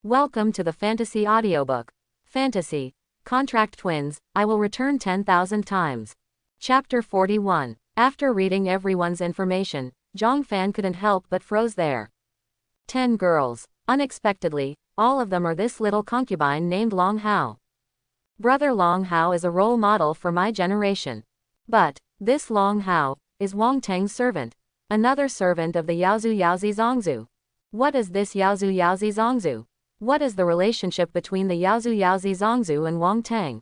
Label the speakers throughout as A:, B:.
A: Welcome to the Fantasy Audiobook. Fantasy. Contract Twins, I will return 10,000 times. Chapter 41. After reading everyone's information, Zhang Fan couldn't help but froze there. 10 girls. Unexpectedly, all of them are this little concubine named Long Hao. Brother Long Hao is a role model for my generation. But, this Long Hao is Wang Teng's servant. Another servant of the Yaozu Yaozi Zongzu. What is this Yaozu Yaozi Zongzu? What is the relationship between the Yaozu Yaozi Zongzu and Wang Teng?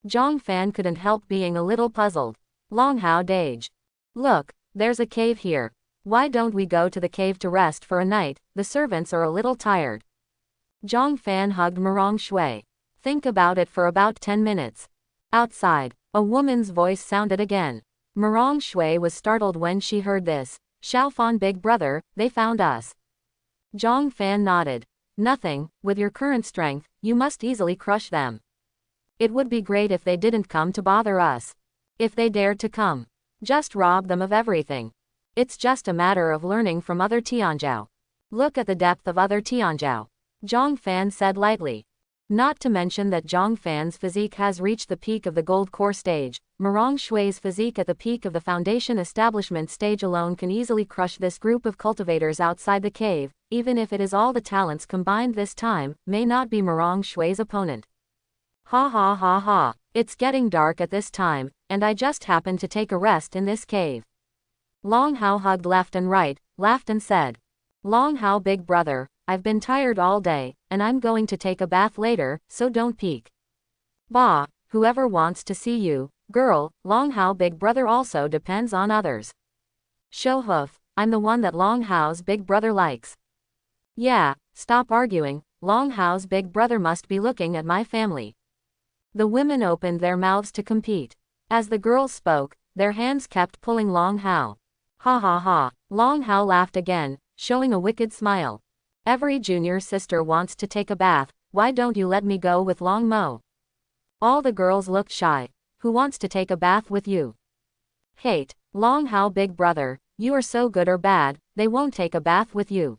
A: Zhang Fan couldn't help being a little puzzled. Long Hao dage. Look, there's a cave here. Why don't we go to the cave to rest for a night? The servants are a little tired. Zhang Fan hugged Mirong Shui. Think about it for about 10 minutes. Outside, a woman's voice sounded again. Mirong Shui was startled when she heard this. Xiaofan big brother, they found us. Zhang Fan nodded. Nothing, with your current strength, you must easily crush them. It would be great if they didn't come to bother us. If they dared to come, just rob them of everything. It's just a matter of learning from other Tianzhao. Look at the depth of other Tianzhao. Zhang Fan said lightly. Not to mention that Zhang Fan's physique has reached the peak of the gold core stage. Mirong Shui's physique at the peak of the foundation establishment stage alone can easily crush this group of cultivators outside the cave, even if it is all the talents combined this time, may not be Mirong Shui's opponent. Ha ha ha ha, it's getting dark at this time, and I just happened to take a rest in this cave. Long Hao hugged left and right, laughed and said. Long Hao big brother, I've been tired all day, and I'm going to take a bath later, so don't peek. Bah, whoever wants to see you, girl, Long Hao big brother also depends on others. Shouhoof, I'm the one that Long Hao's big brother likes. Yeah, stop arguing, Long Hao's big brother must be looking at my family. The women opened their mouths to compete. As the girls spoke, their hands kept pulling Long Hao. Ha ha ha, Long Hao laughed again, showing a wicked smile. Every junior sister wants to take a bath, why don't you let me go with Long Mo? All the girls looked shy. Who wants to take a bath with you? Hate, Long Hao big brother, you are so good or bad, they won't take a bath with you.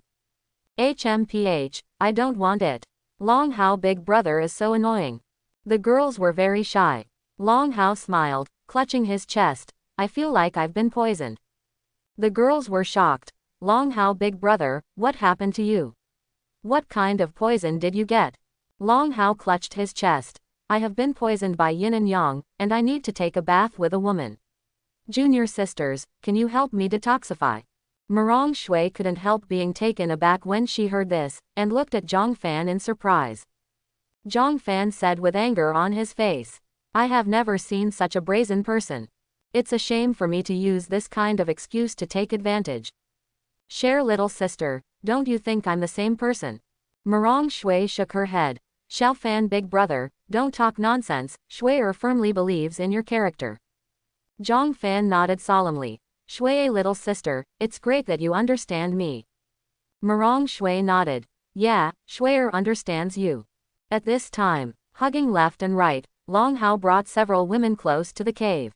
A: HMPH, I don't want it. Long Hao big brother is so annoying. The girls were very shy. Long Hao smiled, clutching his chest. I feel like I've been poisoned. The girls were shocked. Long Hao big brother, what happened to you? What kind of poison did you get? Long Hao clutched his chest. I have been poisoned by yin and yang, and I need to take a bath with a woman. Junior sisters, can you help me detoxify? Mirong Shui couldn't help being taken aback when she heard this, and looked at Zhang Fan in surprise. Zhang Fan said with anger on his face. I have never seen such a brazen person. It's a shame for me to use this kind of excuse to take advantage. Share little sister, don't you think I'm the same person? Mirong Shui shook her head. Xiaofan big brother, don't talk nonsense, Shui firmly believes in your character. Zhang Fan nodded solemnly. Shui little sister, it's great that you understand me. Mirong Shui nodded. Yeah, Shui understands you. At this time, hugging left and right, Long Hao brought several women close to the cave.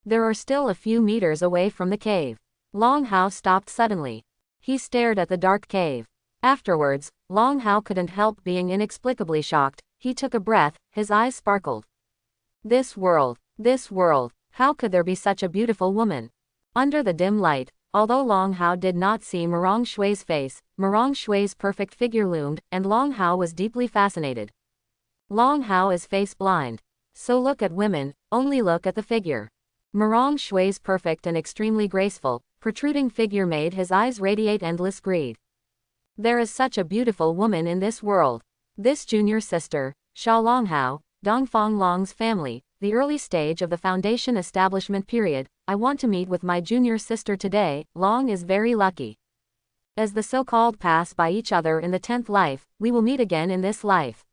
A: There are still a few meters away from the cave. Long Hao stopped suddenly. He stared at the dark cave. Afterwards, Long Hao couldn't help being inexplicably shocked. He took a breath, his eyes sparkled. This world, how could there be such a beautiful woman? Under the dim light, although Long Hao did not see Mirong Shui's face, Mirong Shui's perfect figure loomed, and Long Hao was deeply fascinated. Long Hao is face blind. So look at women, only look at the figure. Mirong Shui's perfect and extremely graceful, protruding figure made his eyes radiate endless greed. There is such a beautiful woman in this world. This junior sister, Sha Long Hao, Dongfang Long's family, the early stage of the foundation establishment period, I want to meet with my junior sister today. Long is very lucky. As the so-called pass by each other in the 10th life, we will meet again in this life.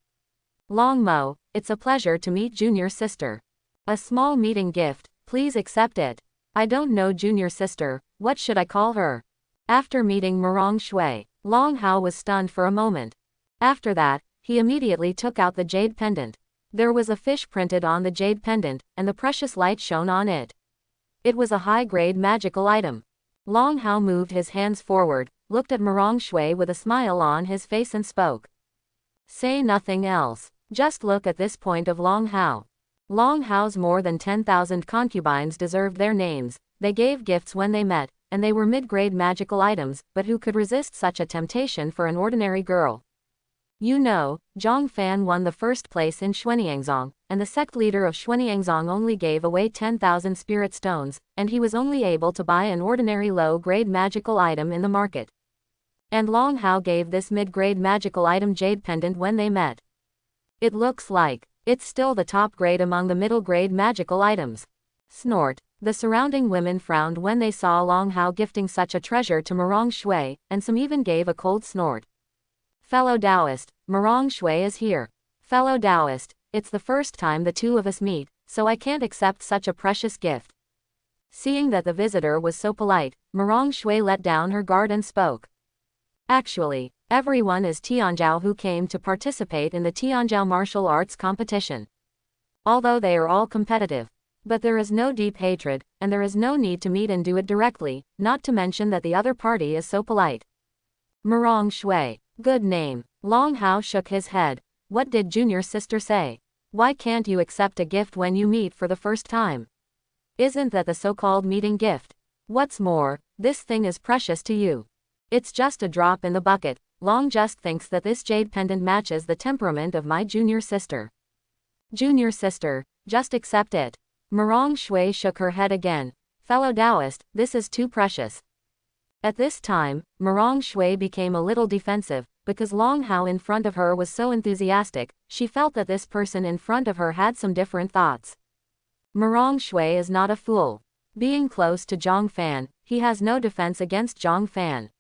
A: Long Mo, it's a pleasure to meet junior sister. A small meeting gift, please accept it. I don't know junior sister, what should I call her? After meeting Mirong Shui, Long Hao was stunned for a moment. After that, he immediately took out the jade pendant. There was a fish printed on the jade pendant, and the precious light shone on it. It was a high-grade magical item. Long Hao moved his hands forward, looked at Mirong Shui with a smile on his face and spoke. Say nothing else. Just look at this point of Long Hao. Long Hao's more than 10,000 concubines deserved their names. They gave gifts when they met, and they were mid-grade magical items, but who could resist such a temptation for an ordinary girl? You know, Zhang Fan won the first place in Xuanyangzong, and the sect leader of Xuanyangzong only gave away 10,000 spirit stones, and he was only able to buy an ordinary low-grade magical item in the market. And Long Hao gave this mid-grade magical item jade pendant when they met. It looks like it's still the top grade among the middle-grade magical items. Snort. The surrounding women frowned when they saw Long Hao gifting such a treasure to Murong Shui, and some even gave a cold snort. Fellow Taoist, Murong Shui is here. Fellow Taoist, it's the first time the two of us meet, so I can't accept such a precious gift. Seeing that the visitor was so polite, Murong Shui let down her guard and spoke. Actually, everyone is Tianzhao who came to participate in the Tianzhao martial arts competition. Although they are all competitive. But there is no deep hatred, and there is no need to meet and do it directly, not to mention that the other party is so polite. Murong Shui. Good name. Long Hao shook his head. What did junior sister say? Why can't you accept a gift when you meet for the first time? Isn't that the so-called meeting gift? What's more, this thing is precious to you. It's just a drop in the bucket. Long just thinks that this jade pendant matches the temperament of my junior sister. Junior sister, just accept it. Murong Shui shook her head again. Fellow Taoist, this is too precious. At this time, Murong Shui became a little defensive, because Long Hao in front of her was so enthusiastic, she felt that this person in front of her had some different thoughts. Murong Shui is not a fool. Being close to Zhang Fan, he has no defense against Zhang Fan.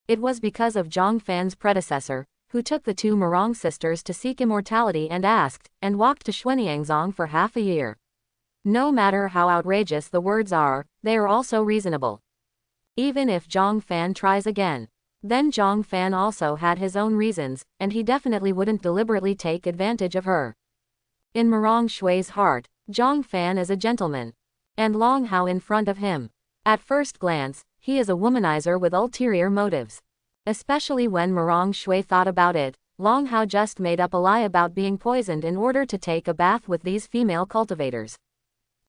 A: It was because of Zhang Fan's predecessor, who took the two Murong sisters to seek immortality and walked to Xuanyangzong for half a year. No matter how outrageous the words are, they are also reasonable. Even if Zhang Fan tries again, then Zhang Fan also had his own reasons, and he definitely wouldn't deliberately take advantage of her. In Murong Shui's heart, Zhang Fan is a gentleman. And Long Hao in front of him. At first glance, he is a womanizer with ulterior motives. Especially when Murong Shui thought about it, Long Hao just made up a lie about being poisoned in order to take a bath with these female cultivators.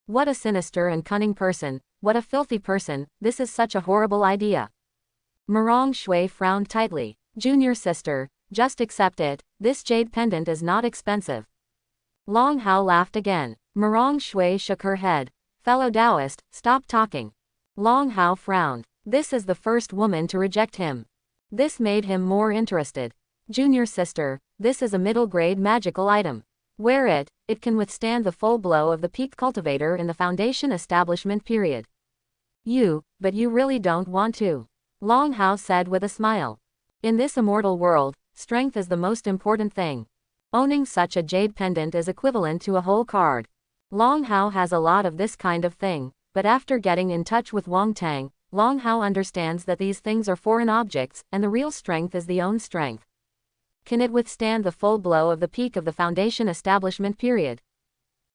A: What a sinister and cunning person, what a filthy person, this is such a horrible idea. Murong Shui frowned tightly. Junior sister, just accept it, this jade pendant is not expensive. Long Hao laughed again. Murong Shui shook her head. Fellow Taoist, stop talking. Long Hao frowned. This is the first woman to reject him. This made him more interested. Junior sister, this is a middle-grade magical item. Wear it, it can withstand the full blow of the peak cultivator in the foundation establishment period. But you really don't want to. Long Hao said with a smile. In this immortal world, strength is the most important thing. Owning such a jade pendant is equivalent to a whole card. Long Hao has a lot of this kind of thing, but after getting in touch with Wang Tang, Long Hao understands that these things are foreign objects, and the real strength is the own strength. Can it withstand the full blow of the peak of the foundation establishment period?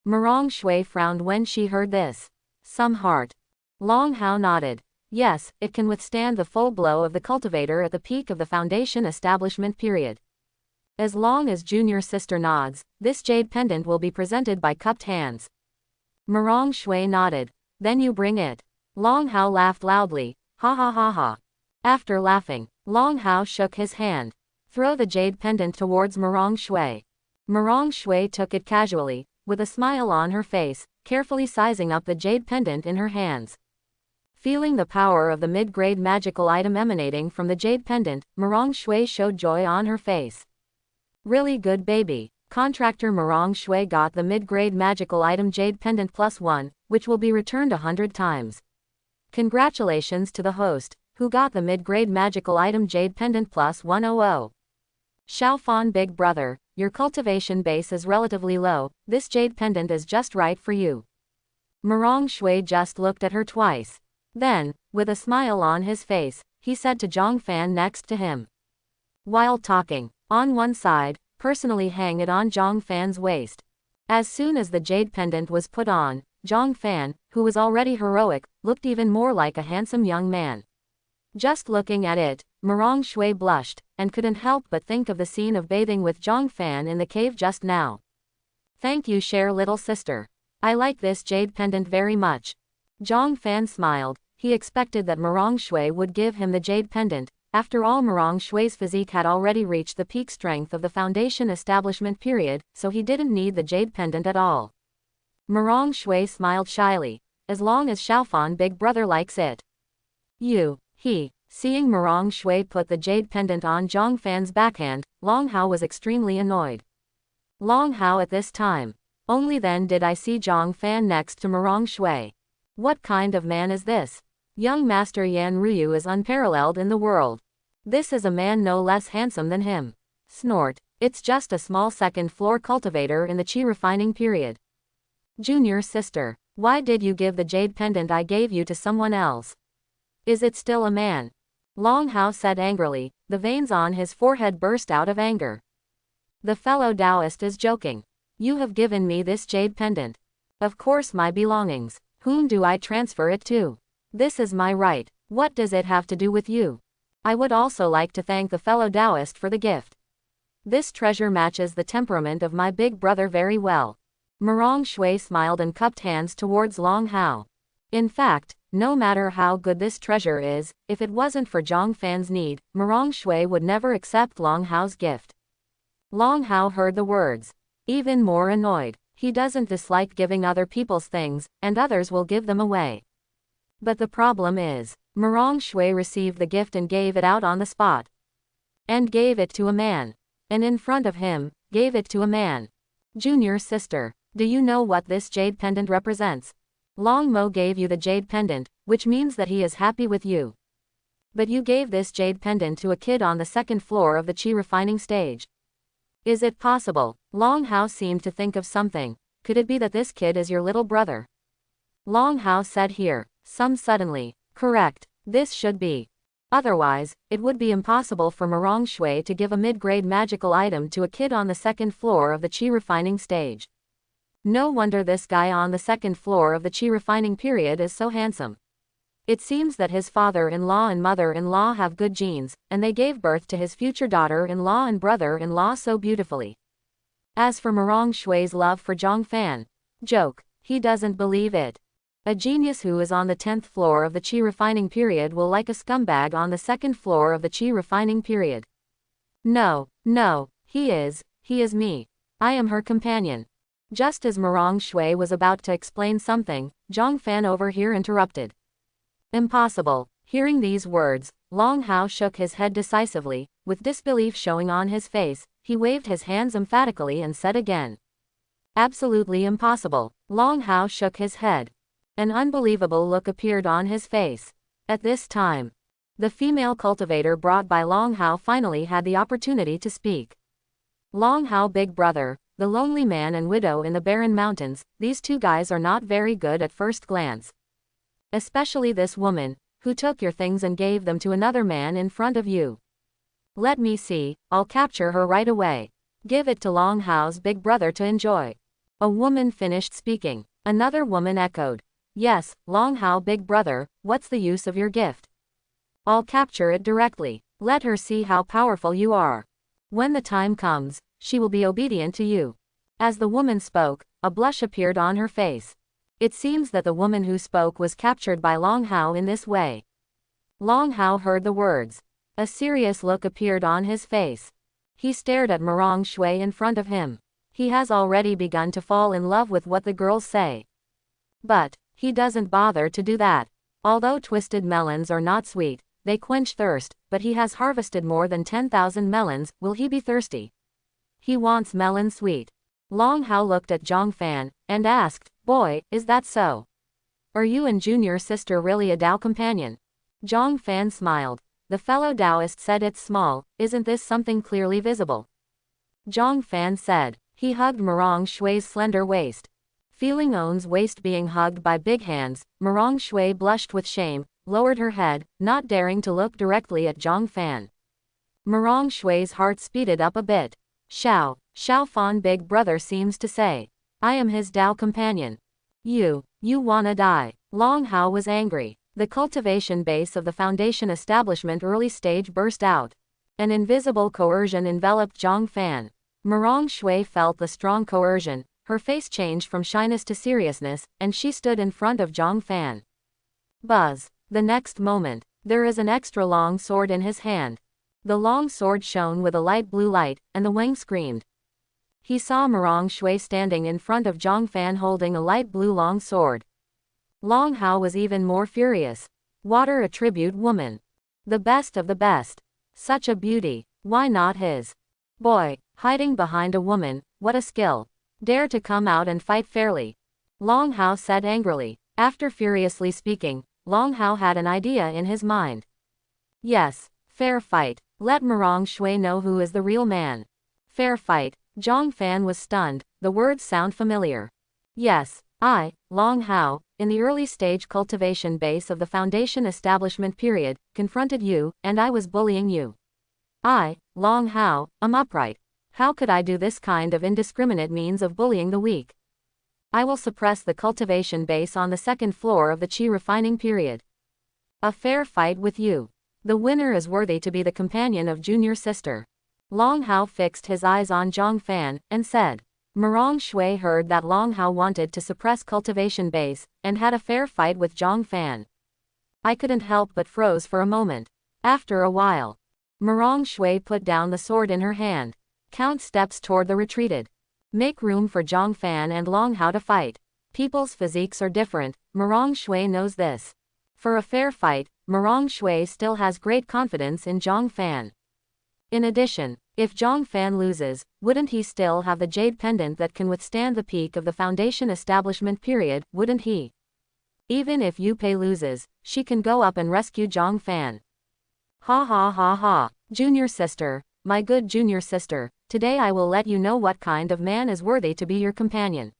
A: Murong Shui frowned when she heard this. Some heart. Long Hao nodded. Yes, it can withstand the full blow of the cultivator at the peak of the foundation establishment period. As long as junior sister nods, this jade pendant will be presented by cupped hands. Murong Shui nodded. Then you bring it. Long Hao laughed loudly. Ha ha ha ha. After laughing, Long Hao shook his hand. Throw the jade pendant towards Murong Shui. Murong Shui took it casually, with a smile on her face, carefully sizing up the jade pendant in her hands. Feeling the power of the mid-grade magical item emanating from the jade pendant, Murong Shui showed joy on her face. Really good baby. Contractor Murong Shui got the mid-grade magical item jade pendant +1, which will be returned 100 times. Congratulations to the host, who got the mid-grade magical item jade pendant +100. Xiaofan big brother, your cultivation base is relatively low, this jade pendant is just right for you. Murong Shui just looked at her twice. Then, with a smile on his face, he said to Zhang Fan next to him. While talking, on one side, personally hang it on Zhang Fan's waist. As soon as the jade pendant was put on, Zhang Fan, who was already heroic, looked even more like a handsome young man. Just looking at it, Murong Shui blushed. and couldn't help but think of the scene of bathing with Zhang Fan in the cave just now. Thank you, Cher, little sister. I like this jade pendant very much. Zhang Fan smiled. He expected that Mirong Shui would give him the jade pendant. After all, Mirong Shui's physique had already reached the peak strength of the foundation establishment period, so he didn't need the jade pendant at all. Mirong Shui smiled shyly. As long as Xiaofan big brother likes it. Seeing Mirong Shui put the jade pendant on Zhang Fan's backhand, Long Hao was extremely annoyed. Long Hao, at this time. Only then did I see Zhang Fan next to Mirong Shui. What kind of man is this? Young Master Yan Ruyu is unparalleled in the world. This is a man no less handsome than him. Snort. It's just a small second-floor cultivator in the qi refining period. Junior sister, why did you give the jade pendant I gave you to someone else? Is it still a man? Long Hao said angrily. The veins on his forehead burst out of anger. The fellow Taoist is joking. You have given me this jade pendant. Of course, my belongings. Whom do I transfer it to? This is my right. What does it have to do with you? I would also like to thank the fellow Taoist for the gift. This treasure matches the temperament of my big brother very well. Mirong Shui smiled and cupped hands towards Long Hao. In fact, no matter how good this treasure is, if it wasn't for Zhang Fan's need, Mirong Shui would never accept Long Hao's gift. Long Hao heard the words. Even more annoyed. He doesn't dislike giving other people's things, and others will give them away. But the problem is, Mirong Shui received the gift and gave it out on the spot. And gave it to a man. And in front of him, gave it to a man. Junior sister, do you know what this jade pendant represents? Long Mo gave you the jade pendant, which means that he is happy with you. But you gave this jade pendant to a kid on the second floor of the qi refining stage. Is it possible? Long Hao seemed to think of something. Could it be that this kid is your little brother? Long Hao said here, suddenly. Correct. This should be. Otherwise, it would be impossible for Mirong Shui to give a mid-grade magical item to a kid on the second floor of the qi refining stage. No wonder this guy on the second floor of the qi refining period is so handsome. It seems that his father-in-law and mother-in-law have good genes, and they gave birth to his future daughter-in-law and brother-in-law so beautifully. As for Mirong Shui's love for Zhang Fan, joke, he doesn't believe it. A genius who is on the 10th floor of the qi refining period will like a scumbag on the second floor of the qi refining period. No, he is me. I am her companion. Just as Mirong Shui was about to explain something, Zhang Fan over here interrupted. Impossible. Hearing these words, Long Hao shook his head decisively, with disbelief showing on his face. He waved his hands emphatically and said again. Absolutely impossible. Long Hao shook his head. An unbelievable look appeared on his face. At this time, the female cultivator brought by Long Hao finally had the opportunity to speak. Long Hao, big brother, the lonely man and widow in the barren mountains, these two guys are not very good at first glance. Especially this woman, who took your things and gave them to another man in front of you. Let me see, I'll capture her right away. Give it to Long Hao's big brother to enjoy. A woman finished speaking. Another woman echoed. Yes, Long Hao, big brother, what's the use of your gift? I'll capture it directly. Let her see how powerful you are. When the time comes, she will be obedient to you. As the woman spoke, a blush appeared on her face. It seems that the woman who spoke was captured by Long Hao in this way. Long Hao heard the words. A serious look appeared on his face. He stared at Mirong Shui in front of him. He has already begun to fall in love with what the girls say. But he doesn't bother to do that. Although twisted melons are not sweet, they quench thirst, but he has harvested more than 10,000 melons, will he be thirsty? He wants melon sweet. Long Hao looked at Zhang Fan, and asked, Boy, is that so? Are you and junior sister really a Dao companion? Zhang Fan smiled. The fellow Taoist said it's small, isn't this something clearly visible? Zhang Fan said. He hugged Mirong Shui's slender waist. Feeling On's waist being hugged by big hands, Mirong Shui blushed with shame, lowered her head, not daring to look directly at Zhang Fan. Mirong Shui's heart speeded up a bit. Xiaofan big brother seems to say. I am his Dao companion. You wanna die. Long Hao was angry. The cultivation base of the foundation establishment early stage burst out. An invisible coercion enveloped Zhang Fan. Mirong Shui felt the strong coercion, her face changed from shyness to seriousness, and she stood in front of Zhang Fan. Buzz. The next moment, there is an extra long sword in his hand. The long sword shone with a light blue light, and the Wang screamed. He saw Mirong Shui standing in front of Zhang Fan holding a light blue long sword. Long Hao was even more furious. Water attribute woman. The best of the best. Such a beauty. Why not his? Boy, hiding behind a woman, what a skill. Dare to come out and fight fairly. Long Hao said angrily. After furiously speaking, Long Hao had an idea in his mind. Yes, fair fight. Let Mirong Shui know who is the real man. Fair fight. Zhang Fan was stunned, the words sound familiar. Yes, I, Long Hao, in the early stage cultivation base of the foundation establishment period, confronted you, and I was bullying you. I, Long Hao, am upright. How could I do this kind of indiscriminate means of bullying the weak? I will suppress the cultivation base on the second floor of the Qi refining period. A fair fight with you. The winner is worthy to be the companion of junior sister. Long Hao fixed his eyes on Zhang Fan, and said. Mirong Shui heard that Long Hao wanted to suppress cultivation base, and had a fair fight with Zhang Fan. I couldn't help but froze for a moment. After a while, Mirong Shui put down the sword in her hand. Count steps toward the retreated. Make room for Zhang Fan and Long Hao to fight. People's physiques are different, Mirong Shui knows this. For a fair fight, Mirong Shui still has great confidence in Zhang Fan. In addition, if Zhang Fan loses, wouldn't he still have the jade pendant that can withstand the peak of the foundation establishment period, wouldn't he? Even if Yu Pei loses, she can go up and rescue Zhang Fan. Ha ha ha ha, junior sister, my good junior sister, today I will let you know what kind of man is worthy to be your companion.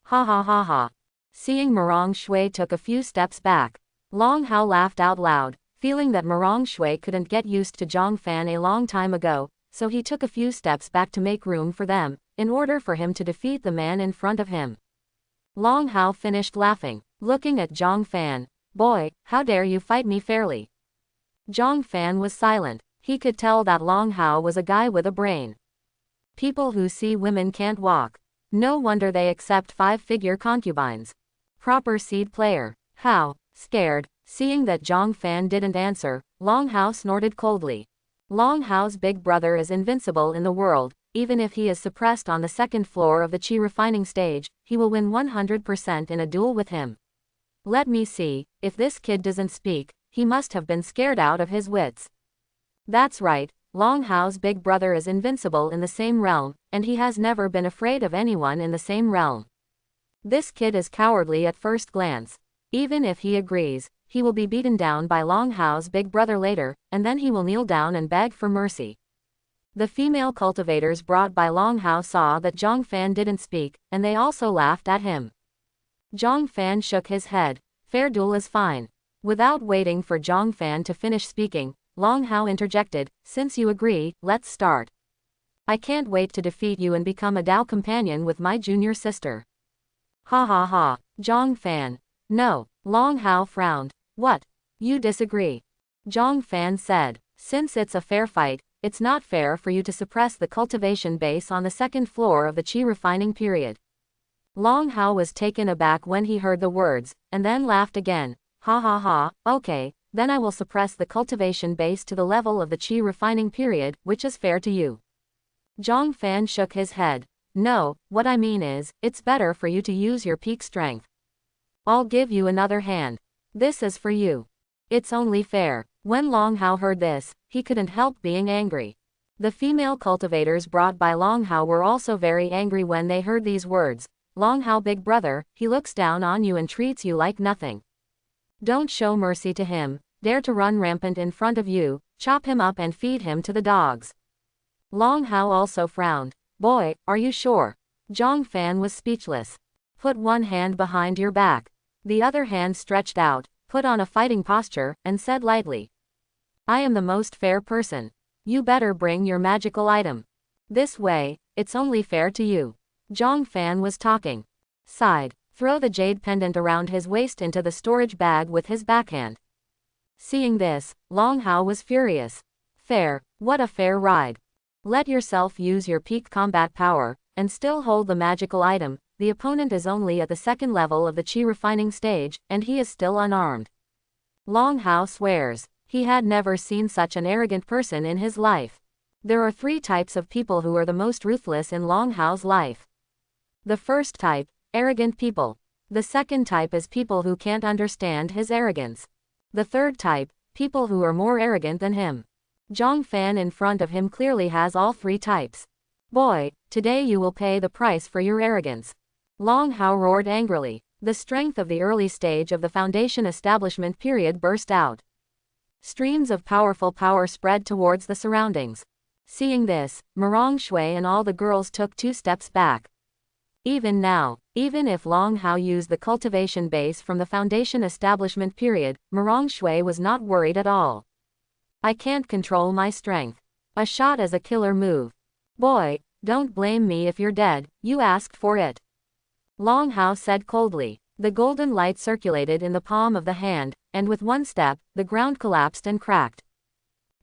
A: Ha ha ha ha. Seeing Mirong Shui took a few steps back, Long Hao laughed out loud, feeling that Mirong Shui couldn't get used to Zhang Fan a long time ago, so he took a few steps back to make room for them, in order for him to defeat the man in front of him. Long Hao finished laughing, looking at Zhang Fan. Boy, how dare you fight me fairly? Zhang Fan was silent. He could tell that Long Hao was a guy with a brain. People who see women can't walk. No wonder they accept five-figure concubines. Proper seed player. How? Scared. Seeing that Zhang Fan didn't answer, Long Hao snorted coldly. Long Hao's big brother is invincible in the world. Even if he is suppressed on the second floor of the Qi refining stage, he will win 100% in a duel with him. Let me see, if this kid doesn't speak, he must have been scared out of his wits. That's right, Long Hao's big brother is invincible in the same realm, and he has never been afraid of anyone in the same realm. This kid is cowardly at first glance. Even if he agrees, he will be beaten down by Long Hao's big brother later, and then he will kneel down and beg for mercy. The female cultivators brought by Long Hao saw that Zhang Fan didn't speak, and they also laughed at him. Zhang Fan shook his head. Fair duel is fine. Without waiting for Zhang Fan to finish speaking, Long Hao interjected, since you agree, let's start. I can't wait to defeat you and become a Dao companion with my junior sister. Ha ha ha, Zhang Fan. No, Long Hao frowned. What? You disagree? Zhang Fan said, since it's a fair fight, it's not fair for you to suppress the cultivation base on the second floor of the Qi refining period. Long Hao was taken aback when he heard the words, and then laughed again. Ha ha ha, okay, then I will suppress the cultivation base to the level of the Qi refining period, which is fair to you. Zhang Fan shook his head. No, what I mean is, it's better for you to use your peak strength. I'll give you another hand. This is for you. It's only fair. When Long Hao heard this, he couldn't help being angry. The female cultivators brought by Long Hao were also very angry when they heard these words. Long Hao big brother, he looks down on you and treats you like nothing. Don't show mercy to him, dare to run rampant in front of you, chop him up and feed him to the dogs. Long Hao also frowned. Boy, are you sure? Zhang Fan was speechless. Put one hand behind your back. The other hand stretched out, put on a fighting posture, and said lightly. I am the most fair person. You better bring your magical item. This way, it's only fair to you. Zhang Fan was talking. Sighed. Throw the jade pendant around his waist into the storage bag with his backhand. Seeing this, Long Hao was furious. Fair, what a fair ride. Let yourself use your peak combat power, and still hold the magical item. The opponent is only at the second level of the chi refining stage, and he is still unarmed. Long Hao swears. He had never seen such an arrogant person in his life. There are 3 types of people who are the most ruthless in Long Hao's life. The first type, arrogant people. The second type is people who can't understand his arrogance. The third type, people who are more arrogant than him. Zhang Fan in front of him clearly has all 3 types. Boy, today you will pay the price for your arrogance. Long Hao roared angrily. The strength of the early stage of the foundation establishment period burst out. Streams of powerful power spread towards the surroundings. Seeing this, Mirong Shui and all the girls took 2 steps back. Even now, even if Long Hao used the cultivation base from the foundation establishment period, Mirong Shui was not worried at all. I can't control my strength. A shot is a killer move. Boy, don't blame me if you're dead, you asked for it. Long Hao said coldly. The golden light circulated in the palm of the hand, and with one step, the ground collapsed and cracked.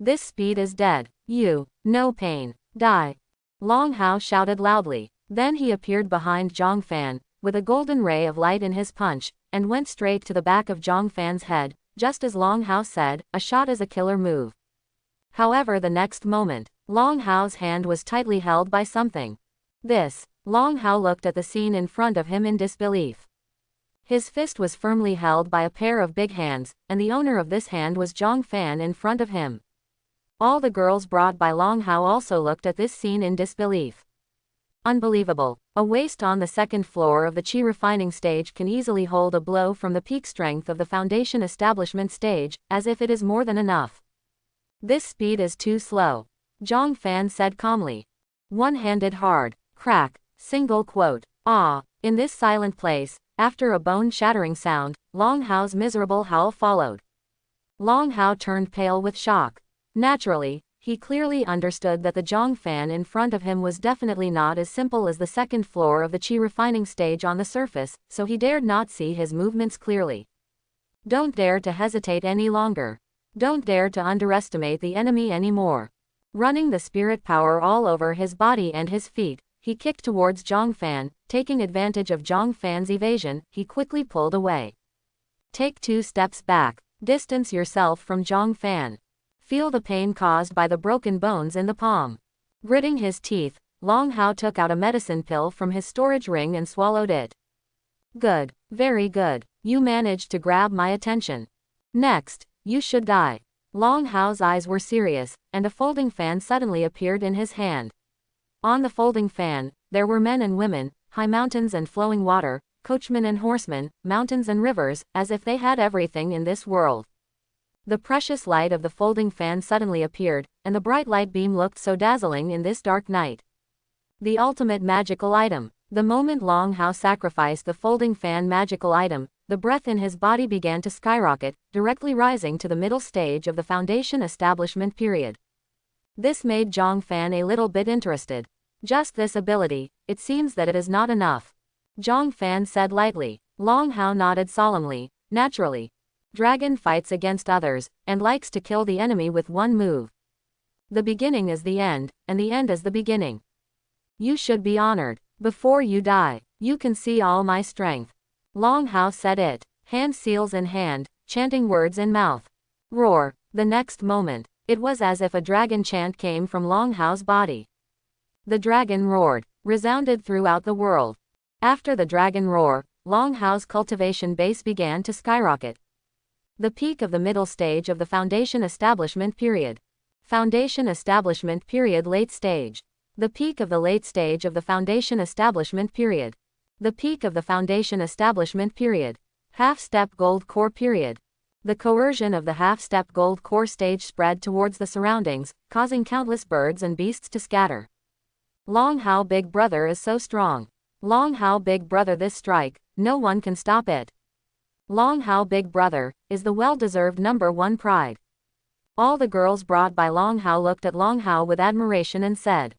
A: This speed is dead. You, no pain. Die. Long Hao shouted loudly. Then he appeared behind Zhang Fan, with a golden ray of light in his punch, and went straight to the back of Zhang Fan's head, just as Long Hao said, a shot is a killer move. However, the next moment, Long Hao's hand was tightly held by something. This. Long Hao looked at the scene in front of him in disbelief. His fist was firmly held by a pair of big hands, and the owner of this hand was Zhang Fan in front of him. All the girls brought by Long Hao also looked at this scene in disbelief. Unbelievable. A waist on the second floor of the chi refining stage can easily hold a blow from the peak strength of the foundation establishment stage, as if it is more than enough. This speed is too slow. Zhang Fan said calmly. One-handed hard. Crack. Single quote. Ah. In this silent place, after a bone-shattering sound, Long Hao's miserable howl followed. Long Hao turned pale with shock. Naturally, he clearly understood that the Zhang Fan in front of him was definitely not as simple as the second floor of the chi refining stage on the surface, so he dared not see his movements clearly. Don't dare to hesitate any longer. Don't dare to underestimate the enemy anymore. Running the spirit power all over his body and his feet, he kicked towards Zhang Fan. Taking advantage of Zhang Fan's evasion, he quickly pulled away. Take 2 steps back. Distance yourself from Zhang Fan. Feel the pain caused by the broken bones in the palm. Gritting his teeth, Long Hao took out a medicine pill from his storage ring and swallowed it. Good. Very good. You managed to grab my attention. Next, you should die. Long Hao's eyes were serious, and a folding fan suddenly appeared in his hand. On the folding fan, there were men and women, high mountains and flowing water, coachmen and horsemen, mountains and rivers, as if they had everything in this world. The precious light of the folding fan suddenly appeared, and the bright light beam looked so dazzling in this dark night. The ultimate magical item. The moment Long Hao sacrificed the folding fan magical item, the breath in his body began to skyrocket, directly rising to the middle stage of the foundation establishment period. This made Zhang Fan a little bit interested. Just this ability, it seems that it is not enough. Zhang Fan said lightly. Long Hao nodded solemnly. Naturally. Dragon fights against others, and likes to kill the enemy with one move. The beginning is the end, and the end is the beginning. You should be honored. Before you die, you can see all my strength. Long Hao said it, hand seals in hand, chanting words in mouth. Roar. The next moment, it was as if a dragon chant came from Long Hao's body. The dragon roared, resounded throughout the world. After the dragon roar, Long Hao's cultivation base began to skyrocket. The peak of the middle stage of the foundation establishment period. Foundation establishment period late stage. The peak of the late stage of the foundation establishment period. The peak of the foundation establishment period. Half-step gold core period. The coercion of the half-step gold core stage spread towards the surroundings, causing countless birds and beasts to scatter. Long Hao Big Brother is so strong. Long Hao Big Brother, this strike, no one can stop it. Long Hao Big Brother is the well-deserved #1 pride. All the girls brought by Long Hao looked at Long Hao with admiration and said.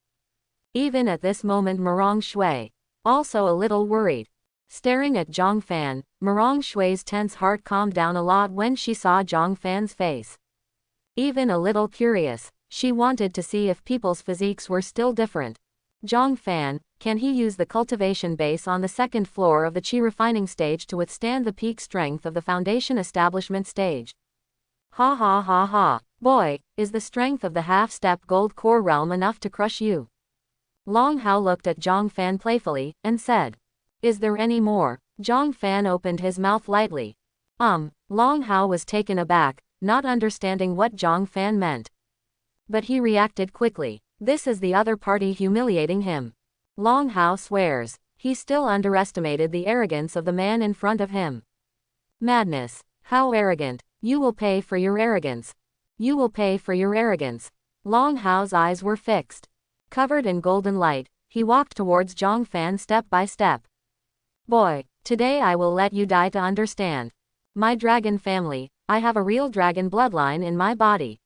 A: Even at this moment Mirong Shui, also a little worried. Staring at Zhang Fan, Mirong Shui's tense heart calmed down a lot when she saw Zhang Fan's face. Even a little curious. She wanted to see if people's physiques were still different. Zhang Fan, can he use the cultivation base on the second floor of the Qi refining stage to withstand the peak strength of the foundation establishment stage? Ha ha ha ha. Boy, is the strength of the half-step gold core realm enough to crush you? Long Hao looked at Zhang Fan playfully, and said. Is there any more? Zhang Fan opened his mouth lightly. Long Hao was taken aback, not understanding what Zhang Fan meant. But he reacted quickly. This is the other party humiliating him. Long Hao swears. He still underestimated the arrogance of the man in front of him. Madness. How arrogant. You will pay for your arrogance. You will pay for your arrogance. Long Hao's eyes were fixed. Covered in golden light, he walked towards Zhang Fan step by step. Boy, today I will let you die to understand. My dragon family, I have a real dragon bloodline in my body.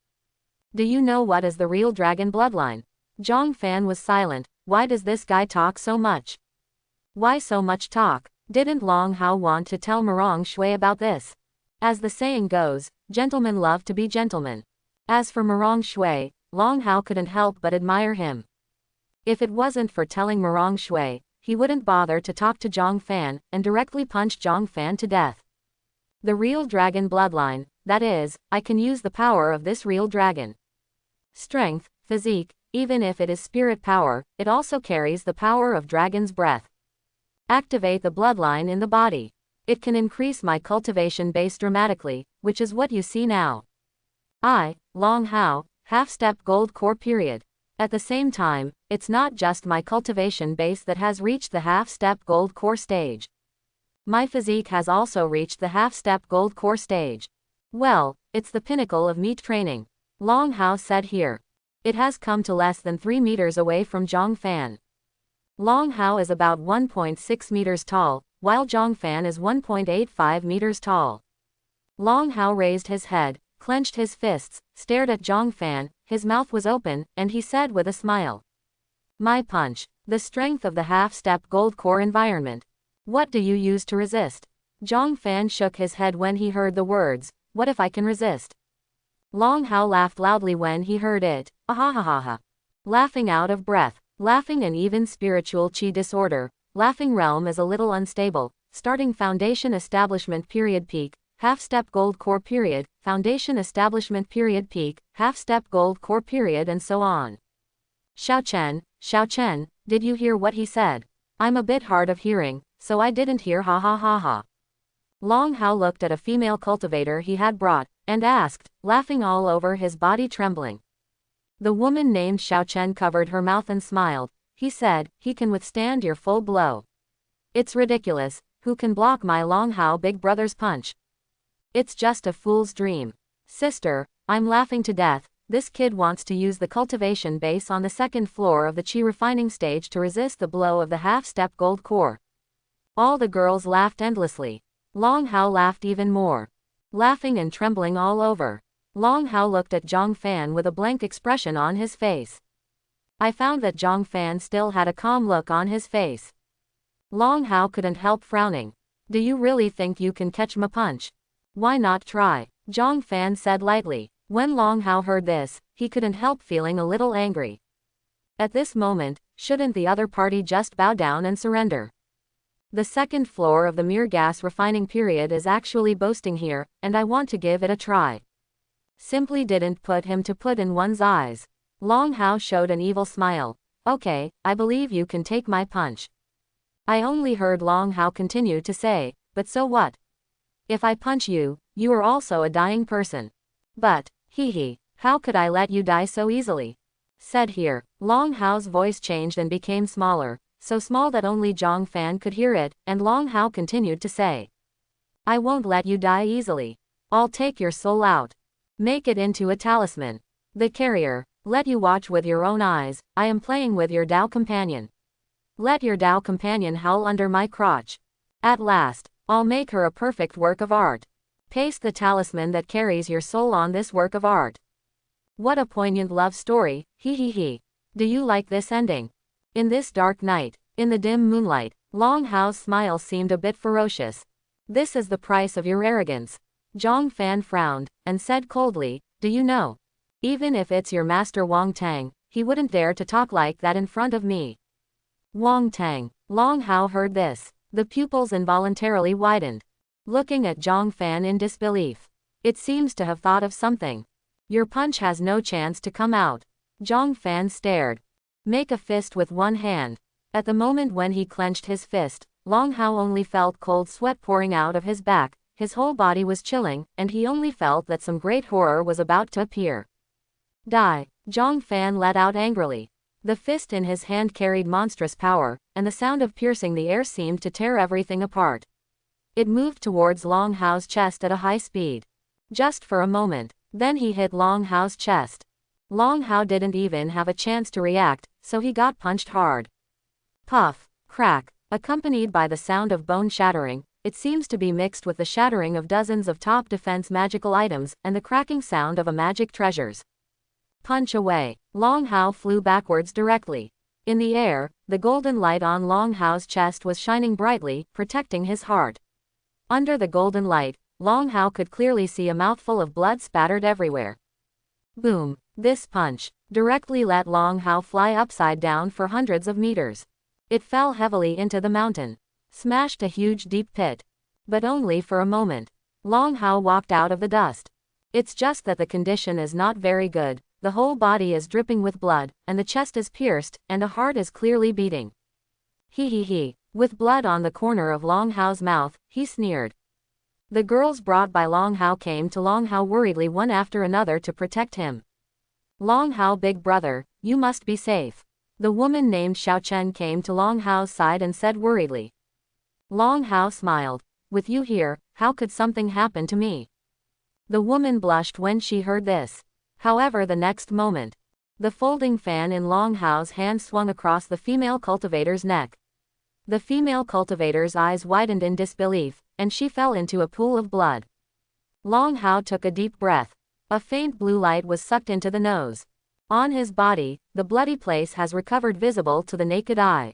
A: Do you know what is the real dragon bloodline? Zhang Fan was silent. Why does this guy talk so much? Why so much talk? Didn't Long Hao want to tell Mirong Shui about this? As the saying goes, gentlemen love to be gentlemen. As for Mirong Shui, Long Hao couldn't help but admire him. If it wasn't for telling Mirong Shui, he wouldn't bother to talk to Zhang Fan and directly punch Zhang Fan to death. The real dragon bloodline, that is, I can use the power of this real dragon. Strength, physique, even if it is spirit power, it also carries the power of dragon's breath. Activate the bloodline in the body. It can increase my cultivation base dramatically, which is what you see now. I, Long Hao, half-step gold core period. At the same time, it's not just my cultivation base that has reached the half-step gold core stage. My physique has also reached the half-step gold core stage. Well, it's the pinnacle of meat training. Long Hao said here. It has come to less than 3 meters away from Zhang Fan. Long Hao is about 1.6 meters tall, while Zhang Fan is 1.85 meters tall. Long Hao raised his head, clenched his fists, stared at Zhang Fan, his mouth was open, and he said with a smile. My punch. The strength of the half-step gold core environment. What do you use to resist? Zhang Fan shook his head when he heard the words, what if I can resist? Long Hao laughed loudly when he heard it, ahahaha. Laughing out of breath, laughing an even spiritual qi disorder, laughing realm is a little unstable, starting foundation establishment period peak, half-step gold core period, foundation establishment period peak, half-step gold core period and so on. Xiao Chen, did you hear what he said? I'm a bit hard of hearing, so I didn't hear ha ha ha ha. Long Hao looked at a female cultivator he had brought, and asked, laughing all over his body trembling. The woman named Xiao Chen covered her mouth and smiled. He said, he can withstand your full blow. It's ridiculous, who can block my Long Hao big brother's punch? It's just a fool's dream. Sister, I'm laughing to death. This kid wants to use the cultivation base on the second floor of the Qi refining stage to resist the blow of the half-step gold core. All the girls laughed endlessly. Long Hao laughed even more. Laughing and trembling all over. Long Hao looked at Zhang Fan with a blank expression on his face. I found that Zhang Fan still had a calm look on his face. Long Hao couldn't help frowning. Do you really think you can catch my punch? Why not try? Zhang Fan said lightly. When Long Hao heard this, he couldn't help feeling a little angry. At this moment, shouldn't the other party just bow down and surrender? The second floor of the mere gas refining period is actually boasting here, and I want to give it a try. Simply didn't put him to put in one's eyes. Long Hao showed an evil smile. Okay, I believe you can take my punch. I only heard Long Hao continue to say, but so what? If I punch you, you are also a dying person. But, hee, how could I let you die so easily? Said here. Long Hao's voice changed and became smaller, so small that only Zhang Fan could hear it, and Long Hao continued to say. I won't let you die easily. I'll take your soul out. Make it into a talisman. The carrier. Let you watch with your own eyes. I am playing with your Dao companion. Let your Dao companion howl under my crotch. At last, I'll make her a perfect work of art. Paste the talisman that carries your soul on this work of art. What a poignant love story, he. Do you like this ending? In this dark night, in the dim moonlight, Long Hao's smile seemed a bit ferocious. This is the price of your arrogance. Zhang Fan frowned, and said coldly, do you know? Even if it's your master Wang Tang, he wouldn't dare to talk like that in front of me. Wang Tang. Long Hao heard this. The pupils involuntarily widened, looking at Zhang Fan in disbelief. It seems to have thought of something. Your punch has no chance to come out. Zhang Fan stared. Make a fist with one hand. At the moment when he clenched his fist, Long Hao only felt cold sweat pouring out of his back, his whole body was chilling, and he only felt that some great horror was about to appear. Die! Zhang Fan let out angrily. The fist in his hand carried monstrous power, and the sound of piercing the air seemed to tear everything apart. It moved towards Long Hao's chest at a high speed. Just for a moment, then he hit Long Hao's chest. Long Hao didn't even have a chance to react, so he got punched hard. Puff, crack, accompanied by the sound of bone shattering, it seems to be mixed with the shattering of dozens of top defense magical items and the cracking sound of a magic treasures. Punch away. Long Hao flew backwards directly. In the air, the golden light on Long Hao's chest was shining brightly, protecting his heart. Under the golden light, Long Hao could clearly see a mouthful of blood spattered everywhere. Boom! This punch directly let Long Hao fly upside down for hundreds of meters. It fell heavily into the mountain, smashed a huge deep pit. But only for a moment. Long Hao walked out of the dust. It's just that the condition is not very good. The whole body is dripping with blood, and the chest is pierced, and the heart is clearly beating. He. With blood on the corner of Long Hao's mouth, he sneered. The girls brought by Long Hao came to Long Hao worriedly one after another to protect him. Long Hao, big brother, you must be safe. The woman named Xiao Chen came to Long Hao's side and said worriedly. Long Hao smiled. With you here, how could something happen to me? The woman blushed when she heard this. However, the next moment, the folding fan in Long Hao's hand swung across the female cultivator's neck. The female cultivator's eyes widened in disbelief, and she fell into a pool of blood. Long Hao took a deep breath. A faint blue light was sucked into the nose. On his body, the bloody place has recovered visible to the naked eye.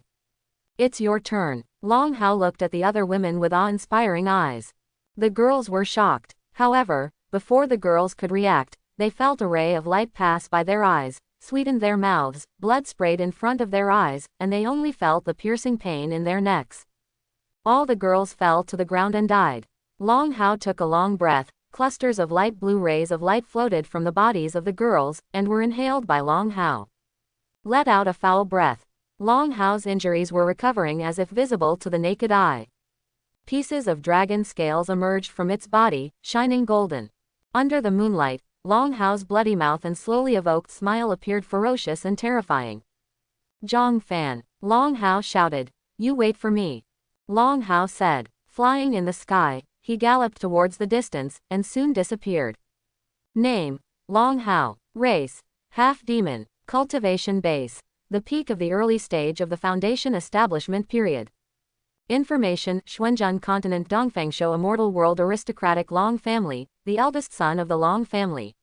A: It's your turn. Long Hao looked at the other women with awe-inspiring eyes. The girls were shocked. However, before the girls could react, they felt a ray of light pass by their eyes, sweeten their mouths, blood sprayed in front of their eyes, and they only felt the piercing pain in their necks. All the girls fell to the ground and died. Long Hao took a long breath. Clusters of light blue rays of light floated from the bodies of the girls, and were inhaled by Long Hao. Let out a foul breath. Long Hao's injuries were recovering as if visible to the naked eye. Pieces of dragon scales emerged from its body, shining golden. Under the moonlight, Long Hao's bloody mouth and slowly evoked smile appeared ferocious and terrifying. Zhang Fan. Long Hao shouted. You wait for me. Long Hao said. Flying in the sky, he galloped towards the distance, and soon disappeared. Name. Long Hao. Race. Half-demon. Cultivation base. The peak of the early stage of the Foundation establishment period. Information. Xuanzhen Continent Dongfangshou Immortal World Aristocratic Long Family, the eldest son of the Long family.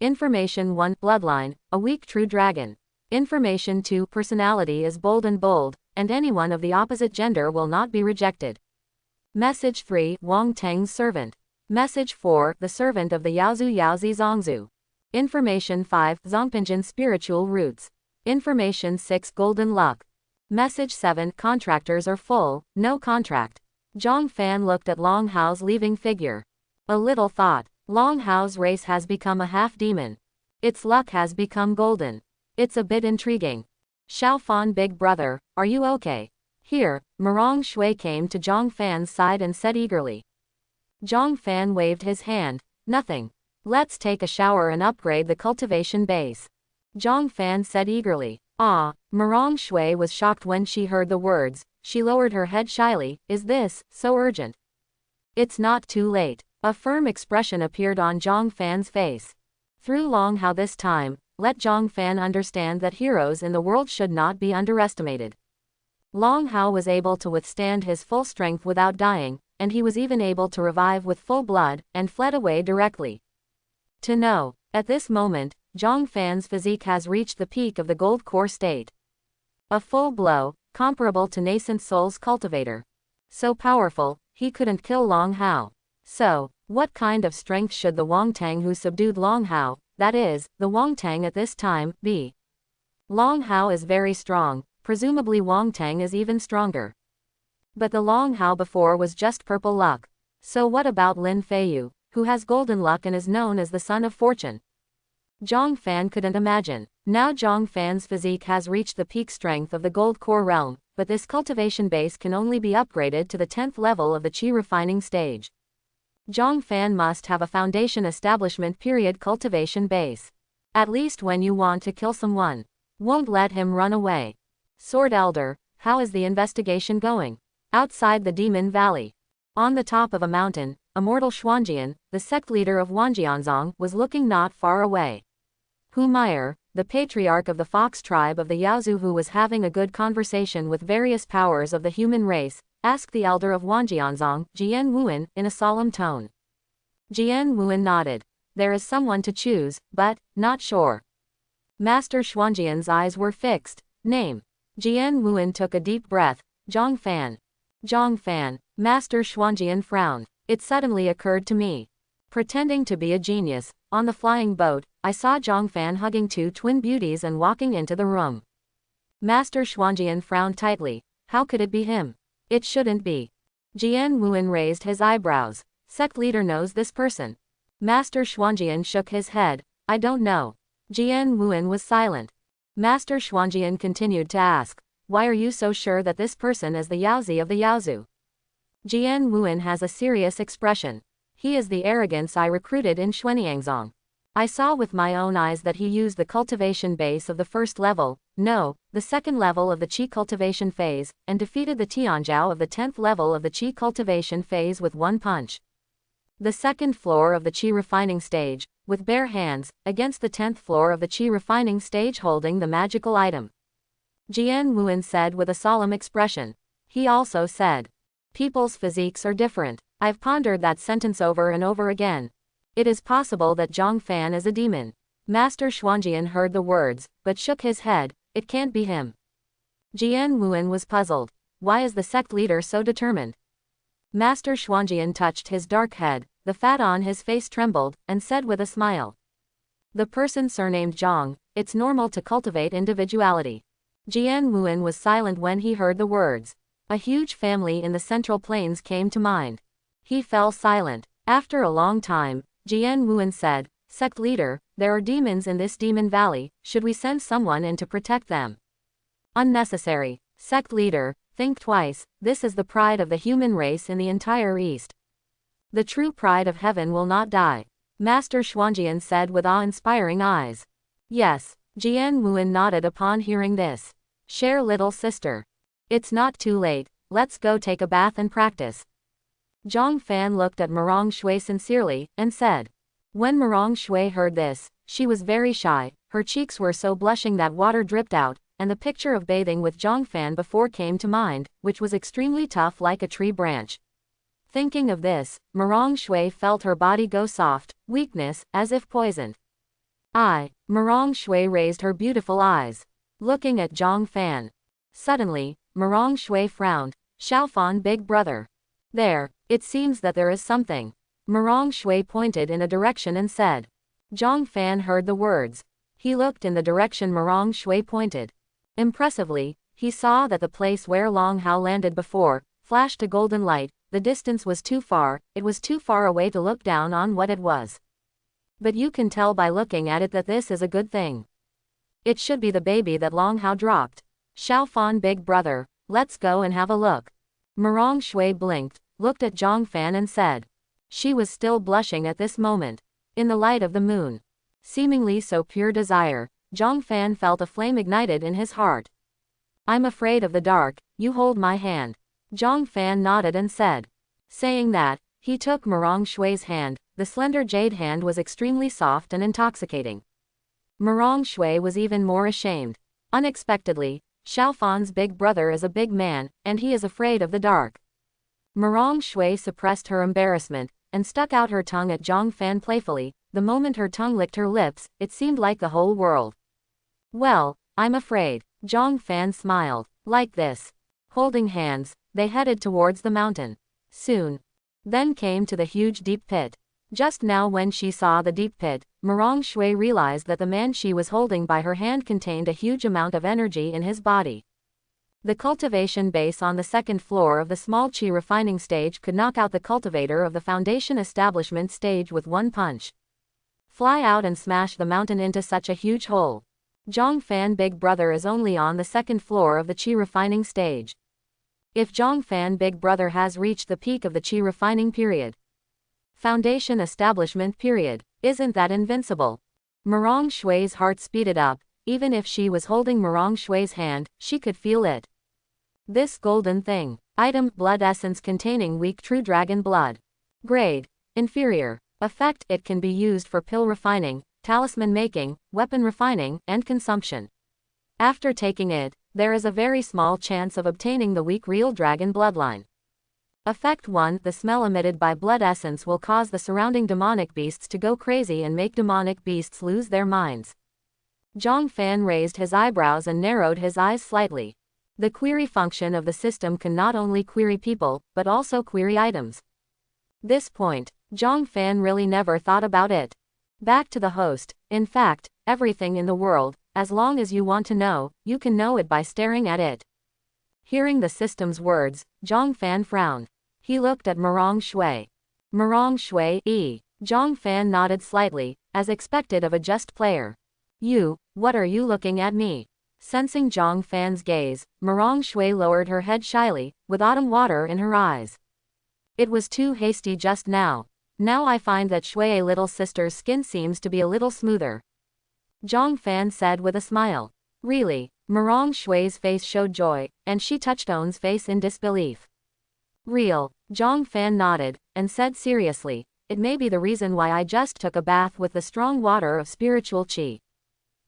A: Information 1. Bloodline, a weak true dragon. Information 2. Personality is bold, and anyone of the opposite gender will not be rejected. Message 3. Wang Teng's servant. Message 4. The servant of the Yaozu Yaozi Zongzu. Information 5. Zongpinjin spiritual roots. Information 6. Golden luck. Message 7. Contractors are full, no contract. Zhang Fan looked at Long Hao's leaving figure. A little thought. Long Hao's race has become a half-demon. Its luck has become golden. It's a bit intriguing. Xiao Fan, big brother, are you okay? Here, Mirong Shui came to Zhang Fan's side and said eagerly. Zhang Fan waved his hand. Nothing. Let's take a shower and upgrade the cultivation base. Zhang Fan said eagerly. Ah, Mirong Shui was shocked when she heard the words. She lowered her head shyly. Is this so urgent? It's not too late. A firm expression appeared on Zhang Fan's face. Through Long Hao this time, let Zhang Fan understand that heroes in the world should not be underestimated. Long Hao was able to withstand his full strength without dying, and he was even able to revive with full blood, and fled away directly. To know, at this moment, Zhang Fan's physique has reached the peak of the gold core state. A full blow, comparable to nascent soul's cultivator. So powerful, he couldn't kill Long Hao. So, what kind of strength should the Wang Tang who subdued Long Hao, that is, the Wangtang at this time, b. Long Hao is very strong, presumably Wangtang is even stronger. But the Long Hao before was just purple luck. So what about Lin Feiyu, who has golden luck and is known as the son of fortune? Zhang Fan couldn't imagine. Now Zhang Fan's physique has reached the peak strength of the gold core realm, but this cultivation base can only be upgraded to the 10th level of the qi refining stage. Zhang Fan must have a foundation establishment period cultivation base. At least when you want to kill someone. Won't let him run away. Sword Elder, how is the investigation going? Outside the Demon Valley. On the top of a mountain, Immortal Xuanjian, the sect leader of Wanjianzong, was looking not far away. Hu Meyer, the patriarch of the Fox tribe of the Yaozu, who was having a good conversation with various powers of the human race, asked the elder of Wanjianzong, Jian Wuan, in a solemn tone. Jian Wuan nodded. There is someone to choose, but, not sure. Master Xuanjian's eyes were fixed. Name. Jian Wuan took a deep breath. Zhang Fan. Zhang Fan. Master Xuanjian frowned. It suddenly occurred to me. Pretending to be a genius, on the flying boat, I saw Zhang Fan hugging two twin beauties and walking into the room. Master Xuanjian frowned tightly. How could it be him? It shouldn't be. Jian Wuan raised his eyebrows. Sect leader knows this person. Master Xuanjian shook his head. I don't know. Jian Wuan was silent. Master Xuanjian continued to ask, why are you so sure that this person is the Yaozi of the Yaozu? Jian Wuan has a serious expression. He is the arrogance I recruited in Xuanyangzong. I saw with my own eyes that he used the cultivation base of the first level, no, the second level of the qi cultivation phase, and defeated the Tianzhao of the 10th level of the qi cultivation phase with one punch. The second floor of the qi refining stage, with bare hands, against the 10th floor of the qi refining stage holding the magical item. Jian Wuan said with a solemn expression. He also said, people's physiques are different. I've pondered that sentence over and over again. It is possible that Zhang Fan is a demon. Master Xuanjian heard the words, but shook his head. It can't be him. Jian Wuan was puzzled. Why is the sect leader so determined? Master Xuanjian touched his dark head. The fat on his face trembled, and said with a smile. The person surnamed Zhang, it's normal to cultivate individuality. Jian Wuan was silent when he heard the words. A huge family in the Central Plains came to mind. He fell silent. After a long time, Jian Wuan said, Sect leader, there are demons in this demon valley, should we send someone in to protect them? Unnecessary. Sect leader, think twice, this is the pride of the human race in the entire East. The true pride of heaven will not die. Master Xuanjian said with awe-inspiring eyes. Yes. Jian Wuan nodded upon hearing this. Share little sister. It's not too late, let's go take a bath and practice. Zhang Fan looked at Mirong Shui sincerely, and said. When Mirong Shui heard this, she was very shy, her cheeks were so blushing that water dripped out, and the picture of bathing with Zhang Fan before came to mind, which was extremely tough like a tree branch. Thinking of this, Mirong Shui felt her body go soft, weakness, as if poisoned. Mirong Shui raised her beautiful eyes, looking at Zhang Fan. Suddenly, Mirong Shui frowned. Xiaofan big brother. There, it seems that there is something. Mirong Shui pointed in a direction and said. Zhang Fan heard the words. He looked in the direction Mirong Shui pointed. Impressively, he saw that the place where Long Hao landed before, flashed a golden light. The distance was too far, it was too far away to look down on what it was. But you can tell by looking at it that this is a good thing. It should be the baby that Long Hao dropped. Xiaofan big brother, let's go and have a look. Mirong Shui blinked, looked at Zhang Fan and said. She was still blushing at this moment. In the light of the moon. Seemingly so pure desire, Zhang Fan felt a flame ignited in his heart. I'm afraid of the dark, you hold my hand. Zhang Fan nodded and said. Saying that, he took Mirong Shui's hand. The slender jade hand was extremely soft and intoxicating. Mirong Shui was even more ashamed. Unexpectedly, Xiaofan's big brother is a big man, and he is afraid of the dark. Mirong Shui suppressed her embarrassment, and stuck out her tongue at Zhang Fan playfully. The moment her tongue licked her lips, it seemed like the whole world. Well, I'm afraid. Zhang Fan smiled. Like this. Holding hands, they headed towards the mountain. Soon. Then came to the huge deep pit. Just now when she saw the deep pit, Mirong Shui realized that the man she was holding by her hand contained a huge amount of energy in his body. The cultivation base on the second floor of the small qi refining stage could knock out the cultivator of the foundation establishment stage with one punch. Fly out and smash the mountain into such a huge hole. Zhang Fan Big Brother is only on the second floor of the qi refining stage. If Zhang Fan Big Brother has reached the peak of the qi refining period, foundation establishment period, isn't that invincible? Mirong Shui's heart speeded up. Even if she was holding Mirong Shui's hand, she could feel it. This golden thing. Item: blood essence containing weak true dragon blood. Grade: inferior. Effect: it can be used for pill refining, talisman making, weapon refining, and consumption. After taking it, there is a very small chance of obtaining the weak real dragon bloodline. Effect 1: the smell emitted by blood essence will cause the surrounding demonic beasts to go crazy and make demonic beasts lose their minds. Zhang Fan raised his eyebrows and narrowed his eyes slightly. The query function of the system can not only query people, but also query items. This point, Zhang Fan really never thought about it. Back to the host: in fact, everything in the world, as long as you want to know, you can know it by staring at it. Hearing the system's words, Zhang Fan frowned. He looked at Mirong Shui. Mirong Shui. Zhang Fan nodded slightly, as expected of a just player. What are you looking at me? Sensing Zhang Fan's gaze, Mirong Shui lowered her head shyly, with autumn water in her eyes. It was too hasty just now. Now I find that Shui little sister's skin seems to be a little smoother. Zhang Fan said with a smile. Really? Mirong Shui's face showed joy, and she touched On's face in disbelief. Real. Zhang Fan nodded, and said seriously, it may be the reason why I just took a bath with the strong water of spiritual qi.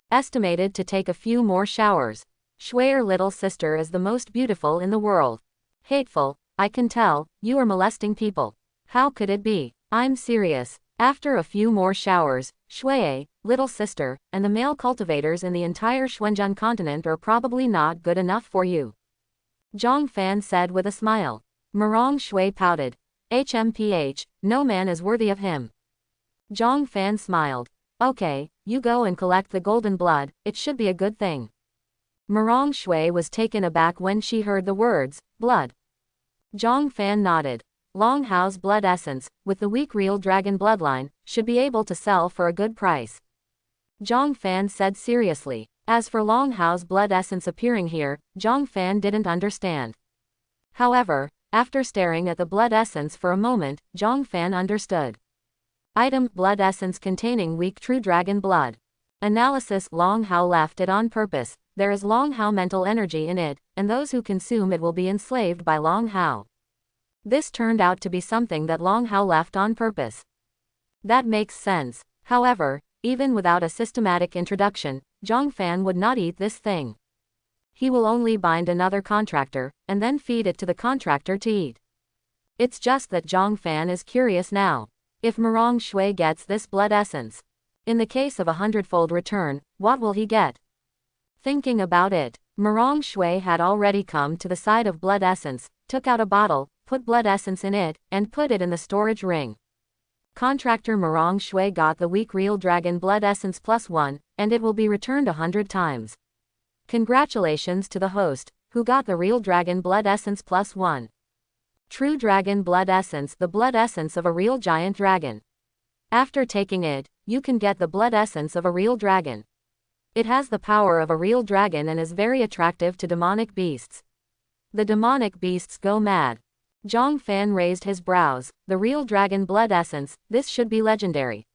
A: Estimated to take a few more showers. Shui's little sister is the most beautiful in the world. Hateful, I can tell, you are molesting people. How could it be? I'm serious. After a few more showers, Shui, little sister, and the male cultivators in the entire Xuanzhen continent are probably not good enough for you. Zhang Fan said with a smile. Mirong Shui pouted. HMPH, no man is worthy of him. Zhang Fan smiled. Okay, you go and collect the golden blood, it should be a good thing. Mirong Shui was taken aback when she heard the words, blood. Zhang Fan nodded. Long Hao's blood essence, with the weak real dragon bloodline, should be able to sell for a good price. Zhang Fan said seriously. As for Long Hao's blood essence appearing here, Zhang Fan didn't understand. However, after staring at the blood essence for a moment, Zhang Fan understood. Item: blood essence containing weak true dragon blood. Analysis: Long Hao left it on purpose. There is Long Hao mental energy in it, and those who consume it will be enslaved by Long Hao. This turned out to be something that Long Hao left on purpose. That makes sense. However, even without a systematic introduction, Zhang Fan would not eat this thing. He will only bind another contractor, and then feed it to the contractor to eat. It's just that Zhang Fan is curious now. If Mirong Shui gets this blood essence, in the case of a 100-fold return, what will he get? Thinking about it, Mirong Shui had already come to the side of blood essence, took out a bottle, put blood essence in it, and put it in the storage ring. Contractor Mirong Shui got the weak real dragon blood essence +1, and it will be returned 100 times. Congratulations to the host, who got the real dragon blood essence +1. True dragon blood essence, the blood essence of a real giant dragon. After taking it, you can get the blood essence of a real dragon. It has the power of a real dragon and is very attractive to demonic beasts. The demonic beasts go mad. Zhang Fan raised his brows. The real dragon blood essence, this should be legendary.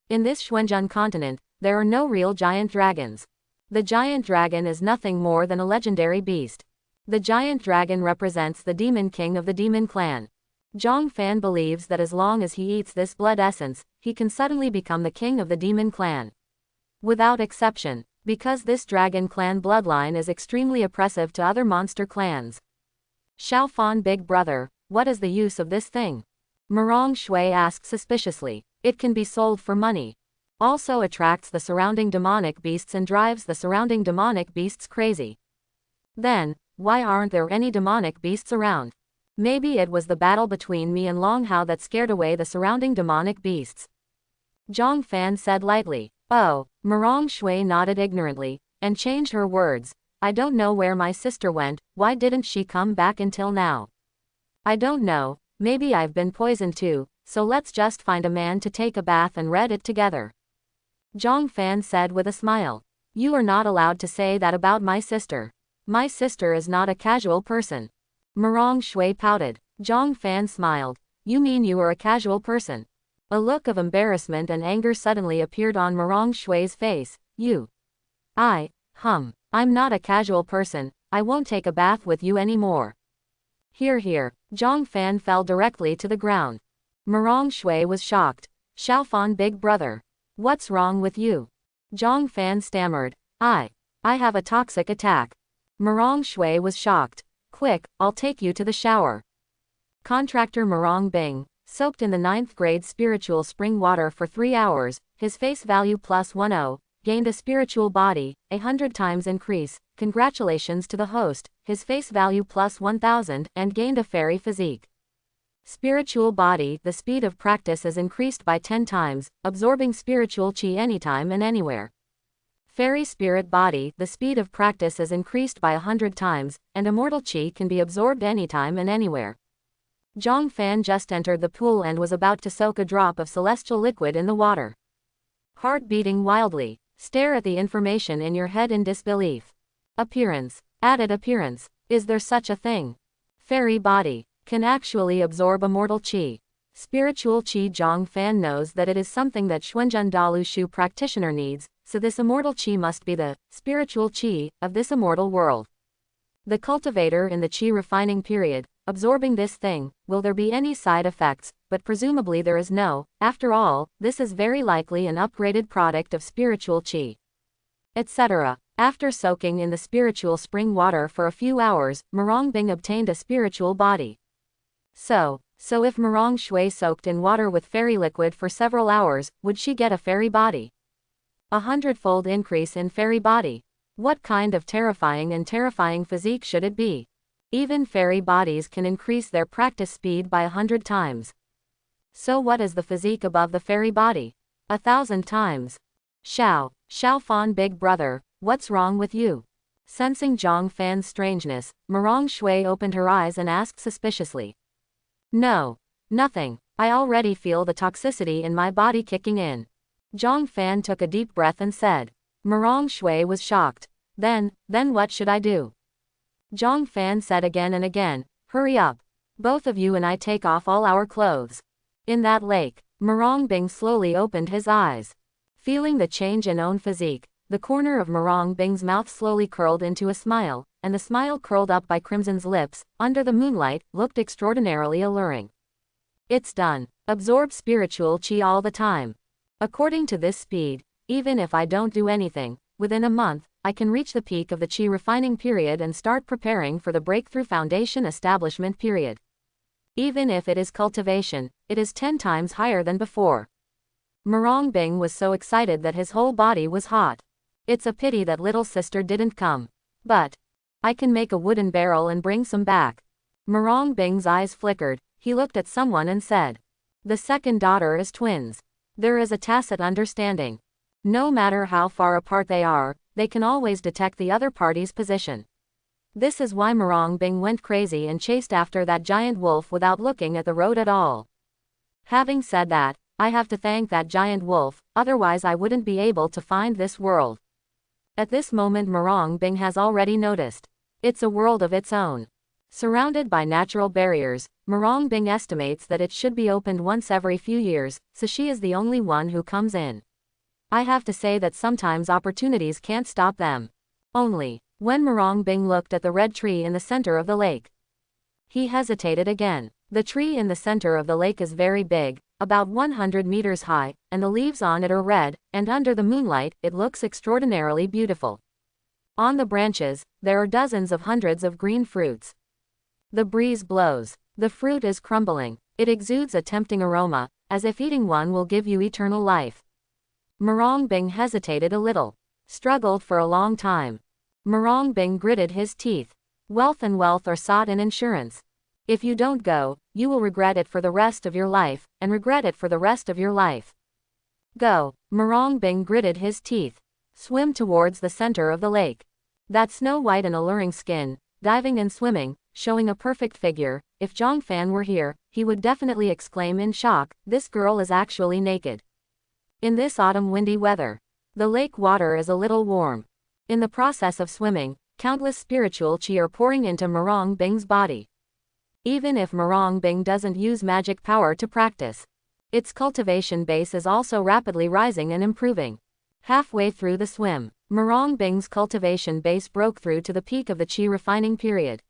A: In this Xuanzhen continent, there are no real giant dragons. The giant dragon is nothing more than a legendary beast. The giant dragon represents the demon king of the demon clan. Zhang Fan believes that as long as he eats this blood essence, he can suddenly become the king of the demon clan. Without exception, because this dragon clan bloodline is extremely oppressive to other monster clans. Xiaofan Big Brother, what is the use of this thing? Mirong Shui asked suspiciously. It can be sold for money. Also attracts the surrounding demonic beasts and drives the surrounding demonic beasts crazy. Then, why aren't there any demonic beasts around? Maybe it was the battle between me and Long Hao that scared away the surrounding demonic beasts. Zhang Fan said lightly. Oh, Marong Shui nodded ignorantly, and changed her words. I don't know where my sister went, why didn't she come back until now? I don't know, maybe I've been poisoned too, so let's just find a man to take a bath and read it together. Zhang Fan said with a smile. You are not allowed to say that about my sister. My sister is not a casual person. Marong Shui pouted. Zhang Fan smiled. You mean you are a casual person? A look of embarrassment and anger suddenly appeared on Marong Shui's face. I'm not a casual person, I won't take a bath with you anymore. Here. Zhang Fan fell directly to the ground. Marong Shui was shocked. Xiaofan big brother. What's wrong with you? Zhang Fan stammered. I have a toxic attack. Marong Shui was shocked. Quick, I'll take you to the shower. Contractor Marong Bing, soaked in the 9th grade spiritual spring water for 3 hours, his face value +10, gained a spiritual body, 100 times increase. Congratulations to the host, his face value +1000, and gained a fairy physique. Spiritual body, the speed of practice is increased by 10 times, absorbing spiritual chi anytime and anywhere. Fairy spirit body, the speed of practice is increased by 100 times, and immortal chi can be absorbed anytime and anywhere. Zhang Fan just entered the pool and was about to soak a drop of celestial liquid in the water. Heart beating wildly. Stare at the information in your head in disbelief. Appearance. Added appearance. Is there such a thing? Fairy body. Can actually absorb immortal chi. Spiritual chi. Zhang Fan knows that it is something that Xuanzhen Dalu Shu practitioner needs, so this immortal chi must be the spiritual chi of this immortal world. The cultivator in the chi refining period, absorbing this thing, will there be any side effects? But presumably there is no. After all, this is very likely an upgraded product of spiritual chi. Etc. After soaking in the spiritual spring water for a few hours, Marong Bing obtained a spiritual body. So if Marong Shui soaked in water with fairy liquid for several hours, would she get a fairy body? 100-fold increase in fairy body. What kind of terrifying physique should it be? Even fairy bodies can increase their practice speed by 100 times. So what is the physique above the fairy body? 1,000 times. Xiaofan big brother, what's wrong with you? Sensing Zhang Fan's strangeness, Marong Shui opened her eyes and asked suspiciously. No, nothing. I already feel the toxicity in my body kicking in. Zhang Fan took a deep breath and said. Marong Shui was shocked. Then what should I do? Zhang Fan said again and again, hurry up. Both of you and I take off all our clothes. In that lake, Marong Bing slowly opened his eyes. Feeling the change in own physique, the corner of Marong Bing's mouth slowly curled into a smile, and the smile curled up by Crimson's lips, under the moonlight, looked extraordinarily alluring. It's done. Absorb spiritual chi all the time. According to this speed, even if I don't do anything, within a month, I can reach the peak of the chi refining period and start preparing for the breakthrough foundation establishment period. Even if it is cultivation, it is 10 times higher than before. Marong Bing was so excited that his whole body was hot. It's a pity that little sister didn't come. But I can make a wooden barrel and bring some back. Marong Bing's eyes flickered. He looked at someone and said. The second daughter is twins. There is a tacit understanding. No matter how far apart they are, they can always detect the other party's position. This is why Marong Bing went crazy and chased after that giant wolf without looking at the road at all. Having said that, I have to thank that giant wolf, otherwise I wouldn't be able to find this world. At this moment Marong Bing has already noticed. It's a world of its own. Surrounded by natural barriers, Marong Bing estimates that it should be opened once every few years, so she is the only one who comes in. I have to say that sometimes opportunities can't stop them. Only, when Marong Bing looked at the red tree in the center of the lake, he hesitated again. The tree in the center of the lake is very big, about 100 meters high, and the leaves on it are red, and under the moonlight, it looks extraordinarily beautiful. On the branches, there are dozens of hundreds of green fruits. The breeze blows. The fruit is crumbling. It exudes a tempting aroma, as if eating one will give you eternal life. Marong Bing hesitated a little. Struggled for a long time. Marong Bing gritted his teeth. Wealth are sought in insurance. If you don't go, you will regret it for the rest of your life, and regret it for the rest of your life. Go. Morong Bing gritted his teeth. Swim towards the center of the lake. That snow-white and alluring skin, diving and swimming, showing a perfect figure. If Zhang Fan were here, he would definitely exclaim in shock, this girl is actually naked. In this autumn windy weather, the lake water is a little warm. In the process of swimming, countless spiritual chi are pouring into Morong Bing's body. Even if Morong Bing doesn't use magic power to practice, its cultivation base is also rapidly rising and improving. Halfway through the swim, Morong Bing's cultivation base broke through to the peak of the chi refining period.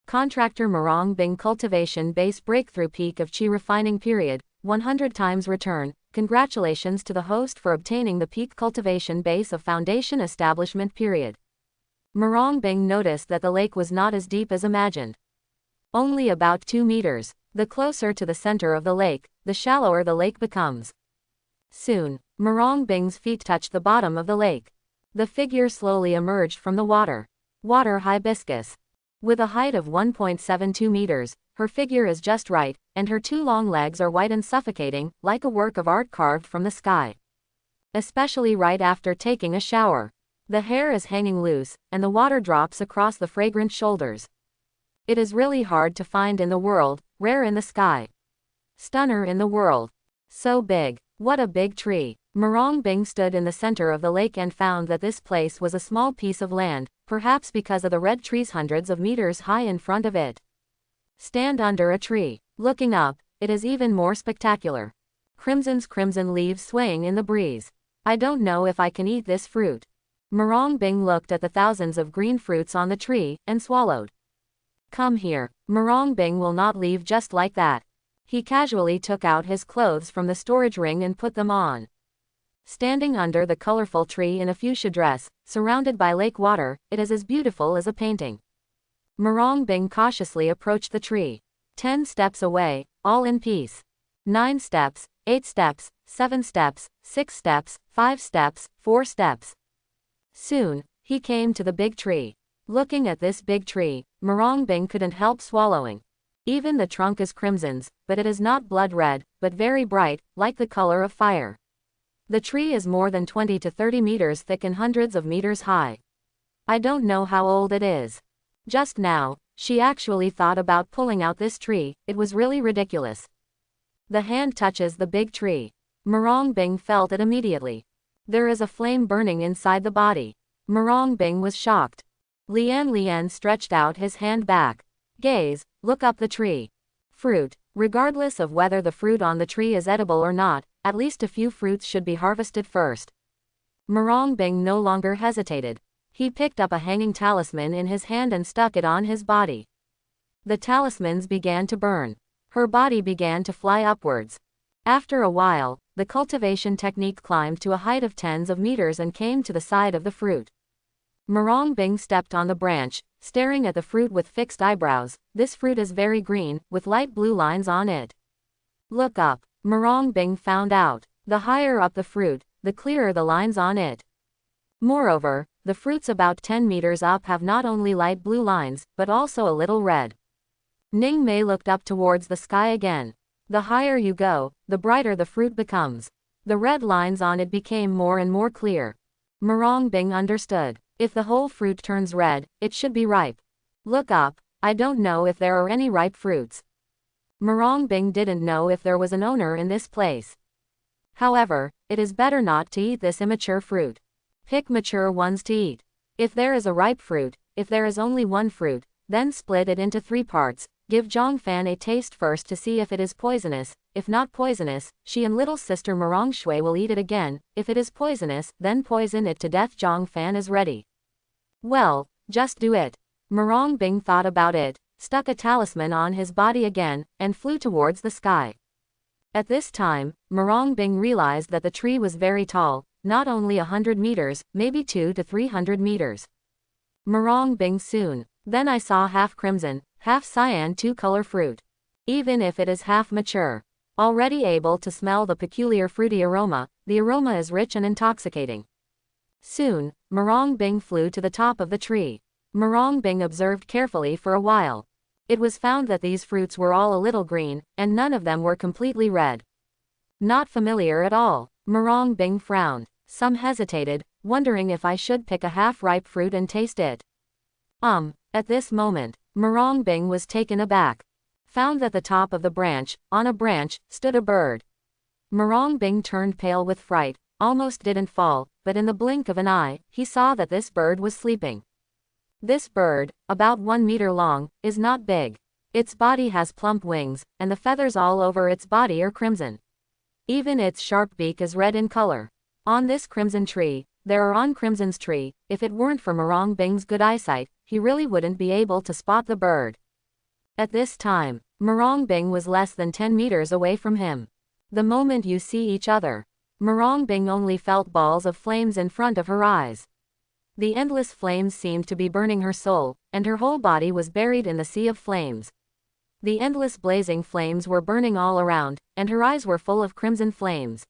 A: Contractor Morong Bing cultivation base breakthrough peak of chi refining period, 100 times return. Congratulations to the host for obtaining the peak cultivation base of foundation establishment period. Morong Bing noticed that the lake was not as deep as imagined. Only about 2 meters. The closer to the center of the lake, the shallower the lake becomes. Soon, Morong Bing's feet touched the bottom of the lake. The figure slowly emerged from the water. Water hibiscus. With a height of 1.72 meters, her figure is just right, and her 2 long legs are white and suffocating, like a work of art carved from the sky. Especially right after taking a shower. The hair is hanging loose, and the water drops across the fragrant shoulders. It is really hard to find in the world, rare in the sky. Stunner in the world. So big. What a big tree. Morong Bing stood in the center of the lake and found that this place was a small piece of land, perhaps because of the red trees hundreds of meters high in front of it. Stand under a tree. Looking up, it is even more spectacular. Crimson leaves swaying in the breeze. I don't know if I can eat this fruit. Morong Bing looked at the thousands of green fruits on the tree, and swallowed. Come here. Morong Bing will not leave just like that. He casually took out his clothes from the storage ring and put them on. Standing under the colorful tree in a fuchsia dress, surrounded by lake water, it is as beautiful as a painting. Morong Bing cautiously approached the tree. 10 steps away, all in peace. 9 steps, 8 steps, 7 steps, 6 steps, 5 steps, 4 steps. Soon, he came to the big tree. Looking at this big tree, Morong Bing couldn't help swallowing. Even the trunk is crimsons, but it is not blood red, but very bright, like the color of fire. The tree is more than 20 to 30 meters thick and hundreds of meters high. I don't know how old it is. Just now, she actually thought about pulling out this tree, it was really ridiculous. The hand touches the big tree. Morong Bing felt it immediately. There is a flame burning inside the body. Morong Bing was shocked. Lian stretched out his hand back. Gaze, look up the tree. Fruit. Regardless of whether the fruit on the tree is edible or not, at least a few fruits should be harvested first. Morong Bing no longer hesitated. He picked up a hanging talisman in his hand and stuck it on his body. The talismans began to burn. Her body began to fly upwards. After a while, the cultivation technique climbed to a height of tens of meters and came to the side of the fruit. Morong Bing stepped on the branch, staring at the fruit with fixed eyebrows. This fruit is very green, with light blue lines on it. Look up. Morong Bing found out. The higher up the fruit, the clearer the lines on it. Moreover, the fruits about 10 meters up have not only light blue lines, but also a little red. Ning Mei looked up towards the sky again. The higher you go, the brighter the fruit becomes. The red lines on it became more and more clear. Morong Bing understood. If the whole fruit turns red, it should be ripe. Look up. I don't know if there are any ripe fruits. Morong Bing didn't know if there was an owner in this place. However, it is better not to eat this immature fruit. Pick mature ones to eat. If there is a ripe fruit, if there is only one fruit, then split it into 3 parts. Give Zhang Fan a taste first to see if it is poisonous. If not poisonous, she and little sister Morong Shui will eat it again. If it is poisonous, then poison it to death. Zhang Fan is ready. Well, just do it. Morong Bing thought about it, stuck a talisman on his body again, and flew towards the sky. At this time, Morong Bing realized that the tree was very tall, not only 100 meters, maybe 200 to 300 meters. Morong Bing soon. Then I saw half crimson, half cyan 2-color fruit. Even if it is half mature. Already able to smell the peculiar fruity aroma, the aroma is rich and intoxicating. Soon, Morong Bing flew to the top of the tree. Morong Bing observed carefully for a while. It was found that these fruits were all a little green, and none of them were completely red. Not familiar at all. Marong Bing frowned. Some hesitated, wondering if I should pick a half-ripe fruit and taste it. At this moment, Marong Bing was taken aback. Found at the top of the branch, on a branch, stood a bird. Marong Bing turned pale with fright, almost didn't fall, but in the blink of an eye, he saw that this bird was sleeping. This bird, about 1 meter long, is not big. Its body has plump wings, and the feathers all over its body are crimson. Even its sharp beak is red in color. On this crimson tree, there are on Crimson's tree, if it weren't for Marong Bing's good eyesight, he really wouldn't be able to spot the bird. At this time, Marong Bing was less than 10 meters away from him. The moment you see each other, Marong Bing only felt balls of flames in front of her eyes. The endless flames seemed to be burning her soul, and her whole body was buried in the sea of flames. The endless blazing flames were burning all around, and her eyes were full of crimson flames.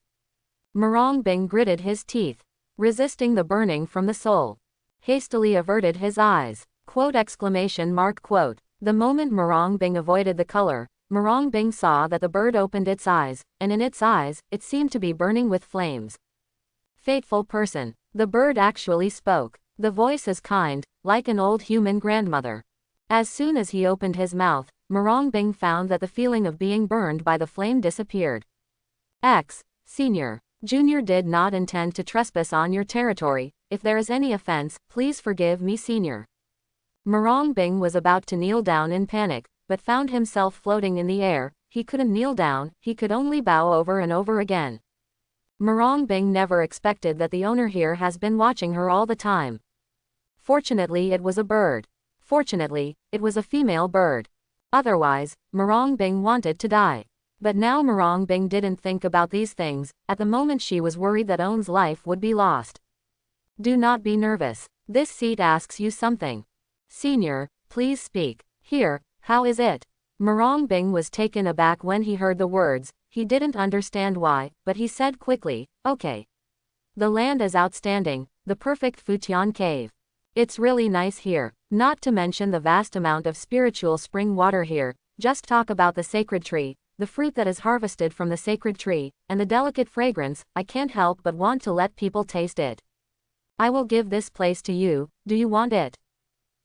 A: Marong Bing gritted his teeth, resisting the burning from the soul. Hastily averted his eyes. Quote! The moment Marong Bing avoided the color, Marong Bing saw that the bird opened its eyes, and in its eyes, it seemed to be burning with flames. Fateful person. The bird actually spoke. The voice is kind, like an old human grandmother. As soon as he opened his mouth, Marong Bing found that the feeling of being burned by the flame disappeared. Senior. Junior did not intend to trespass on your territory. If there is any offense, please forgive me, Senior. Marong Bing was about to kneel down in panic, but found himself floating in the air. He couldn't kneel down, he could only bow over and over again. Marong Bing never expected that the owner here has been watching her all the time. Fortunately, it was a bird. Fortunately, it was a female bird. Otherwise, Marong Bing wanted to die. But now Marong Bing didn't think about these things. At the moment she was worried that On's life would be lost. Do not be nervous. This seat asks you something. Senior, please speak. Here, how is it? Marong Bing was taken aback when he heard the words. He didn't understand why, but he said quickly, okay. The land is outstanding, the perfect Futian cave. It's really nice here, not to mention the vast amount of spiritual spring water here. Just talk about the sacred tree, the fruit that is harvested from the sacred tree, and the delicate fragrance. I can't help but want to let people taste it. I will give this place to you. Do you want it?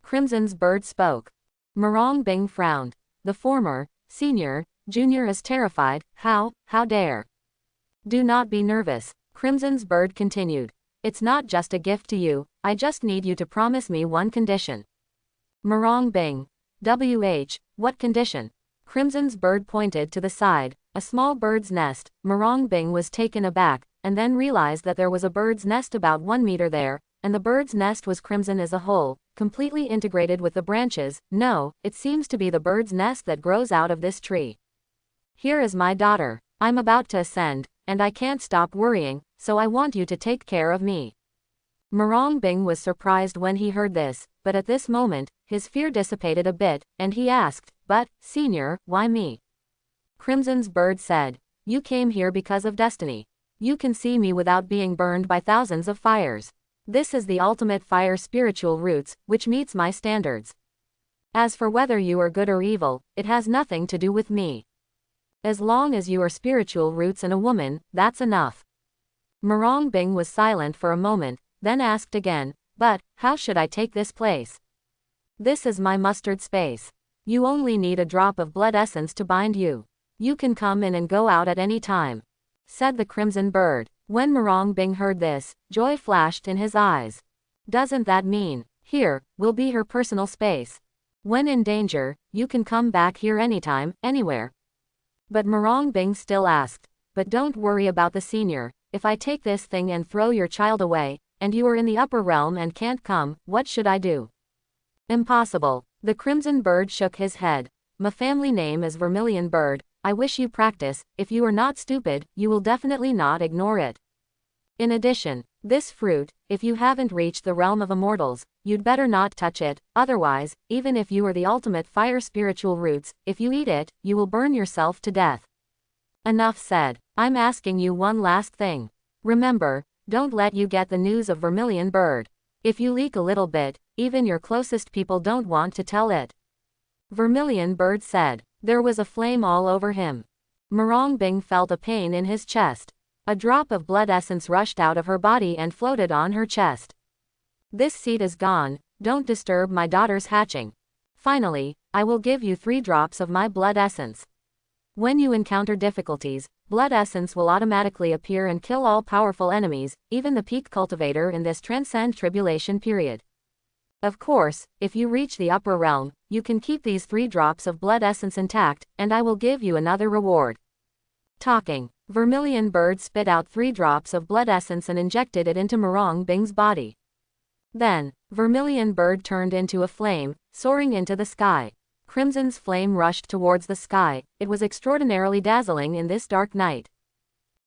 A: Crimson's bird spoke. Marong Bing frowned. The former, Senior, Junior is terrified. How dare? Do not be nervous. Crimson's bird continued. It's not just a gift to you, I just need you to promise me one condition. Marong Bing. What condition? Crimson's bird pointed to the side, a small bird's nest. Marong Bing was taken aback, and then realized that there was a bird's nest about 1 meter there, and the bird's nest was crimson as a whole, completely integrated with the branches. No, it seems to be the bird's nest that grows out of this tree. Here is my daughter. I'm about to ascend, and I can't stop worrying, so I want you to take care of me. Marong Bing was surprised when he heard this, but at this moment, his fear dissipated a bit, and he asked, but, Senior, why me? Crimson's bird said, you came here because of destiny. You can see me without being burned by thousands of fires. This is the ultimate fire spiritual roots, which meets my standards. As for whether you are good or evil, it has nothing to do with me. As long as you are spiritual roots and a woman, that's enough. Marong Bing was silent for a moment, then asked again, but, how should I take this place? This is my mustard space. You only need a drop of blood essence to bind you. You can come in and go out at any time, said the crimson bird. When Marong Bing heard this, joy flashed in his eyes. Doesn't that mean, here, will be her personal space? When in danger, you can come back here anytime, anywhere. But Marong Bing still asked, but don't worry about the senior. If I take this thing and throw your child away, and you are in the upper realm and can't come, what should I do? Impossible. The crimson bird shook his head. My family name is Vermilion Bird. I wish you practice. If you are not stupid, you will definitely not ignore it. In addition, this fruit, if you haven't reached the realm of immortals, you'd better not touch it. Otherwise, even if you are the ultimate fire spiritual roots, if you eat it, you will burn yourself to death. Enough said. I'm asking you one last thing. Remember, don't let you get the news of Vermilion Bird. If you leak a little bit, even your closest people don't want to tell it. Vermilion Bird said. There was a flame all over him. Marong Bing felt a pain in his chest. A drop of blood essence rushed out of her body and floated on her chest. This seed is gone, don't disturb my daughter's hatching. Finally, I will give you 3 drops of my blood essence. When you encounter difficulties, blood essence will automatically appear and kill all powerful enemies, even the peak cultivator in this transcend tribulation period. Of course, if you reach the upper realm, you can keep these 3 drops of blood essence intact, and I will give you another reward. Talking, Vermilion Bird spit out 3 drops of blood essence and injected it into Morong Bing's body. Then, Vermilion Bird turned into a flame, soaring into the sky. Crimson's flame rushed towards the sky. It was extraordinarily dazzling in this dark night.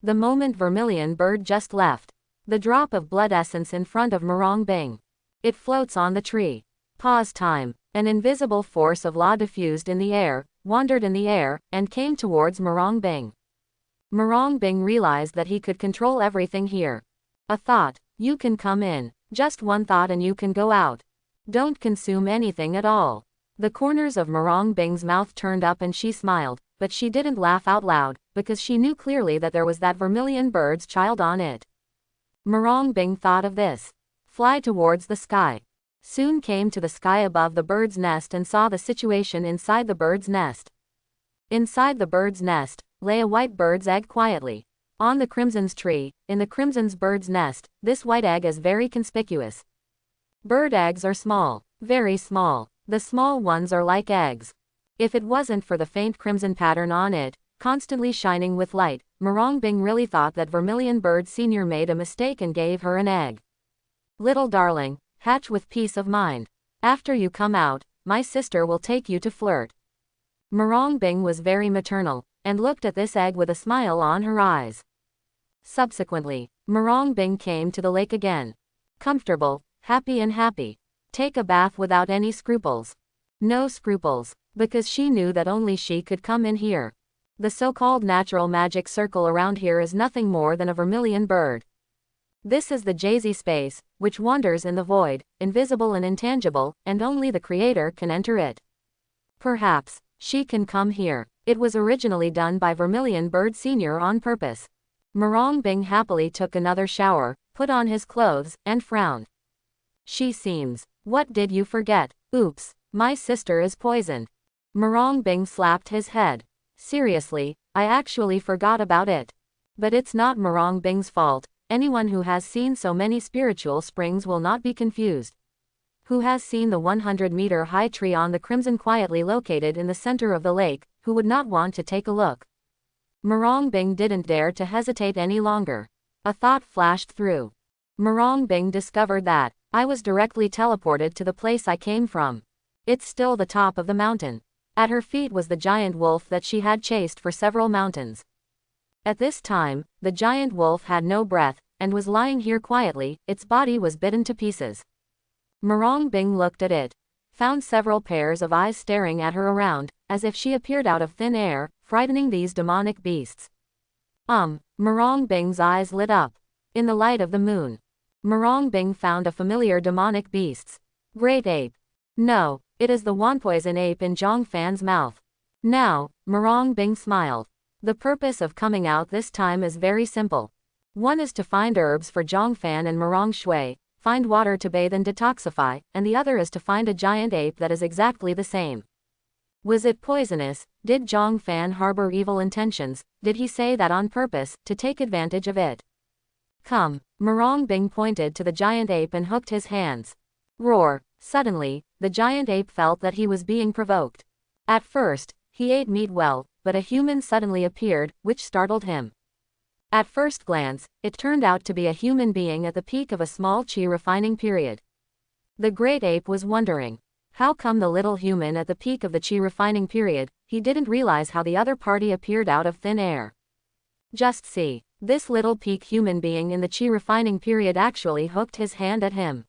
A: The moment Vermilion Bird just left the drop of blood essence in front of Morong Bing. It floats on the tree. Pause time. An invisible force of law diffused in the air, wandered in the air, and came towards Morong Bing. Morong Bing realized that he could control everything here. A thought. You can come in. Just one thought and you can go out. Don't consume anything at all. The corners of Morong Bing's mouth turned up and she smiled, but she didn't laugh out loud, because she knew clearly that there was that Vermilion Bird's child on it. Morong Bing thought of this. Fly towards the sky. Soon came to the sky above the bird's nest and saw the situation inside the bird's nest. Inside the bird's nest lay a white bird's egg quietly. On the crimson's tree, in the crimson's bird's nest, this white egg is very conspicuous. Bird eggs are small, very small. The small ones are like eggs. If it wasn't for the faint crimson pattern on it, constantly shining with light, Morong Bing really thought that Vermilion Bird Sr. made a mistake and gave her an egg. Little darling, hatch with peace of mind. After you come out, my sister will take you to flirt. Morong Bing was very maternal, and looked at this egg with a smile on her eyes. Subsequently, Morong Bing came to the lake again. Comfortable, happy and happy. Take a bath without any scruples. No scruples, because she knew that only she could come in here. The so-called natural magic circle around here is nothing more than a vermilion bird. This is the Jay-Z space, which wanders in the void, invisible and intangible, and only the creator can enter it. Perhaps she can come here. It was originally done by Vermilion Bird Sr. on purpose. Morong Bing happily took another shower, put on his clothes, and frowned. She seems. What did you forget? Oops, my sister is poisoned. Morong Bing slapped his head. Seriously, I actually forgot about it. But it's not Morong Bing's fault. Anyone who has seen so many spiritual springs will not be confused. Who has seen the 100-meter high tree on the crimson quietly located in the center of the lake, who would not want to take a look? Morong Bing didn't dare to hesitate any longer. A thought flashed through. Morong Bing discovered that I was directly teleported to the place I came from. It's still the top of the mountain. At her feet was the giant wolf that she had chased for several mountains. At this time, the giant wolf had no breath, and was lying here quietly. Its body was bitten to pieces. Morong Bing looked at it, found several pairs of eyes staring at her around, as if she appeared out of thin air, frightening these demonic beasts. Morong Bing's eyes lit up. In the light of the moon, Morong Bing found a familiar demonic beasts. Great ape. No, it is the Wanpoison ape in Zhong Fan's mouth. Now, Morong Bing smiled. The purpose of coming out this time is very simple. One is to find herbs for Zhong Fan and Morong Shui, find water to bathe and detoxify, and the other is to find a giant ape that is exactly the same. Was it poisonous? Did Zhong Fan harbor evil intentions? Did he say that on purpose, to take advantage of it? Come. Morong Bing pointed to the giant ape and hooked his hands. Roar. Suddenly, the giant ape felt that he was being provoked. At first, he ate meat well, but a human suddenly appeared, which startled him. At first glance, it turned out to be a human being at the peak of a small qi refining period. The great ape was wondering, how come the little human at the peak of the qi refining period? He didn't realize how the other party appeared out of thin air. Just see, this little peak human being in the qi refining period actually hooked his hand at him.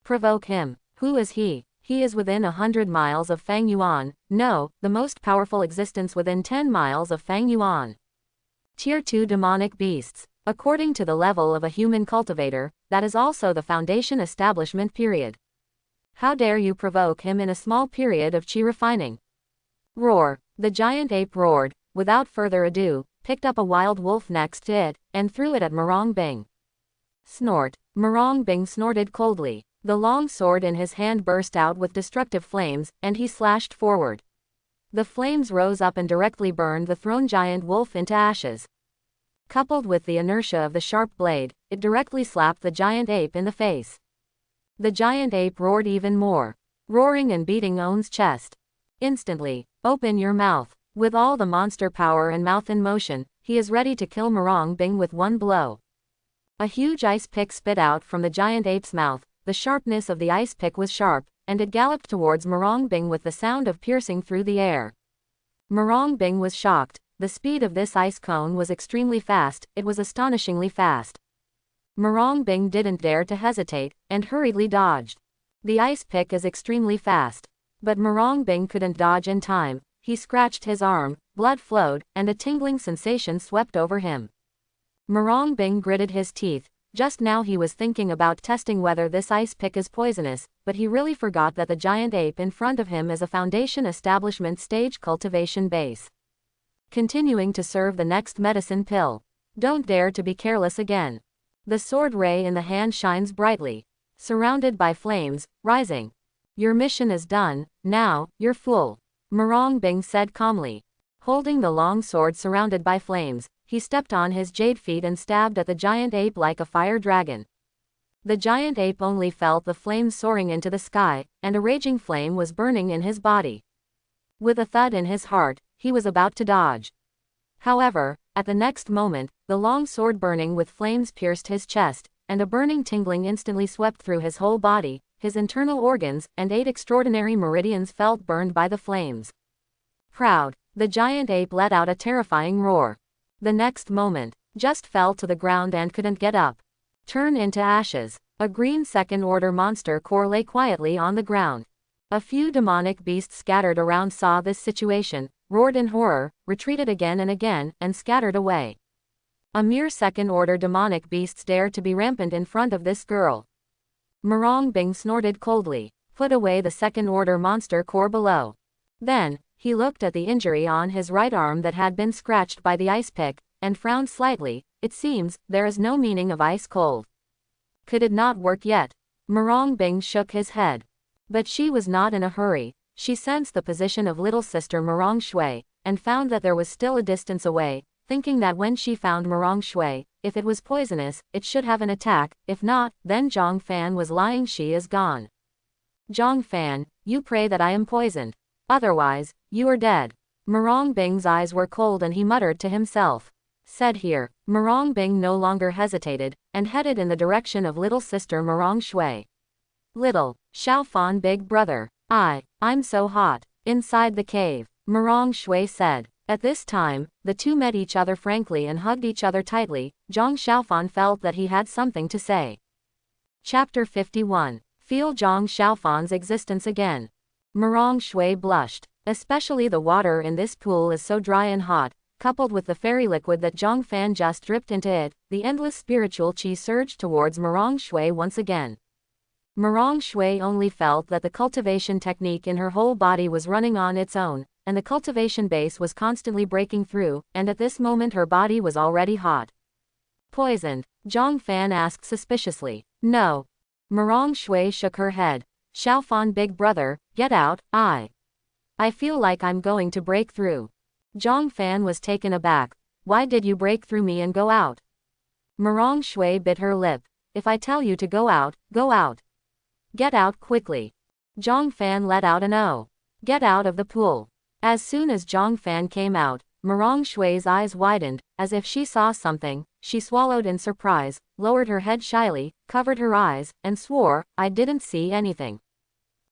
A: Provoke him. Who is he? He is within 100 miles of Fang Yuan. No, the most powerful existence within 10 miles of Fang Yuan. Tier 2 demonic beasts. According to the level of a human cultivator, that is also the foundation establishment period. How dare you provoke him in a small period of qi refining? Roar. The giant ape roared. Without further ado, picked up a wild wolf next to it, and threw it at Marong Bing. Snort. Marong Bing snorted coldly. The long sword in his hand burst out with destructive flames, and he slashed forward. The flames rose up and directly burned the thrown giant wolf into ashes. Coupled with the inertia of the sharp blade, it directly slapped the giant ape in the face. The giant ape roared even more, roaring and beating Owen's chest. Instantly, open your mouth. With all the monster power and mouth in motion, he is ready to kill Marong Bing with one blow. A huge ice pick spit out from the giant ape's mouth. The sharpness of the ice pick was sharp, and it galloped towards Marong Bing with the sound of piercing through the air. Marong Bing was shocked. The speed of this ice cone was extremely fast, it was astonishingly fast. Marong Bing didn't dare to hesitate, and hurriedly dodged. The ice pick is extremely fast. But Marong Bing couldn't dodge in time. He scratched his arm, blood flowed, and a tingling sensation swept over him. Marong Bing gritted his teeth. Just now he was thinking about testing whether this ice pick is poisonous, but he really forgot that the giant ape in front of him is a Foundation establishment stage cultivation base. Continuing to serve the next medicine pill. Don't dare to be careless again. The sword ray in the hand shines brightly. Surrounded by flames, rising. Your mission is done, now, you're full. Marong Bing said calmly. Holding the long sword surrounded by flames, he stepped on his jade feet and stabbed at the giant ape like a fire dragon. The giant ape only felt the flames soaring into the sky, and a raging flame was burning in his body. With a thud in his heart, he was about to dodge. However, at the next moment, the long sword burning with flames pierced his chest, and a burning tingling instantly swept through his whole body. His internal organs and 8 extraordinary meridians felt burned by the flames. Proud, the giant ape let out a terrifying roar. The next moment, just fell to the ground and couldn't get up. Turn into ashes. A green second-order monster core lay quietly on the ground. A few demonic beasts scattered around saw this situation, roared in horror, retreated again and again, and scattered away. A mere second-order demonic beasts dared to be rampant in front of this girl. Marong Bing snorted coldly, put away the second-order monster core below. Then, he looked at the injury on his right arm that had been scratched by the ice pick, and frowned slightly. It seems, there is no meaning of ice cold. Could it not work yet? Marong Bing shook his head. But she was not in a hurry. She sensed the position of little sister Marong Shui, and found that there was still a distance away, thinking that when she found Marong Shui, if it was poisonous, it should have an attack, if not, then Zhang Fan was lying, she is gone. Zhang Fan, you pray that I am poisoned. Otherwise, you are dead. Marong Bing's eyes were cold and he muttered to himself. Said here, Marong Bing no longer hesitated, and headed in the direction of little sister Marong Shui. Little, Xiaofan big brother, I'm so hot. Inside the cave, Marong Shui said. At this time, the two met each other frankly and hugged each other tightly. Zhang Xiaofan felt that he had something to say. Chapter 51. Feel Zhang Xiaofan's existence again. Marong Shui blushed. Especially the water in this pool is so dry and hot, coupled with the fairy liquid that Zhang Fan just dripped into it, the endless spiritual qi surged towards Marong Shui once again. Marong Shui only felt that the cultivation technique in her whole body was running on its own, and the cultivation base was constantly breaking through, and at this moment her body was already hot. Poisoned? Zhang Fan asked suspiciously. No. Marong Shui shook her head. Xiaofan big brother, get out. I feel like I'm going to break through. Zhang Fan was taken aback. Why did you break through me and go out? Marong Shui bit her lip. If I tell you to go out, go out. Get out quickly. Zhang Fan let out an "Oh." Get out of the pool. As soon as Zhang Fan came out, Marong Shui's eyes widened, as if she saw something. She swallowed in surprise, lowered her head shyly, covered her eyes, and swore, I didn't see anything.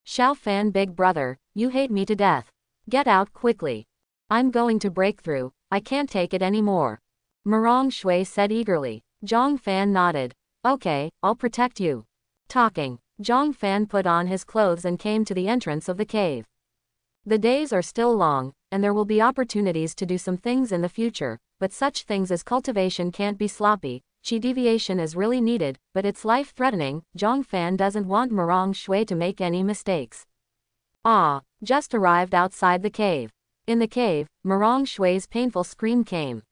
A: Xiaofan big brother, you hate me to death. Get out quickly. I'm going to break through, I can't take it anymore. Marong Shui said eagerly. Zhang Fan nodded. Okay, I'll protect you. Talking. Zhang Fan put on his clothes and came to the entrance of the cave. The days are still long, and there will be opportunities to do some things in the future, but such things as cultivation can't be sloppy. Qi deviation is really needed, but it's life-threatening. Zhang Fan doesn't want Marong Shui to make any mistakes. Just arrived outside the cave. In the cave, Marong Shui's painful scream came.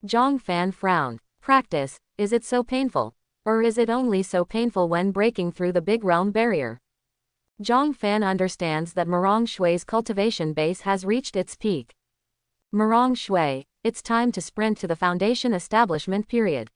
A: Zhang Fan frowned. Practice, is it so painful? Or is it only so painful when breaking through the big realm barrier? Zhang Fan understands that Marong Shui's cultivation base has reached its peak. Marong Shui, it's time to sprint to the foundation establishment period.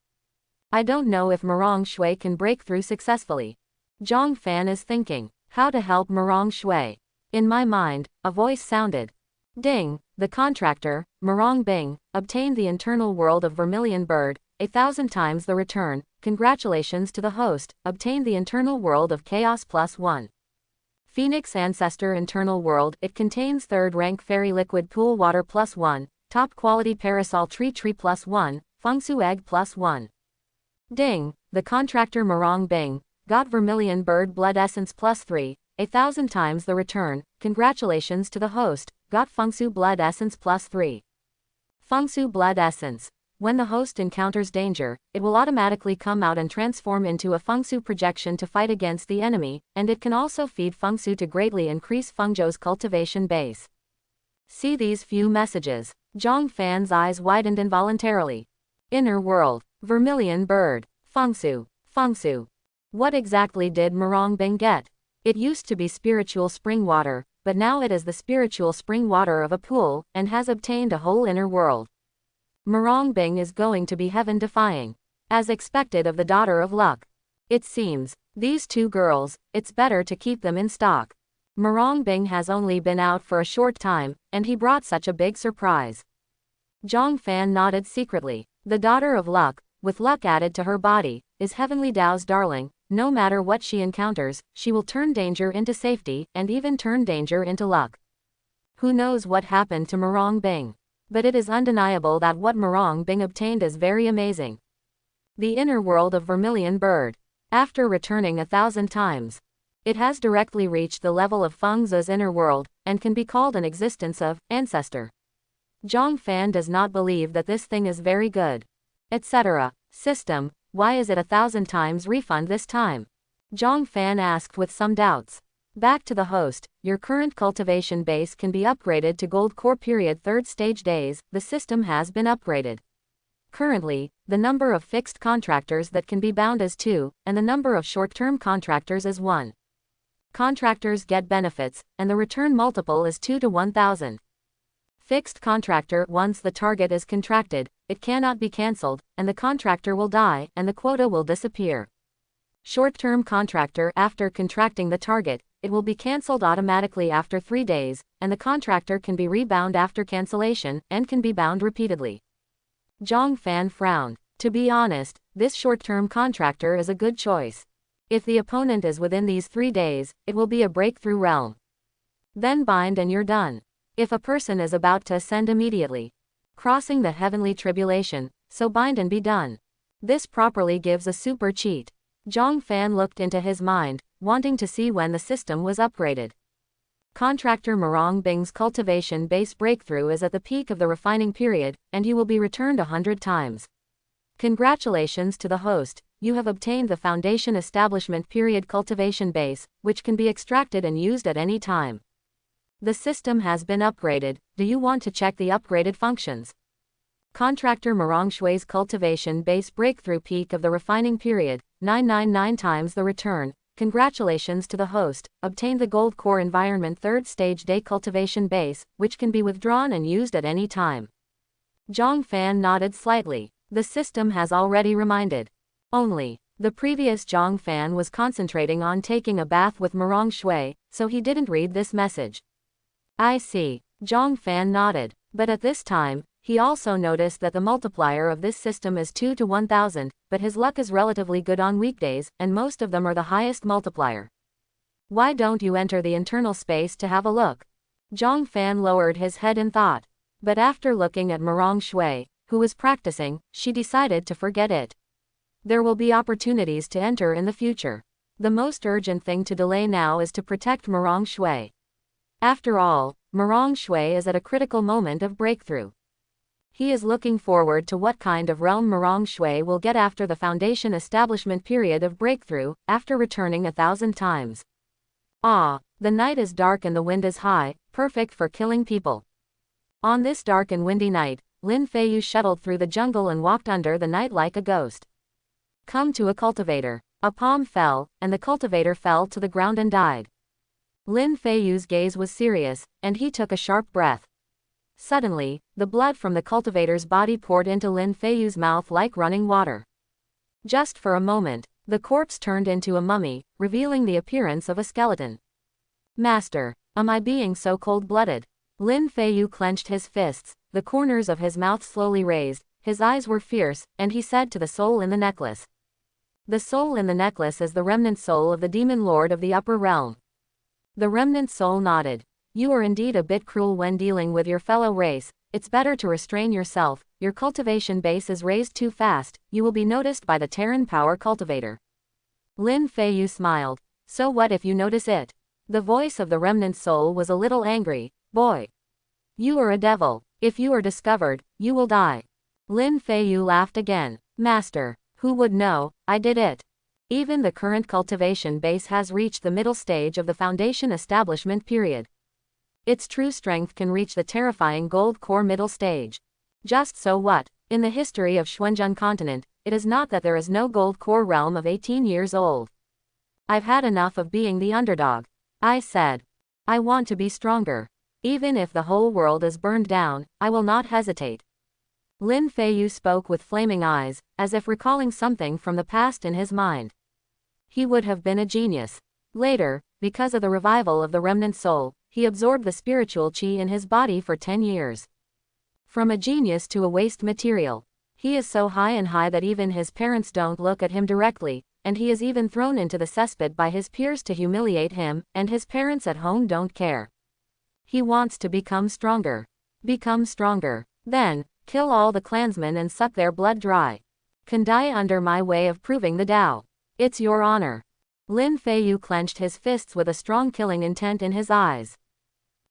A: I don't know if Marong Shui can break through successfully. Zhang Fan is thinking, how to help Marong Shui. In my mind, a voice sounded. Ding, the contractor, Marong Bing, obtained the internal world of Vermilion Bird, 1,000 times the return. Congratulations to the host, obtained the internal world of Chaos +1. Phoenix Ancestor Internal World, it contains 3rd rank Fairy Liquid Pool Water +1, Top Quality Parasol Tree +1, Fengsu Egg +1. Ding, the contractor Marong Bing, got Vermilion Bird Blood Essence +3, 1,000 times the return. Congratulations to the host, got Fengsu Blood Essence +3. Fengsu Blood Essence. When the host encounters danger, it will automatically come out and transform into a Fengsu projection to fight against the enemy, and it can also feed Fengsu to greatly increase Fengzhou's cultivation base. See these few messages. Zhang Fan's eyes widened involuntarily. Inner world, Vermilion Bird, Fengsu, Fengsu. What exactly did Marong Bing get? It used to be spiritual spring water, but now it is the spiritual spring water of a pool, and has obtained a whole inner world. Marong Bing is going to be heaven-defying. As expected of the daughter of luck. It seems, these two girls, it's better to keep them in stock. Marong Bing has only been out for a short time, and he brought such a big surprise. Zhang Fan nodded secretly. The daughter of luck, with luck added to her body, is Heavenly Dao's darling. No matter what she encounters, she will turn danger into safety, and even turn danger into luck. Who knows what happened to Marong Bing? But it is undeniable that what Marong Bing obtained is very amazing. The inner world of Vermilion Bird. After returning 1,000 times, it has directly reached the level of Fengzhe's inner world, and can be called an existence of ancestor. Zhang Fan does not believe that this thing is very good. Etc. System, why is it 1,000 times refund this time? Zhang Fan asked with some doubts. Back to the host, your current cultivation base can be upgraded to Gold Core period 3rd stage days, the system has been upgraded. Currently, the number of fixed contractors that can be bound is 2, and the number of short-term contractors is 1. Contractors get benefits, and the return multiple is 2 to 1,000. Fixed contractor, once the target is contracted, it cannot be cancelled, and the contractor will die, and the quota will disappear. Short-term contractor, after contracting the target, it will be cancelled automatically after 3 days, and the contractor can be rebound after cancellation, and can be bound repeatedly. Zhang Fan frowned. To be honest, this short-term contractor is a good choice. If the opponent is within these 3 days, it will be a breakthrough realm. Then bind and you're done. If a person is about to ascend immediately, crossing the heavenly tribulation, so bind and be done. This properly gives a super cheat. Zhang Fan looked into his mind, wanting to see when the system was upgraded. Contractor Marong Bing's cultivation base breakthrough is at the peak of the refining period, and you will be returned 100 times. Congratulations to the host, you have obtained the foundation establishment period cultivation base, which can be extracted and used at any time. The system has been upgraded. Do you want to check the upgraded functions? Contractor Marong Shui's cultivation base breakthrough peak of the refining period, 999 times the return. Congratulations to the host, obtained the Gold Core Environment 3rd Stage Day Cultivation Base, which can be withdrawn and used at any time. Zhang Fan nodded slightly. The system has already reminded. Only, the previous Zhang Fan was concentrating on taking a bath with Marong Shui, so he didn't read this message. I see. Zhang Fan nodded. But at this time, he also noticed that the multiplier of this system is 2 to 1,000, but his luck is relatively good on weekdays, and most of them are the highest multiplier. Why don't you enter the internal space to have a look? Zhang Fan lowered his head in thought. But after looking at Marong Shui, who was practicing, she decided to forget it. There will be opportunities to enter in the future. The most urgent thing to delay now is to protect Marong Shui. After all, Marong Shui is at a critical moment of breakthrough. He is looking forward to what kind of realm Marong Shui will get after the foundation establishment period of breakthrough, after returning 1,000 times. Ah, the night is dark and the wind is high, perfect for killing people. On this dark and windy night, Lin Feiyu shuttled through the jungle and walked under the night like a ghost. Come to a cultivator. A palm fell, and the cultivator fell to the ground and died. Lin Feiyu's gaze was serious, and he took a sharp breath. Suddenly, the blood from the cultivator's body poured into Lin Feiyu's mouth like running water. Just for a moment, the corpse turned into a mummy, revealing the appearance of a skeleton. Master, am I being so cold-blooded? Lin Feiyu clenched his fists, the corners of his mouth slowly raised, his eyes were fierce, and he said to the soul in the necklace. The soul in the necklace is the remnant soul of the demon lord of the upper realm. The remnant soul nodded. You are indeed a bit cruel when dealing with your fellow race, it's better to restrain yourself, your cultivation base is raised too fast, you will be noticed by the Terran power cultivator. Lin Feiyu smiled. So what if you notice it? The voice of the remnant soul was a little angry. Boy. You are a devil. If you are discovered, you will die. Lin Feiyu laughed again. Master, who would know, I did it. Even the current cultivation base has reached the middle stage of the foundation establishment period. Its true strength can reach the terrifying gold core middle stage. Just so what? In the history of Xuanzhen continent, it is not that there is no gold core realm of 18 years old. I've had enough of being the underdog. I said. I want to be stronger. Even if the whole world is burned down, I will not hesitate. Lin Feiyu spoke with flaming eyes, as if recalling something from the past in his mind. He would have been a genius. Later, because of the revival of the remnant soul, he absorbed the spiritual qi in his body for 10 years. From a genius to a waste material. He is so high and high that even his parents don't look at him directly, and he is even thrown into the cesspit by his peers to humiliate him, and his parents at home don't care. He wants to become stronger. Become stronger. Then, kill all the clansmen and suck their blood dry. Can die under my way of proving the Tao. It's your honor. Lin Feiyu clenched his fists with a strong killing intent in his eyes.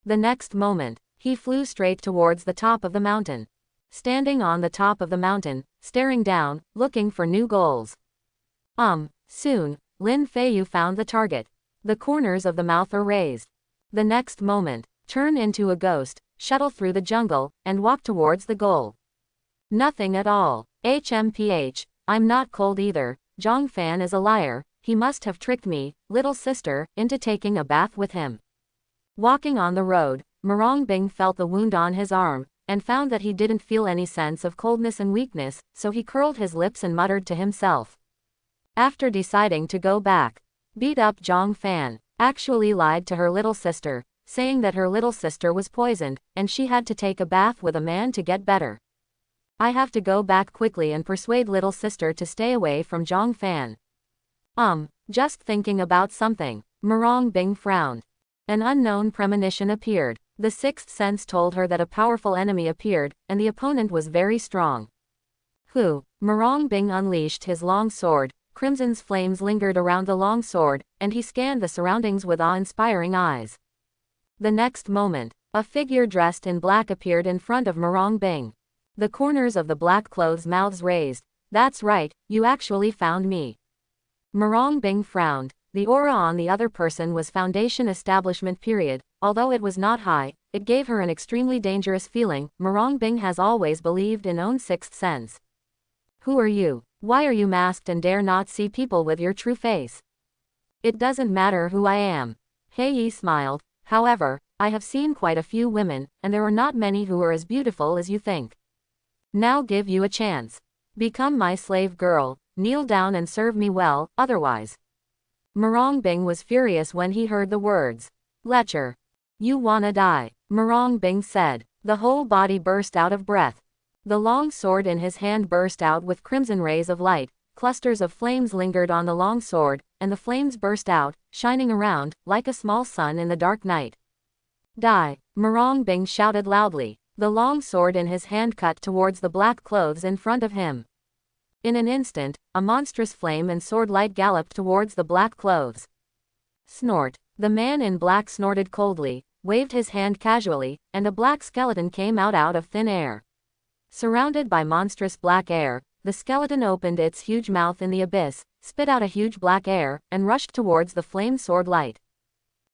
A: The next moment, he flew straight towards the top of the mountain. Standing on the top of the mountain, staring down, looking for new goals. Soon, Lin Feiyu found the target. The corners of the mouth are raised. The next moment, turn into a ghost, shuttle through the jungle, and walk towards the goal. Nothing at all. HMPH, I'm not cold either. Zhang Fan is a liar, he must have tricked me, little sister, into taking a bath with him. Walking on the road, Murong Bing felt the wound on his arm, and found that he didn't feel any sense of coldness and weakness, so he curled his lips and muttered to himself. After deciding to go back, beat up Zhang Fan, actually lied to her little sister, saying that her little sister was poisoned, and she had to take a bath with a man to get better. I have to go back quickly and persuade little sister to stay away from Zhang Fan. Just thinking about something. Murong Bing frowned. An unknown premonition appeared. The sixth sense told her that a powerful enemy appeared, and the opponent was very strong. Who? Murong Bing unleashed his long sword, crimson's flames lingered around the long sword, and he scanned the surroundings with awe-inspiring eyes. The next moment, a figure dressed in black appeared in front of Murong Bing. The corners of the black clothes' mouths raised. That's right, you actually found me. Murong Bing frowned. The aura on the other person was foundation establishment period. Although it was not high, it gave her an extremely dangerous feeling. Murong Bing has always believed in own sixth sense. Who are you? Why are you masked and dare not see people with your true face? It doesn't matter who I am. He Yi smiled. However, I have seen quite a few women, and there are not many who are as beautiful as you think. Now give you a chance. Become my slave girl, kneel down and serve me well, otherwise. Murong Bing was furious when he heard the words. Lecher. You wanna die, Murong Bing said. The whole body burst out of breath. The long sword in his hand burst out with crimson rays of light, clusters of flames lingered on the long sword, and the flames burst out, shining around, like a small sun in the dark night. Die, Murong Bing shouted loudly. The long sword in his hand cut towards the black clothes in front of him. In an instant, a monstrous flame and sword light galloped towards the black clothes. Snort. The man in black snorted coldly, waved his hand casually, and a black skeleton came out of thin air. Surrounded by monstrous black air, the skeleton opened its huge mouth in the abyss, spit out a huge black air, and rushed towards the flame sword light.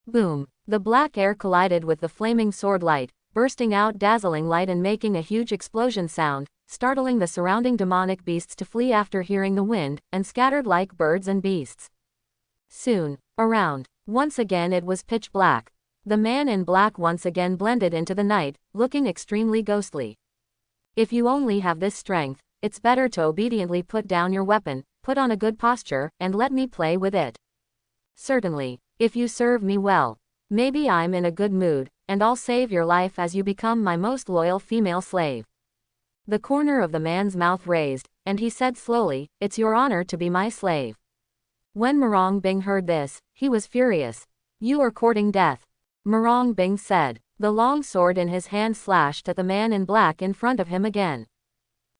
A: Boom! The black air collided with the flaming sword light, bursting out dazzling light and making a huge explosion sound, startling the surrounding demonic beasts to flee after hearing the wind, and scattered like birds and beasts. Soon, around, once again it was pitch black. The man in black once again blended into the night, looking extremely ghostly. If you only have this strength, it's better to obediently put down your weapon, put on a good posture, and let me play with it. Certainly, if you serve me well. Maybe I'm in a good mood, and I'll save your life as you become my most loyal female slave. The corner of the man's mouth raised, and he said slowly, "It's your honor to be my slave." When Murong Bing heard this, he was furious. "You are courting death," Murong Bing said. The long sword in his hand slashed at the man in black in front of him again.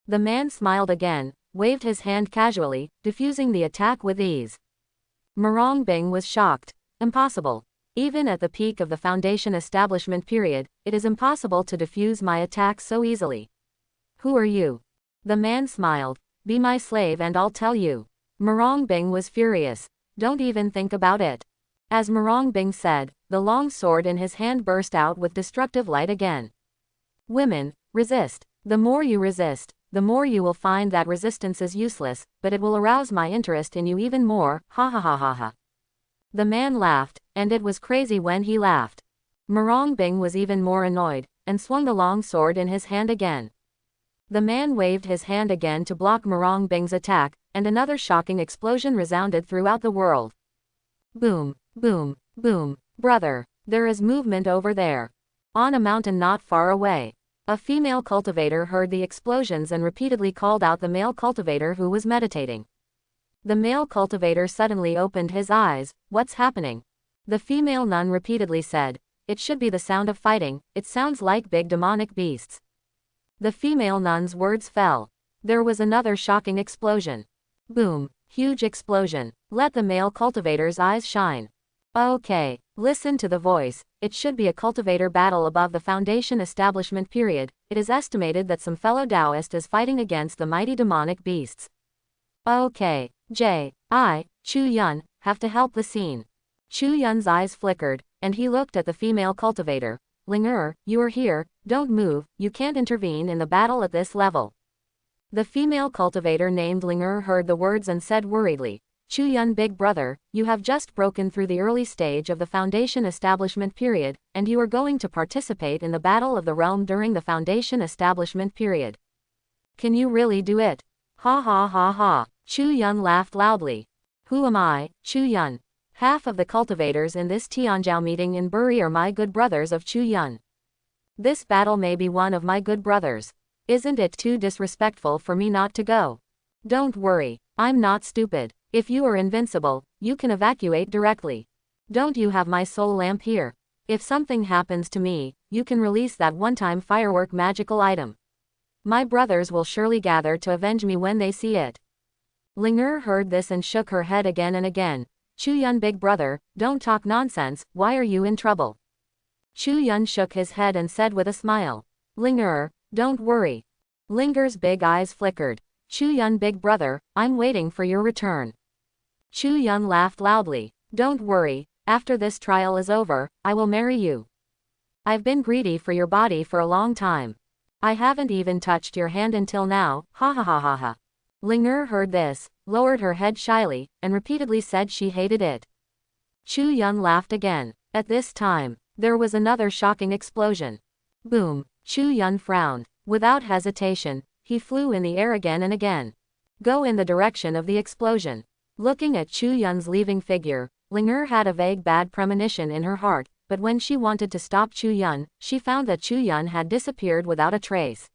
A: The man smiled again, waved his hand casually, diffusing the attack with ease. Murong Bing was shocked. Impossible. Even at the peak of the Foundation establishment period, it is impossible to defuse my attack so easily. Who are you? The man smiled. Be my slave and I'll tell you. Murong Bing was furious. Don't even think about it. As Murong Bing said, the long sword in his hand burst out with destructive light again. Women, resist. The more you resist, the more you will find that resistance is useless, but it will arouse my interest in you even more, ha ha ha ha ha. The man laughed, and it was crazy when he laughed. Murong Bing was even more annoyed, and swung the long sword in his hand again. The man waved his hand again to block Murong Bing's attack, and another shocking explosion resounded throughout the world. Boom, boom, boom. Brother, there is movement over there. On a mountain not far away. A female cultivator heard the explosions and repeatedly called out the male cultivator who was meditating. The male cultivator suddenly opened his eyes. What's happening? The female nun repeatedly said, "It should be the sound of fighting, it sounds like big demonic beasts." The female nun's words fell. There was another shocking explosion. Boom, huge explosion. Let the male cultivator's eyes shine. Okay, listen to the voice. It should be a cultivator battle above the Foundation establishment period. It is estimated that some fellow Taoist is fighting against the mighty demonic beasts. Okay, Chu Yun, have to help the scene. Chu Yun's eyes flickered, and he looked at the female cultivator. Ling you are here, don't move, you can't intervene in the battle at this level. The female cultivator named Ling heard the words and said worriedly, Chu Yun big brother, you have just broken through the early stage of the Foundation establishment period, and you are going to participate in the Battle of the Realm during the Foundation establishment period. Can you really do it? Ha ha ha ha. Chu Yun laughed loudly. Who am I, Chu Yun? Half of the cultivators in this Tianzhou meeting in Buri are my good brothers of Chu Yun. This battle may be one of my good brothers. Isn't it too disrespectful for me not to go? Don't worry, I'm not stupid. If you are invincible, you can evacuate directly. Don't you have my soul lamp here? If something happens to me, you can release that one-time firework magical item. My brothers will surely gather to avenge me when they see it. Ling heard this and shook her head again and again. Chu Yun big brother, don't talk nonsense, why are you in trouble? Chu Yun shook his head and said with a smile. Ling don't worry. Linger's big eyes flickered. Chu Yun big brother, I'm waiting for your return. Chu Yun laughed loudly. Don't worry, after this trial is over, I will marry you. I've been greedy for your body for a long time. I haven't even touched your hand until now, ha ha ha ha ha. Ling heard this, lowered her head shyly, and repeatedly said she hated it. Chu Yun laughed again. At this time, there was another shocking explosion. Boom, Chu Yun frowned. Without hesitation, he flew in the air again and again. Go in the direction of the explosion. Looking at Chu Yun's leaving figure, Ling had a vague bad premonition in her heart, but when she wanted to stop Chu Yun, she found that Chu Yun had disappeared without a trace.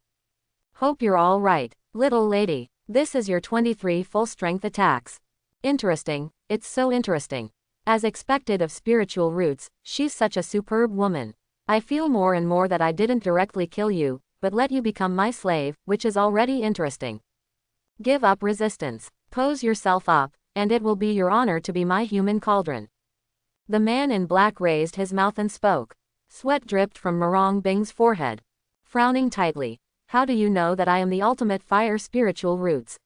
A: Hope you're all right, little lady. This is your 23 full-strength attacks. Interesting, it's so interesting. As expected of spiritual roots, she's such a superb woman. I feel more and more that I didn't directly kill you, but let you become my slave, which is already interesting. Give up resistance. Pose yourself up, and it will be your honor to be my human cauldron. The man in black raised his mouth and spoke. Sweat dripped from Murong Bing's forehead. Frowning tightly. How do you know that I am the ultimate fire spiritual roots?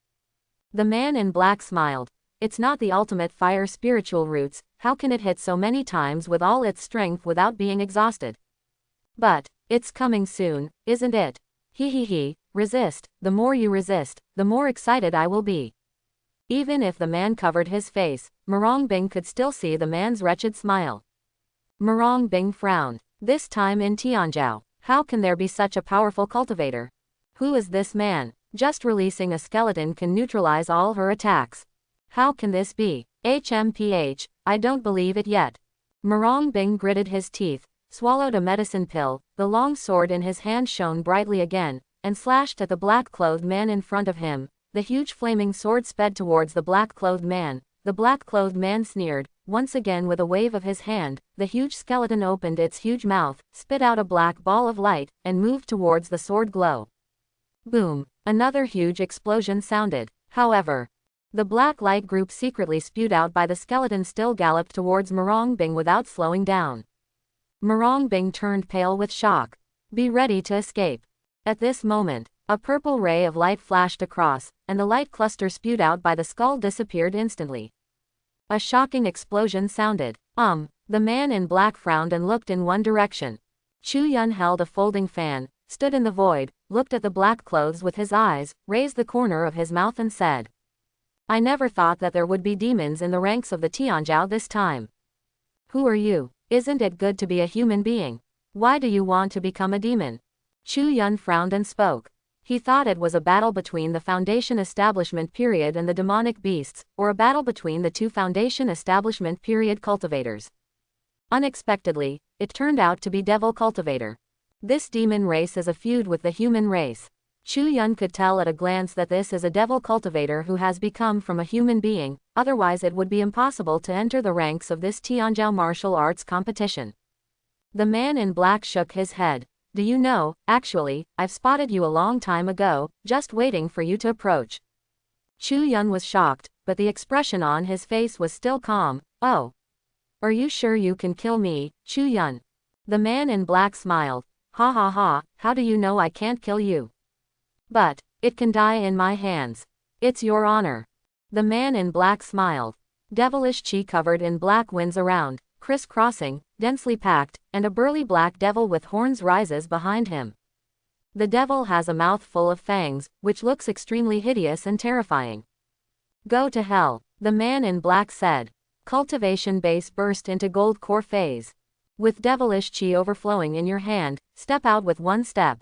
A: The man in black smiled. It's not the ultimate fire spiritual roots, how can it hit so many times with all its strength without being exhausted? But, It's coming soon, isn't it? He. Resist. The more you resist, the more excited I will be. Even if the man covered his face, Murong Bing could still see the man's wretched smile. Murong Bing frowned. This time in Tianzhou, how can there be such a powerful cultivator? Who is this man? Just releasing a skeleton can neutralize all her attacks. How can this be? HMPH, I don't believe it yet. Murong Bing gritted his teeth, swallowed a medicine pill, the long sword in his hand shone brightly again, and slashed at the black-clothed man in front of him. The huge flaming sword sped towards the black-clothed man. The black-clothed man sneered. Once again with a wave of his hand, the huge skeleton opened its huge mouth, spit out a black ball of light, and moved towards the sword glow. Boom! Another huge explosion sounded. However, the black light group secretly spewed out by the skeleton still galloped towards Murong Bing without slowing down. Murong Bing turned pale with shock. Be ready to escape. At this moment, a purple ray of light flashed across, and the light cluster spewed out by the skull disappeared instantly. A shocking explosion sounded. The man in black frowned and looked in one direction. Chu Yun held a folding fan, stood in the void, looked at the black clothes with his eyes, raised the corner of his mouth and said, I never thought that there would be demons in the ranks of the Tianzhou this time. Who are you? Isn't it good to be a human being? Why do you want to become a demon? Chu Yun frowned and spoke. He thought it was a battle between the Foundation Establishment period and the demonic beasts, or a battle between the two Foundation Establishment period cultivators. Unexpectedly, it turned out to be Devil Cultivator. This demon race is a feud with the human race. Chu Yun could tell at a glance that this is a Devil Cultivator who has become from a human being, otherwise it would be impossible to enter the ranks of this Tianzhou martial arts competition. The man in black shook his head. Do you know, actually, I've spotted you a long time ago, just waiting for you to approach. Chu Yun was shocked, but the expression on his face was still calm. Oh. Are you sure you can kill me, Chu Yun? The man in black smiled. Ha, how do you know I can't kill you? But, it can die in my hands. It's your honor. The man in black smiled. Devilish chi covered in black winds around, criss-crossing, densely packed, and a burly black devil with horns rises behind him. The devil has a mouth full of fangs, which looks extremely hideous and terrifying. Go to hell, the man in black said. Cultivation base burst into gold core phase. With devilish chi overflowing in your hand, step out with one step.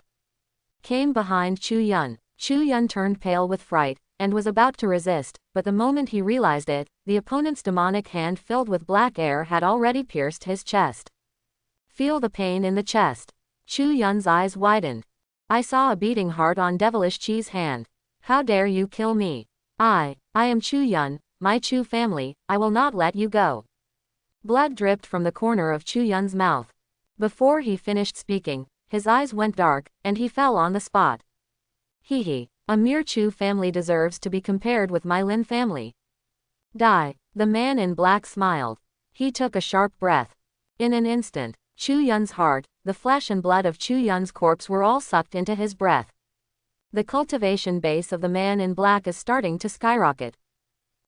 A: Came behind Chu Yun. Chu Yun turned pale with fright, and was about to resist, but the moment he realized it, the opponent's demonic hand filled with black air had already pierced his chest. Feel the pain in the chest. Chu Yun's eyes widened. I saw a beating heart on devilish chi's hand. How dare you kill me? I am Chu Yun, my Chu family, I will not let you go. Blood dripped from the corner of Chu Yun's mouth. Before he finished speaking, his eyes went dark, and he fell on the spot. A mere Chu family deserves to be compared with my Lin family. Die. The man in black smiled. He took a sharp breath. In an instant, Chu Yun's heart, the flesh and blood of Chu Yun's corpse were all sucked into his breath. The cultivation base of the man in black is starting to skyrocket.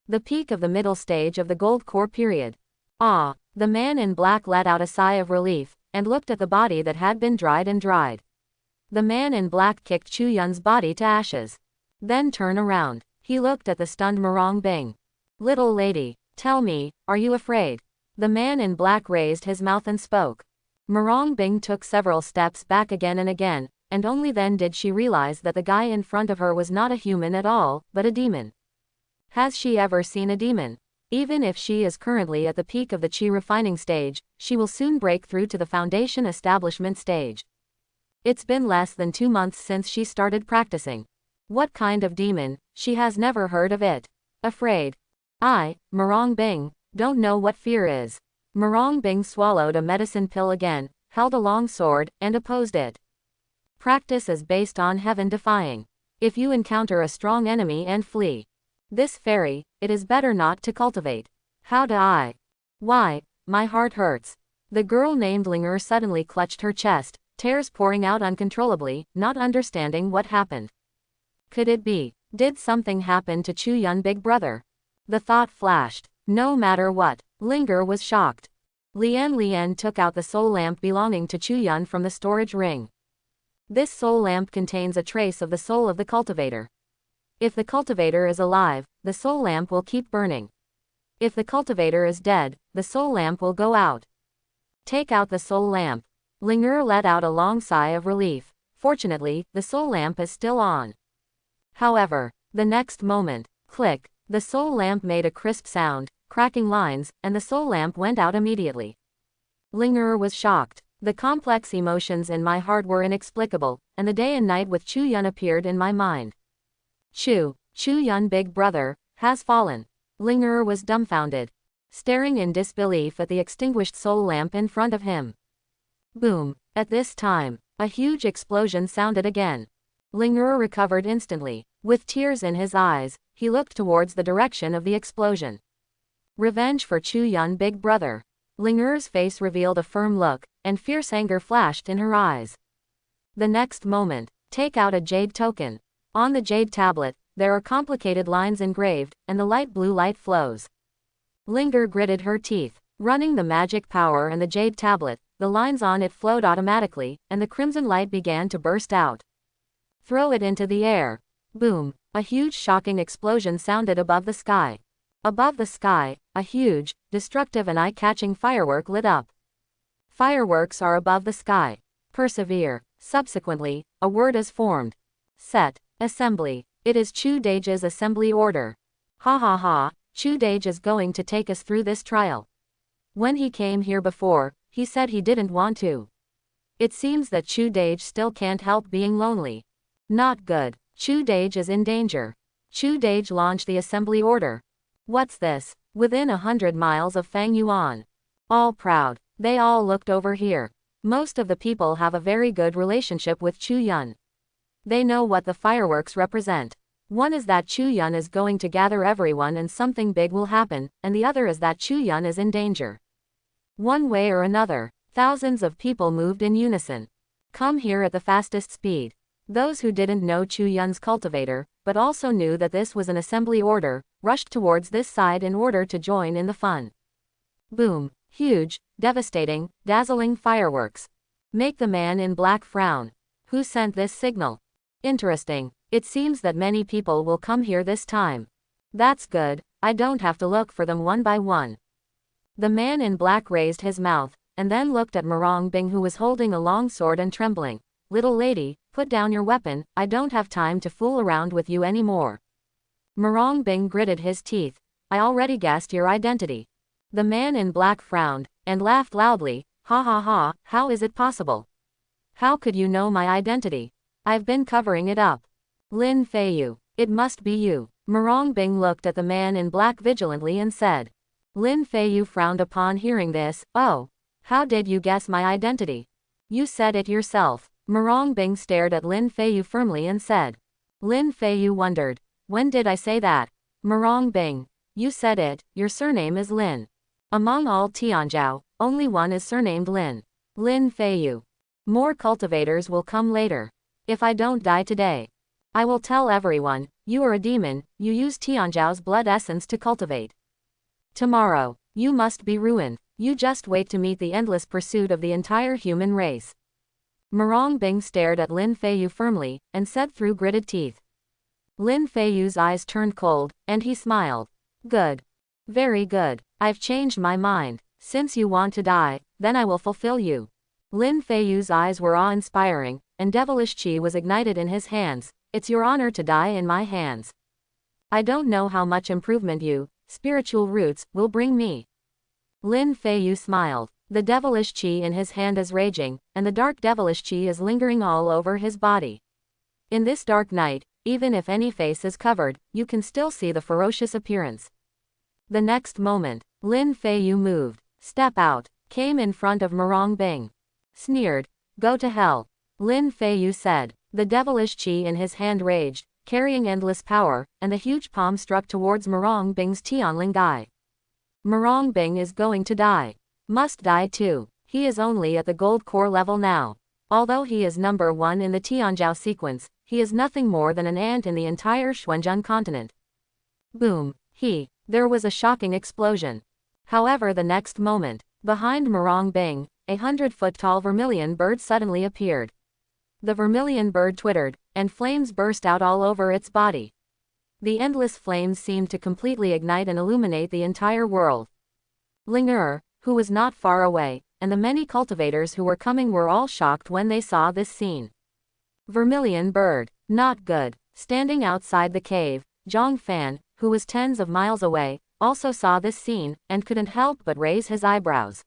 A: The peak of the middle stage of the gold core period. Ah! The man in black let out a sigh of relief, and looked at the body that had been dried and dried. The man in black kicked Chu Yun's body to ashes. Then turned around. He looked at the stunned Murong Bing. Little lady, tell me, are you afraid? The man in black raised his mouth and spoke. Murong Bing took several steps back again, and only then did she realize that the guy in front of her was not a human at all, but a demon. Has she ever seen a demon? Even if she is currently at the peak of the chi refining stage, she will soon break through to the foundation establishment stage. It's been less than 2 months since she started practicing. What kind of demon? She has never heard of it. Afraid. I, Murong Bing, don't know what fear is. Murong Bing swallowed a medicine pill again, held a long sword, and opposed it. Practice is based on heaven defying. If you encounter a strong enemy and flee this fairy, it is better not to cultivate. How do I? Why, my heart hurts. The girl named Linger suddenly clutched her chest, tears pouring out uncontrollably, not understanding what happened. Could it be? Did something happen to Chu Yun big brother? The thought flashed. No matter what, Linger was shocked. Lian took out the soul lamp belonging to Chu Yun from the storage ring. This soul lamp contains a trace of the soul of the cultivator. If the cultivator is alive, the soul lamp will keep burning. If the cultivator is dead, the soul lamp will go out. Take out the soul lamp. Ling let out a long sigh of relief. Fortunately, the soul lamp is still on. However, the next moment, click, the soul lamp made a crisp sound, cracking lines, and the soul lamp went out immediately. Ling was shocked. The complex emotions in my heart were inexplicable, and the day and night with Chu Yun appeared in my mind. Chu Yun, big brother, has fallen. Ling was dumbfounded, staring in disbelief at the extinguished soul lamp in front of him. Boom! At this time, a huge explosion sounded again. Ling recovered instantly. With tears in his eyes, he looked towards the direction of the explosion. Revenge for Chu Yun, big brother. Ling face revealed a firm look, and fierce anger flashed in her eyes. The next moment, take out a jade token. On the jade tablet, there are complicated lines engraved, and the light blue light flows. Ling gritted her teeth. Running the magic power and the jade tablet, the lines on it flowed automatically, and the crimson light began to burst out. Throw it into the air. Boom! A huge shocking explosion sounded above the sky. Above the sky, a huge, destructive and eye-catching firework lit up. Fireworks are above the sky. Persevere. Subsequently, a word is formed. Set. Assembly. It is Chu Dage's assembly order. Ha ha ha, Chu Dage is going to take us through this trial. When he came here before, he said he didn't want to. It seems that Chu Dage still can't help being lonely. Not good. Chu Dage is in danger. Chu Dage launched the assembly order. What's this? Within 100 miles of Fang Yuan. All proud. They all looked over here. Most of the people have a very good relationship with Chu Yun. They know what the fireworks represent. One is that Chu Yun is going to gather everyone and something big will happen, and the other is that Chu Yun is in danger. One way or another, thousands of people moved in unison. Come here at the fastest speed. Those who didn't know Chu Yun's cultivator, but also knew that this was an assembly order, rushed towards this side in order to join in the fun. Boom! Huge, devastating, dazzling fireworks. Make the man in black frown. Who sent this signal? Interesting. It seems that many people will come here this time. That's good, I don't have to look for them one by one. The man in black raised his mouth, and then looked at Marong Bing, who was holding a long sword and trembling. Little lady, put down your weapon, I don't have time to fool around with you anymore. Marong Bing gritted his teeth. I already guessed your identity. The man in black frowned, and laughed loudly. Ha ha ha, how is it possible? How could you know my identity? I've been covering it up. Lin Feiyu, it must be you. Marong Bing looked at the man in black vigilantly and said. Lin Feiyu frowned upon hearing this. Oh, how did you guess my identity? You said it yourself. Marong Bing stared at Lin Feiyu firmly and said. Lin Feiyu wondered. When did I say that? Marong Bing, you said it, your surname is Lin. Among all Tianzhou, only one is surnamed Lin. Lin Feiyu. More cultivators will come later. If I don't die today, I will tell everyone, you are a demon, you use Tianzhou's blood essence to cultivate. Tomorrow, you must be ruined. You just wait to meet the endless pursuit of the entire human race. Marong Bing stared at Lin Feiyu firmly, and said through gritted teeth. Lin Feiyu's eyes turned cold, and he smiled. Good. Very good. I've changed my mind. Since you want to die, then I will fulfill you. Lin Feiyu's eyes were awe-inspiring, and devilish qi was ignited in his hands. It's your honor to die in my hands. I don't know how much improvement you, spiritual roots, will bring me. Lin Feiyu smiled. The devilish qi in his hand is raging, and the dark devilish qi is lingering all over his body. In this dark night, even if any face is covered, you can still see the ferocious appearance. The next moment, Lin Feiyu moved, step out, came in front of Marong Bing. Sneered. Go to hell. Lin Feiyu said. The devilish qi in his hand raged, carrying endless power, and the huge palm struck towards Marong Bing's Tianling Gai. Marong Bing is going to die. Must die too. He is only at the gold core level now. Although he is number 1 in the Tianzhou sequence, he is nothing more than an ant in the entire Xuanzhen continent. Boom. There was a shocking explosion. However, the next moment, Behind Morong Bing, a 100-foot-tall vermilion bird suddenly appeared. The vermilion bird twittered, and flames burst out all over its body. The endless flames seemed to completely ignite and illuminate the entire world. Ling who was not far away, and the many cultivators who were coming were all shocked when they saw this scene. Vermilion bird, not good. Standing outside the cave, Zhang Fan, who was tens of miles away, also saw this scene, and couldn't help but raise his eyebrows.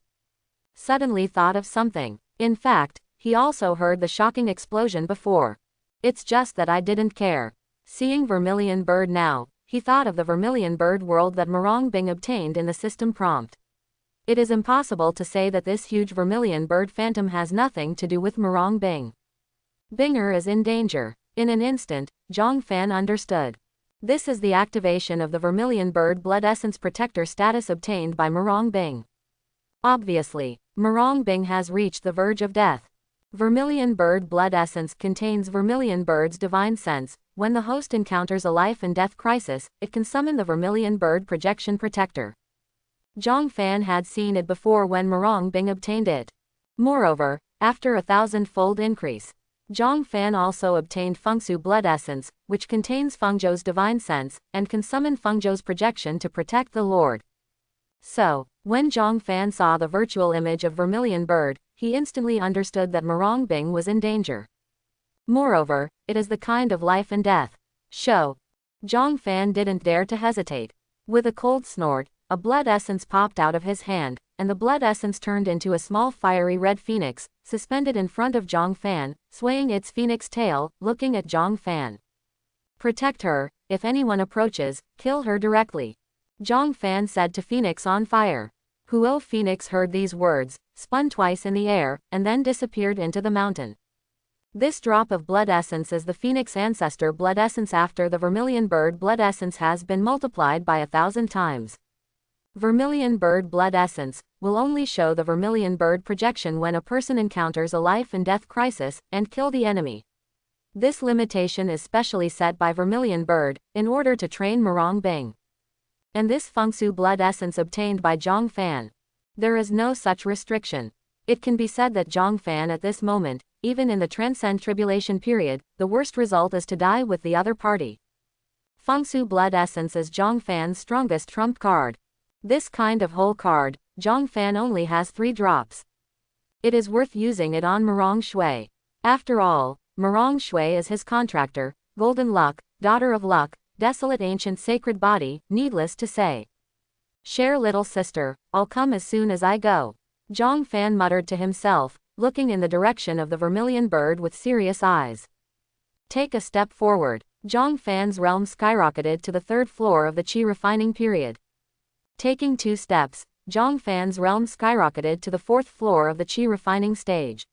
A: Suddenly thought of something. In fact, he also heard the shocking explosion before. It's just that I didn't care. Seeing vermilion bird now, he thought of the vermilion bird world that Morong Bing obtained in the system prompt. It is impossible to say that this huge vermilion bird phantom has nothing to do with Morong Bing. Binger is in danger. In an instant, Zhang Fan understood. This is the activation of the vermilion bird blood essence protector status obtained by Morong Bing. Obviously, Morong Bing has reached the verge of death. Vermilion bird blood essence contains vermilion bird's divine sense. When the host encounters a life and death crisis, it can summon the vermilion bird projection protector. Zhang Fan had seen it before when Morong Bing obtained it. Moreover, after a 1,000-fold increase, Zhang Fan also obtained Fengsu blood essence, which contains Fengzhou's divine sense, and can summon Fengzhou's projection to protect the Lord. So, when Zhang Fan saw the virtual image of vermilion bird, he instantly understood that Morong Bing was in danger. Moreover, it is the kind of life and death show. Zhang Fan didn't dare to hesitate. With a cold snort, a blood essence popped out of his hand, and the blood essence turned into a small fiery red phoenix, suspended in front of Zhang Fan, swaying its phoenix tail, looking at Zhang Fan. Protect her. If anyone approaches, kill her directly, Zhang Fan said to Phoenix on fire. Huo Phoenix heard these words, spun twice in the air, and then disappeared into the mountain. This drop of blood essence is the Phoenix ancestor blood essence after the vermilion bird blood essence has been multiplied by 1,000 times. Vermilion bird blood essence will only show the vermilion bird projection when a person encounters a life and death crisis, and kill the enemy. This limitation is specially set by vermilion bird, in order to train Morong Bing. And this Fengsu blood essence obtained by Zhang Fan. There is no such restriction. It can be said that Zhang Fan at this moment, even in the transcend tribulation period, the worst result is to die with the other party. Fengsu blood essence is Zhang Fan's strongest trump card. This kind of whole card, Zhang Fan only has 3 drops. It is worth using it on Morong Shui. After all, Morong Shui is his contractor, golden luck, daughter of luck, desolate ancient sacred body, needless to say. Share little sister, I'll come as soon as I go, Zhang Fan muttered to himself, looking in the direction of the vermilion bird with serious eyes. Take a step forward. Zhang Fan's realm skyrocketed to the 3rd floor of the Qi refining period. Taking 2 steps, Zhang Fan's realm skyrocketed to the 4th floor of the Qi refining stage.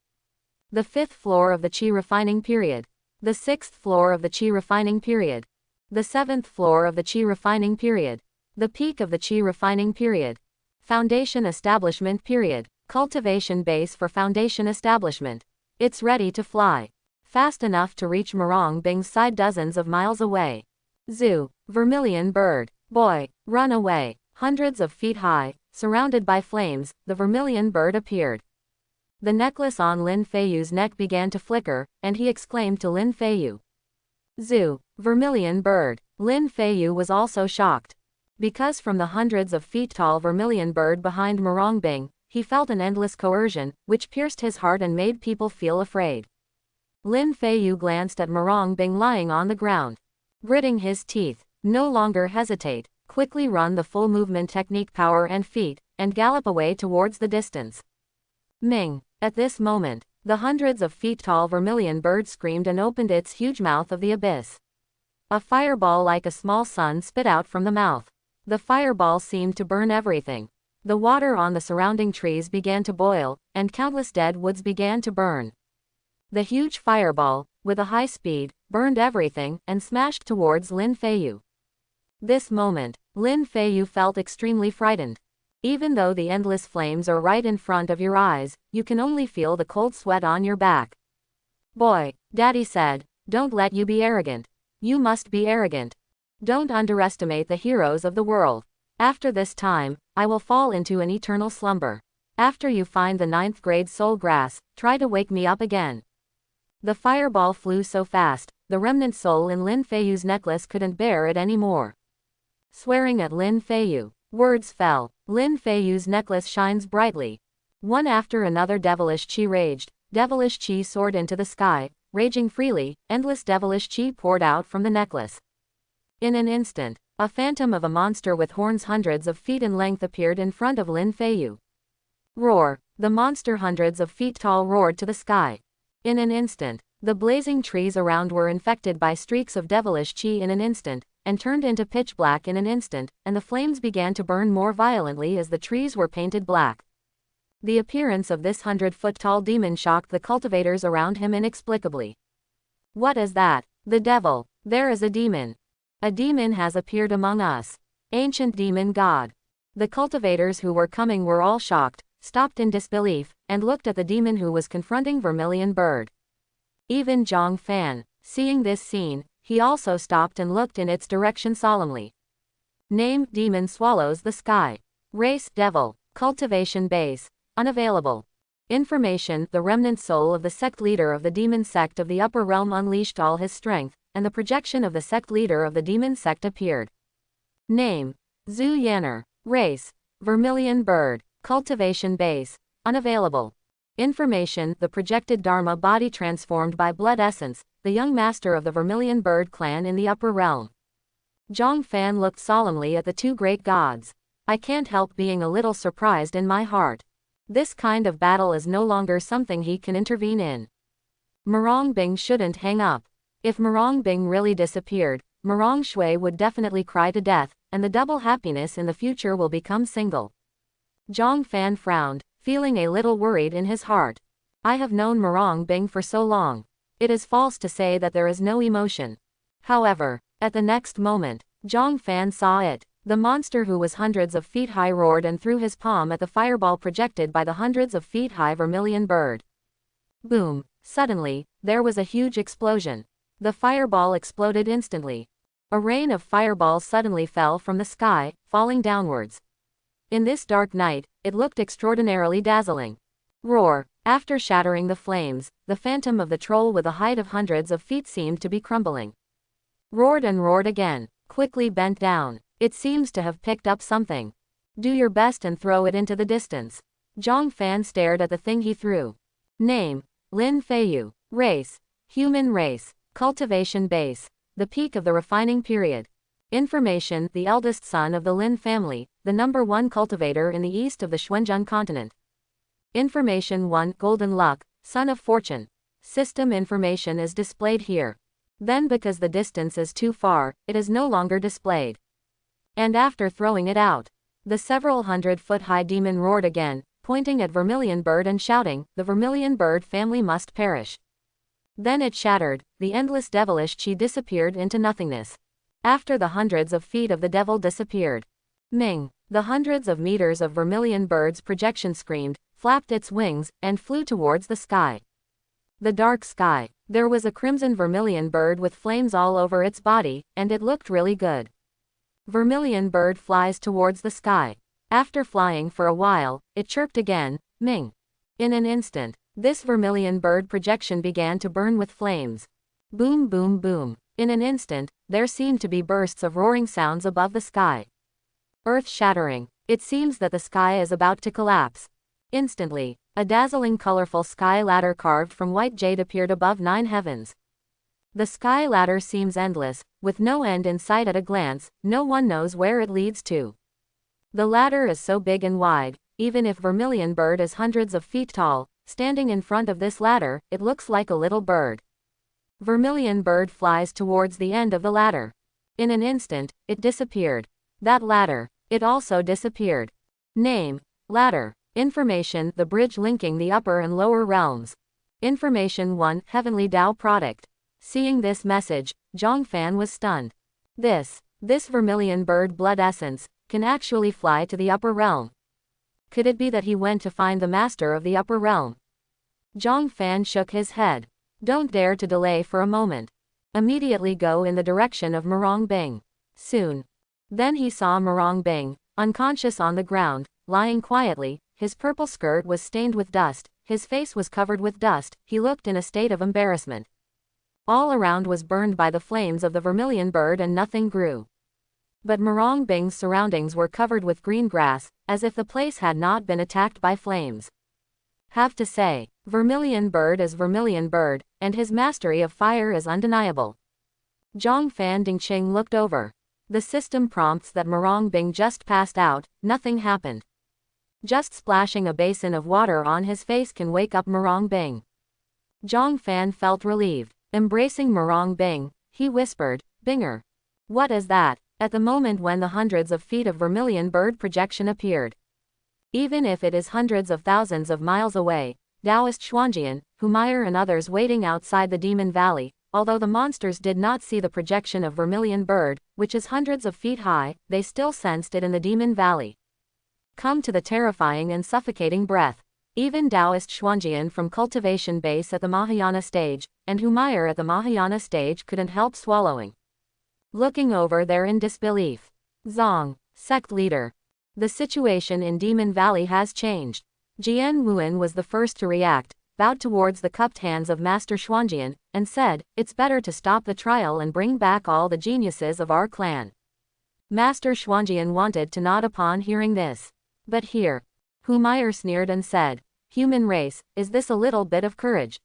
A: The 5th floor of the Qi refining period. The 6th floor of the Qi refining period. The 7th floor of the Qi refining period. The peak of the Qi refining period. Foundation establishment period. Cultivation base for foundation establishment. It's ready to fly. Fast enough to reach Morong Bing's side dozens of miles away. Zoo. Vermilion bird. Boy, run away. Hundreds of feet high, surrounded by flames, the vermilion bird appeared. The necklace on Lin Feiyu's neck began to flicker, and he exclaimed to Lin Feiyu. Zoo. Vermilion bird. Lin Feiyu was also shocked. Because from the hundreds of feet tall vermilion bird behind Morong Bing, he felt an endless coercion, which pierced his heart and made people feel afraid. Lin Feiyu glanced at Morong Bing lying on the ground. Gritting his teeth, no longer hesitate, quickly run the full movement technique power and feet, and gallop away towards the distance. Ming. At this moment, the hundreds of feet tall vermilion bird screamed and opened its huge mouth of the abyss. A fireball like a small sun spit out from the mouth. The fireball seemed to burn everything. The water on the surrounding trees began to boil, and countless dead woods began to burn. The huge fireball, with a high speed, burned everything, and smashed towards Lin Feiyu. This moment, Lin Feiyu felt extremely frightened. Even though the endless flames are right in front of your eyes, you can only feel the cold sweat on your back. Boy, Daddy said, don't let you be arrogant. You must be arrogant. Don't underestimate the heroes of the world. After this time, I will fall into an eternal slumber. After you find the 9th grade soul grass, try to wake me up again. The fireball flew so fast, the remnant soul in Lin Feiyu's necklace couldn't bear it anymore. Swearing at Lin Feiyu. Words fell. Lin Feiyu's necklace shines brightly. One after another devilish chi raged. Devilish chi soared into the sky, raging freely, endless devilish chi poured out from the necklace. In an instant, a phantom of a monster with horns hundreds of feet in length appeared in front of Lin Feiyu. Roar! The monster hundreds of feet tall roared to the sky. In an instant, the blazing trees around were infected by streaks of devilish chi in an instant, and turned into pitch black in an instant, and the flames began to burn more violently as the trees were painted black. The appearance of this 100-foot-tall demon shocked the cultivators around him inexplicably. What is that? The devil! There is a demon! A demon has appeared among us. Ancient demon god. The cultivators who were coming were all shocked, stopped in disbelief, and looked at the demon who was confronting Vermilion Bird. Even Zhang Fan, seeing this scene, he also stopped and looked in its direction solemnly. Name: Demon swallows the sky. Race: Devil. Cultivation base: unavailable. Information: the remnant soul of the sect leader of the demon sect of the upper realm unleashed all his strength, and the projection of the sect leader of the demon sect appeared. Name: Zhu Yanner. Race: Vermilion Bird. Cultivation base: unavailable. Information: the projected Dharma body transformed by blood essence, the young master of the Vermilion Bird clan in the upper realm. Zhang Fan looked solemnly at the two great gods. I can't help being a little surprised in my heart. This kind of battle is no longer something he can intervene in. Murong Bing shouldn't hang up. If Murong Bing really disappeared, Murong Shui would definitely cry to death, and the double happiness in the future will become single. Zhang Fan frowned, feeling a little worried in his heart. I have known Murong Bing for so long. It is false to say that there is no emotion. However, at the next moment, Zhang Fan saw it. The monster who was hundreds of feet high roared and threw his palm at the fireball projected by the hundreds of feet high Vermilion Bird. Boom! Suddenly, there was a huge explosion. The fireball exploded instantly. A rain of fireballs suddenly fell from the sky, falling downwards. In this dark night, it looked extraordinarily dazzling. Roar! After shattering the flames, the phantom of the troll with a height of hundreds of feet seemed to be crumbling. Roared and roared again, quickly bent down. It seems to have picked up something. Do your best and throw it into the distance. Zhang Fan stared at the thing he threw. Name: Lin Feiyu. Race: human race. Cultivation base: the peak of the refining period. Information: the eldest son of the Lin family, the #1 cultivator in the east of the Xuanzhen continent. Information: 1 Golden Luck, son of fortune. System information is displayed here. Then because the distance is too far, it is no longer displayed. And after throwing it out, the several 100-foot-high demon roared again, pointing at Vermilion Bird and shouting, "The Vermilion Bird family must perish." Then it shattered, the endless devilish chi disappeared into nothingness. After the hundreds of feet of the devil disappeared, Ming, the hundreds of meters of Vermilion Bird's projection screamed, flapped its wings, and flew towards the sky. The dark sky. There was a crimson Vermilion Bird with flames all over its body, and it looked really good. Vermilion Bird flies towards the sky. After flying for a while, it chirped again, Ming. In an instant, this Vermilion Bird projection began to burn with flames. Boom boom boom. In an instant, there seemed to be bursts of roaring sounds above the sky. Earth shattering. It seems that the sky is about to collapse. Instantly, a dazzling colorful sky ladder carved from white jade appeared above 9 heavens. The sky ladder seems endless, with no end in sight at a glance, no one knows where it leads to. The ladder is so big and wide, even if Vermilion Bird is hundreds of feet tall, standing in front of this ladder, it looks like a little bird. Vermilion Bird flies towards the end of the ladder. In an instant, it disappeared. That ladder, it also disappeared. Name: ladder. Information: the bridge linking the upper and lower realms. Information: 1 Heavenly Tao product. Seeing this message, Zhang Fan was stunned. This Vermilion Bird blood essence, can actually fly to the upper realm. Could it be that he went to find the master of the upper realm? Zhang Fan shook his head. Don't dare to delay for a moment. Immediately go in the direction of Murong Bing. Soon. Then he saw Murong Bing, unconscious on the ground, lying quietly. his purple skirt was stained with dust, his face was covered with dust, he looked in a state of embarrassment. All around was burned by the flames of the vermilion bird and nothing grew. But Morong Bing's surroundings were covered with green grass, as if the place had not been attacked by flames. Have to say, vermilion bird is vermilion bird, and his mastery of fire is undeniable. Zhang Fan Dingqing looked over. The system prompts that Morong Bing just passed out, nothing happened. Just splashing a basin of water on his face can wake up Morong Bing. Zhang Fan felt relieved. Embracing Morong Bing, he whispered, "Binger." "What is that?" At the moment when the hundreds of feet of vermilion bird projection appeared. Even if it is hundreds of thousands of miles away, Taoist Xuanjian, Humayr and others waiting outside the Demon Valley, although the monsters did not see the projection of vermilion bird, which is hundreds of feet high, they still sensed it in the Demon Valley. Come to the terrifying and suffocating breath. Even Taoist Xuanjian from cultivation base at the Mahayana stage, and Humayr at the Mahayana stage couldn't help swallowing. Looking over there in disbelief. Zong, sect leader. The situation in Demon Valley has changed. Jian Wuan was the first to react, bowed towards the cupped hands of Master Xuanjian, and said, "It's better to stop the trial and bring back all the geniuses of our clan." Master Xuanjian wanted to nod upon hearing this. But here, Humayr sneered and said, "Human race, is this a little bit of courage?"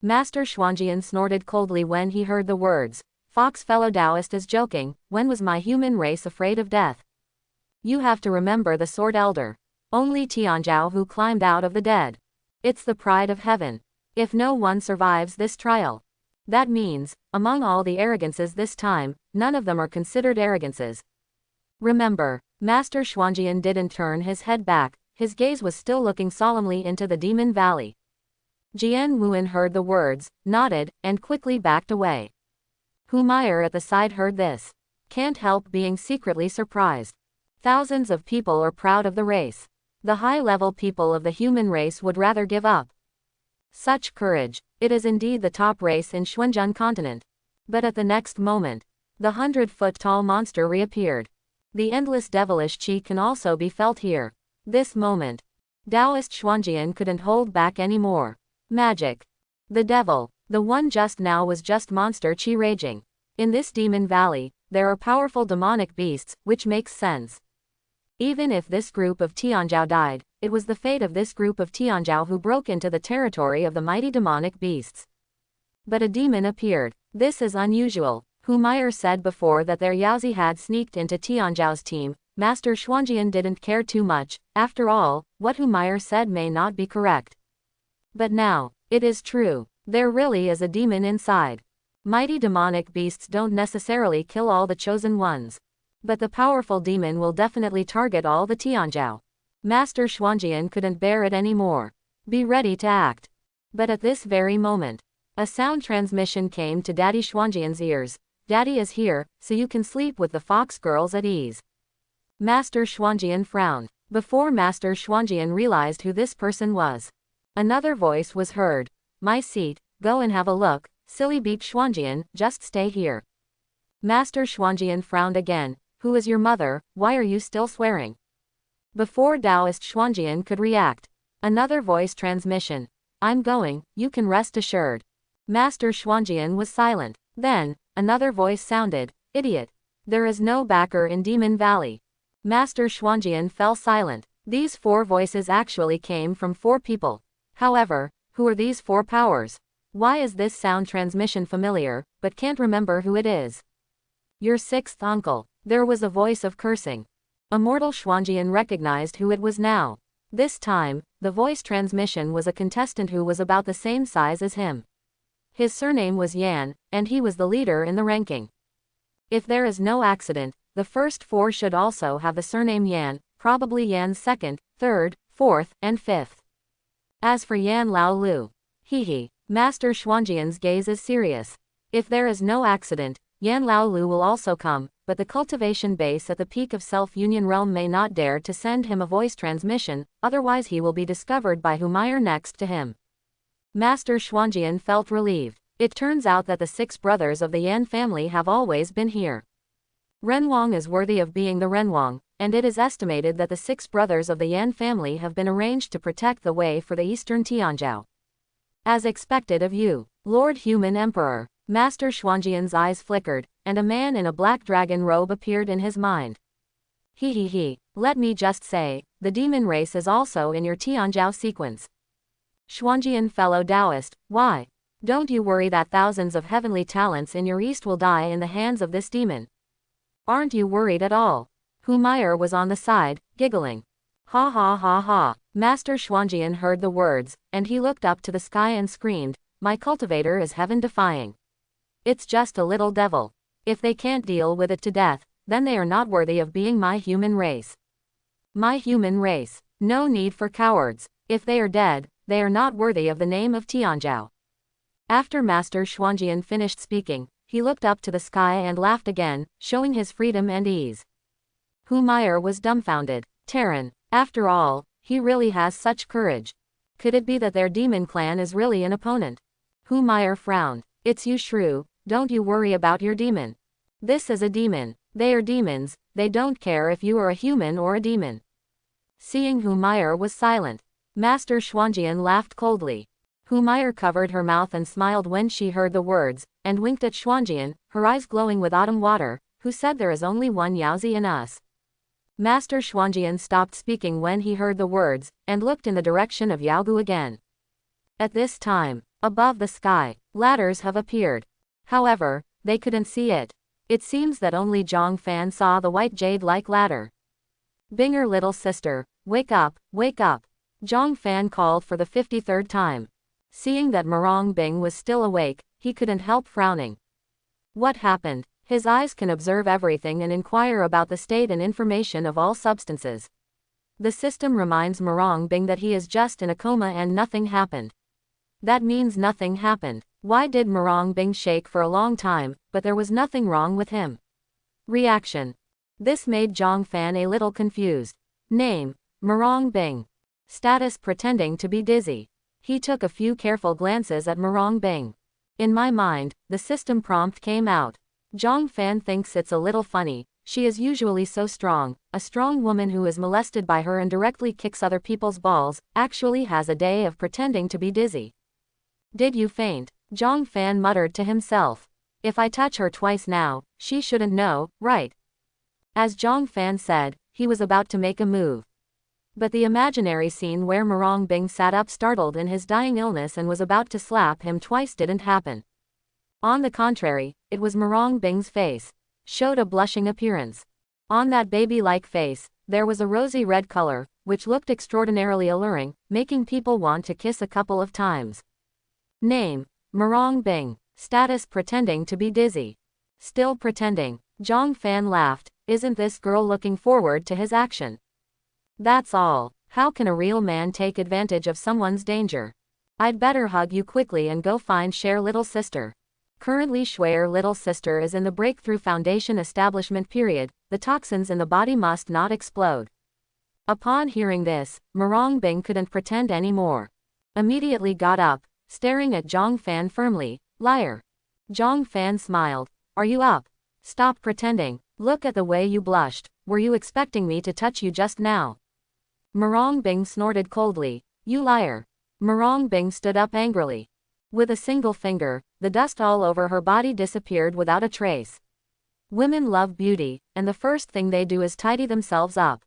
A: Master Xuanjian snorted coldly when he heard the words. "Fox fellow Taoist is joking, when was my human race afraid of death? You have to remember the Sword Elder. Only Tianzhao who climbed out of the dead. It's the pride of heaven. If no one survives this trial, that means, among all the arrogances this time, none of them are considered arrogances. Remember, Master Xuanjian didn't turn his head back, his gaze was still looking solemnly into the Demon Valley. Jian Wuan heard the words, nodded, and quickly backed away. Humayr at the side heard this. Can't help being secretly surprised. Thousands of people are proud of the race. The high-level people of the human race would rather give up. Such courage. It is indeed the top race in Xuanzhen continent. But at the next moment, the 100-foot-tall monster reappeared. The endless devilish qi can also be felt here. This moment, Taoist Xuanjian couldn't hold back anymore. Magic. The devil, the one just now was just monster qi raging. In this demon valley, there are powerful demonic beasts, which makes sense. Even if this group of Tianzhao died, it was the fate of this group of Tianzhao who broke into the territory of the mighty demonic beasts. But a demon appeared. This is unusual. Humayr said before that their Yaozi had sneaked into Tianzhao's team. Master Xuanjian didn't care too much. After all, what Humayr said may not be correct. But now, it is true. There really is a demon inside. Mighty demonic beasts don't necessarily kill all the chosen ones. But the powerful demon will definitely target all the Tianzhao. Master Xuanjian couldn't bear it anymore. Be ready to act. But at this very moment, a sound transmission came to Daddy Xuanjian's ears. Daddy is here, so you can sleep with the fox girls at ease. Master Xuanjian frowned. Before Master Xuanjian realized who this person was, another voice was heard. My seat, go and have a look, silly beep Xuanjian, just stay here. Master Xuanjian frowned again. Who is your mother, why are you still swearing? Before Taoist Xuanjian could react, another voice transmission. I'm going, you can rest assured. Master Xuanjian was silent. Then, another voice sounded. Idiot. There is no backer in Demon Valley. Master Xuanjian fell silent. These four voices actually came from four people. However, who are these four powers? Why is this sound transmission familiar, but can't remember who it is? Your sixth uncle. There was a voice of cursing. Immortal Xuanjian recognized who it was now. This time, the voice transmission was a contestant who was about the same size as him. His surname was Yan, and he was the leader in the ranking. If there is no accident, the first four should also have the surname Yan, probably Yan's second, third, fourth, and fifth. As for Yan Lao Lu, Master Xuanjian's gaze is serious. If there is no accident, Yan Lao Lu will also come, but the cultivation base at the peak of Self-Union Realm may not dare to send him a voice transmission, otherwise he will be discovered by Humayr next to him. Master Xuanjian felt relieved. It turns out that the six brothers of the Yan family have always been here. Renwang is worthy of being the Renwang, and it is estimated that the 6 brothers of the Yan family have been arranged to protect the way for the Eastern Tianzhou. As expected of you, Lord Human Emperor. Master Xuanjian's eyes flickered, and a man in a black dragon robe appeared in his mind. He. Let me just say, the demon race is also in your Tianzhou sequence. Xuanjian fellow Taoist, why? Don't you worry that thousands of heavenly talents in your east will die in the hands of this demon. Aren't you worried at all? Humayr was on the side, giggling. Ha ha ha ha. Master Xuanjian heard the words, and he looked up to the sky and screamed, my cultivator is heaven-defying. It's just a little devil. If they can't deal with it to death, then they are not worthy of being my human race. My human race. No need for cowards. If they are dead, they are not worthy of the name of Tianzhou. After Master Xuanjian finished speaking, he looked up to the sky and laughed again, showing his freedom and ease. Humayr was dumbfounded. Terran. After all, he really has such courage. Could it be that their demon clan is really an opponent? Humayr frowned. It's you shrew, don't you worry about your demon. This is a demon. They are demons, they don't care if you are a human or a demon. Seeing Humayr was silent, Master Xuanjian laughed coldly. Humayr covered her mouth and smiled when she heard the words, and winked at Xuanjian, her eyes glowing with autumn water, who said there is only one Yaozi in us. Master Xuanjian stopped speaking when he heard the words, and looked in the direction of Yaogu again. At this time, above the sky, ladders have appeared. However, they couldn't see it. It seems that only Zhang Fan saw the white jade-like ladder. Binger little sister, wake up, wake up. Zhang Fan called for the 53rd time. Seeing that Marong Bing was still awake, he couldn't help frowning. What happened? His eyes can observe everything and inquire about the state and information of all substances. The system reminds Marong Bing that he is just in a coma and nothing happened. That means nothing happened. Why did Marong Bing shake for a long time, but there was nothing wrong with him? Reaction. This made Zhang Fan a little confused. Name, Marong Bing. Status pretending to be dizzy. He took a few careful glances at Marong Bing. In my mind, the system prompt came out. Zhang Fan thinks it's a little funny, she is usually so strong, a strong woman who is molested by her and directly kicks other people's balls, actually has a day of pretending to be dizzy. Did you faint? Zhang Fan muttered to himself. If I touch her twice now, she shouldn't know, right? As Zhang Fan said, he was about to make a move. But the imaginary scene where Marong Bing sat up startled in his dying illness and was about to slap him twice didn't happen. On the contrary, it was Marong Bing's face. Showed a blushing appearance. On that baby-like face, there was a rosy red color, which looked extraordinarily alluring, making people want to kiss a couple of times. Name, Marong Bing. Status pretending to be dizzy. Still pretending. Zhang Fan laughed. Isn't this girl looking forward to his action? That's all. How can a real man take advantage of someone's danger? I'd better hug you quickly and go find Cher little sister. Currently Cher little sister is in the breakthrough foundation establishment period, the toxins in the body must not explode. Upon hearing this, Marong Bing couldn't pretend anymore. Immediately got up, staring at Zhang Fan firmly. Liar. Zhang Fan smiled. Are you up? Stop pretending. Look at the way you blushed. Were you expecting me to touch you just now? Marong Bing snorted coldly. You liar. Marong Bing stood up angrily. With a single finger, the dust all over her body disappeared without a trace. Women love beauty, and the first thing they do is tidy themselves up.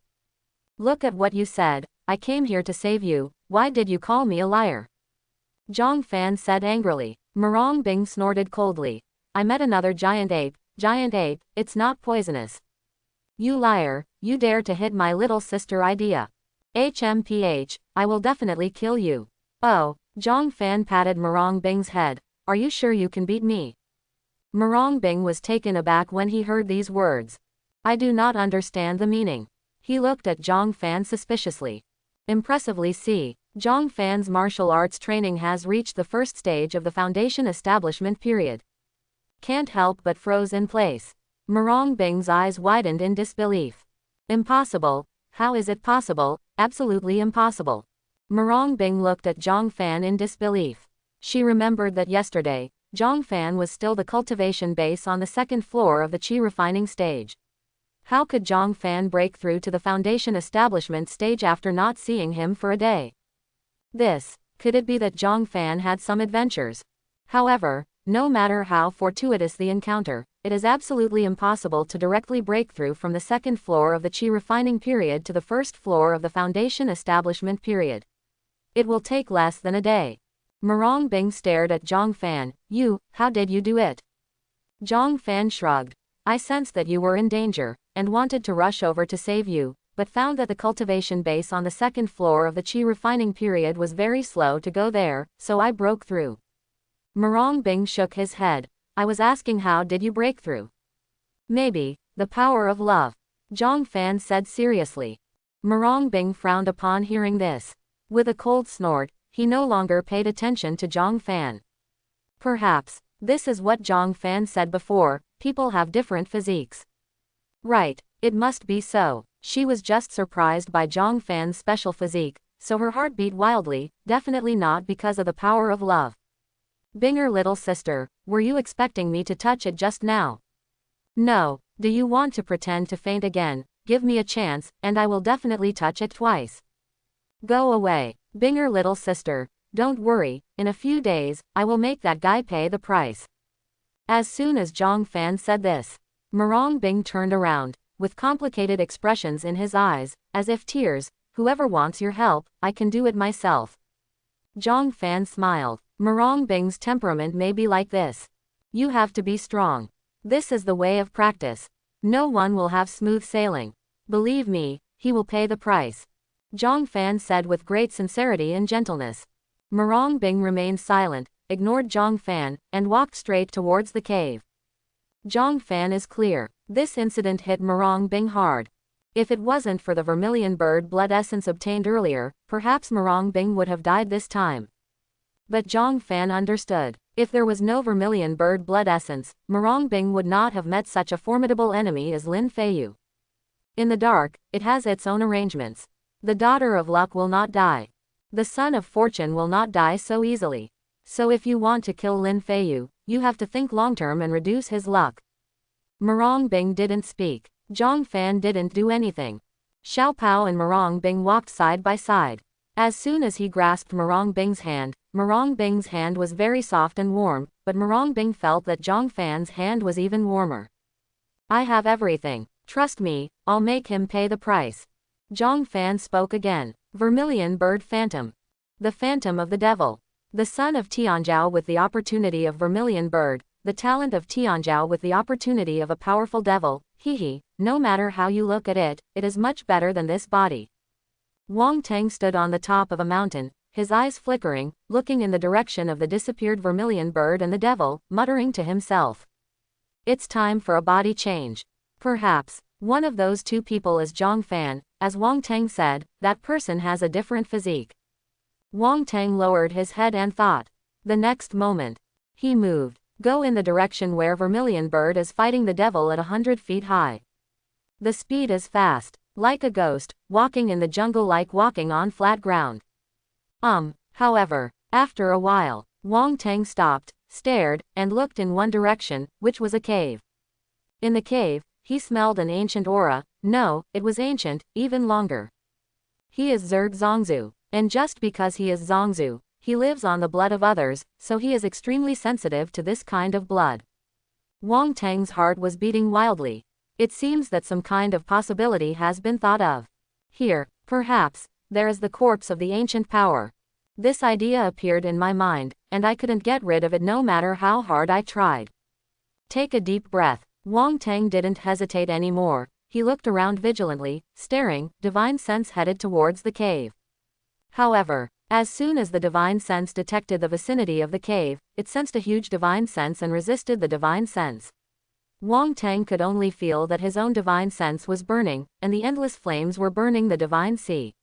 A: Look at what you said. I came here to save you. Why did you call me a liar? Zhang Fan said angrily. Marong Bing snorted coldly. I met another giant ape, it's not poisonous. You liar, you dare to hit my little sister idea. HMPH, I will definitely kill you. Oh, Zhang Fan patted Marong Bing's head. Are you sure you can beat me? Marong Bing was taken aback when he heard these words. I do not understand the meaning. He looked at Zhang Fan suspiciously. Impressively see. Zhang Fan's martial arts training has reached the first stage of the foundation establishment period. Can't help but froze in place. Marong Bing's eyes widened in disbelief. Impossible. How is it possible? Absolutely impossible. Marong Bing looked at Zhang Fan in disbelief. She remembered that yesterday, Zhang Fan was still the cultivation base on the second floor of the qi refining stage. How could Zhang Fan break through to the Foundation establishment stage after not seeing him for a day? Could it be that Zhang Fan had some adventures? However, no matter how fortuitous the encounter, it is absolutely impossible to directly break through from the second floor of the Qi refining period to the first floor of the Foundation establishment period. It will take less than a day. Murong Bing stared at Zhang Fan. How did you do it? Zhang Fan shrugged. I sensed that you were in danger, and wanted to rush over to save you, but found that the cultivation base on the second floor of the Qi refining period was very slow to go there, so I broke through. Murong Bing shook his head. I was asking how did you break through? Maybe, the power of love. Zhang Fan said seriously. Murong Bing frowned upon hearing this. With a cold snort, he no longer paid attention to Zhang Fan. Perhaps, this is what Zhang Fan said before, people have different physiques. Right, it must be so. She was just surprised by Zhang Fan's special physique, so her heart beat wildly, definitely not because of the power of love. Binger little sister, were you expecting me to touch it just now? No, do you want to pretend to faint again? Give me a chance, and I will definitely touch it twice. Go away, Binger little sister, don't worry, in a few days, I will make that guy pay the price. As soon as Zhang Fan said this, Murong Bing turned around, with complicated expressions in his eyes, as if tears. Whoever wants your help, I can do it myself. Zhang Fan smiled. Murong Bing's temperament may be like this. You have to be strong. This is the way of practice. No one will have smooth sailing. Believe me, he will pay the price. Zhang Fan said with great sincerity and gentleness. Murong Bing remained silent, ignored Zhang Fan, and walked straight towards the cave. Zhang Fan is clear. This incident hit Murong Bing hard. If it wasn't for the vermilion bird blood essence obtained earlier, perhaps Murong Bing would have died this time. But Zhang Fan understood. If there was no vermilion bird blood essence, Murong Bing would not have met such a formidable enemy as Lin Feiyu. In the dark, it has its own arrangements. The daughter of luck will not die. The son of fortune will not die so easily. So if you want to kill Lin Feiyu, you have to think long-term and reduce his luck. Murong Bing didn't speak. Zhang Fan didn't do anything. Xiao Pao and Murong Bing walked side by side. As soon as he grasped Murong Bing's hand was very soft and warm, but Murong Bing felt that Zhang Fan's hand was even warmer. I have everything. Trust me, I'll make him pay the price. Zhang Fan spoke again. Vermilion bird phantom. The phantom of the devil. The son of Tianzhao with the opportunity of vermilion bird, the talent of Tianzhao with the opportunity of a powerful devil, no matter how you look at it, it is much better than this body. Wang Teng stood on the top of a mountain, his eyes flickering, looking in the direction of the disappeared vermilion bird and the devil, muttering to himself. It's time for a body change. Perhaps, one of those two people is Zhang Fan, as Wang Teng said, that person has a different physique. Wang Teng lowered his head and thought. The next moment, he moved. Go in the direction where vermilion bird is fighting the devil at 100 feet high. The speed is fast. Like a ghost, walking in the jungle like walking on flat ground. However, after a while, Wang Teng stopped, stared, and looked in one direction, which was a cave. In the cave, he smelled an ancient aura. No, it was ancient, even longer. He is Zerg Zongzu, and just because he is Zongzu, he lives on the blood of others, so he is extremely sensitive to this kind of blood. Wang Teng's heart was beating wildly. It seems that some kind of possibility has been thought of. Here, perhaps, there is the corpse of the ancient power. This idea appeared in my mind, and I couldn't get rid of it no matter how hard I tried. Take a deep breath. Wang Teng didn't hesitate anymore. He looked around vigilantly, staring. Divine sense headed towards the cave. However, as soon as the divine sense detected the vicinity of the cave, it sensed a huge divine sense and resisted the divine sense. Wang Teng could only feel that his own divine sense was burning, and the endless flames were burning the divine sea.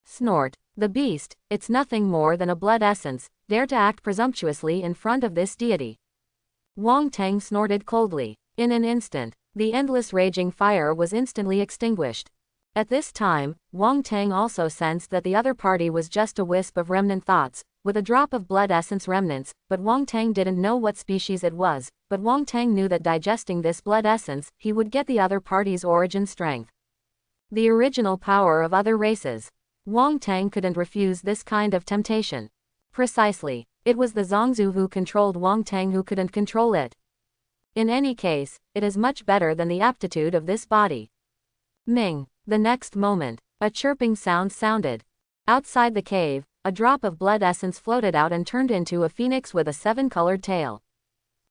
A: Snort. The beast, it's nothing more than a blood essence, dare to act presumptuously in front of this deity. Wang Teng snorted coldly. In an instant, the endless raging fire was instantly extinguished. At this time, Wang Teng also sensed that the other party was just a wisp of remnant thoughts, with a drop of blood essence remnants, but Wang Tang didn't know what species it was, but Wang Tang knew that digesting this blood essence, he would get the other party's origin strength. The original power of other races. Wang Tang couldn't refuse this kind of temptation. Precisely. It was the Zongzu who controlled Wang Tang who couldn't control it. In any case, it is much better than the aptitude of this body. Ming. The next moment, a chirping sound sounded. Outside the cave, a drop of blood essence floated out and turned into a phoenix with a 7-colored tail.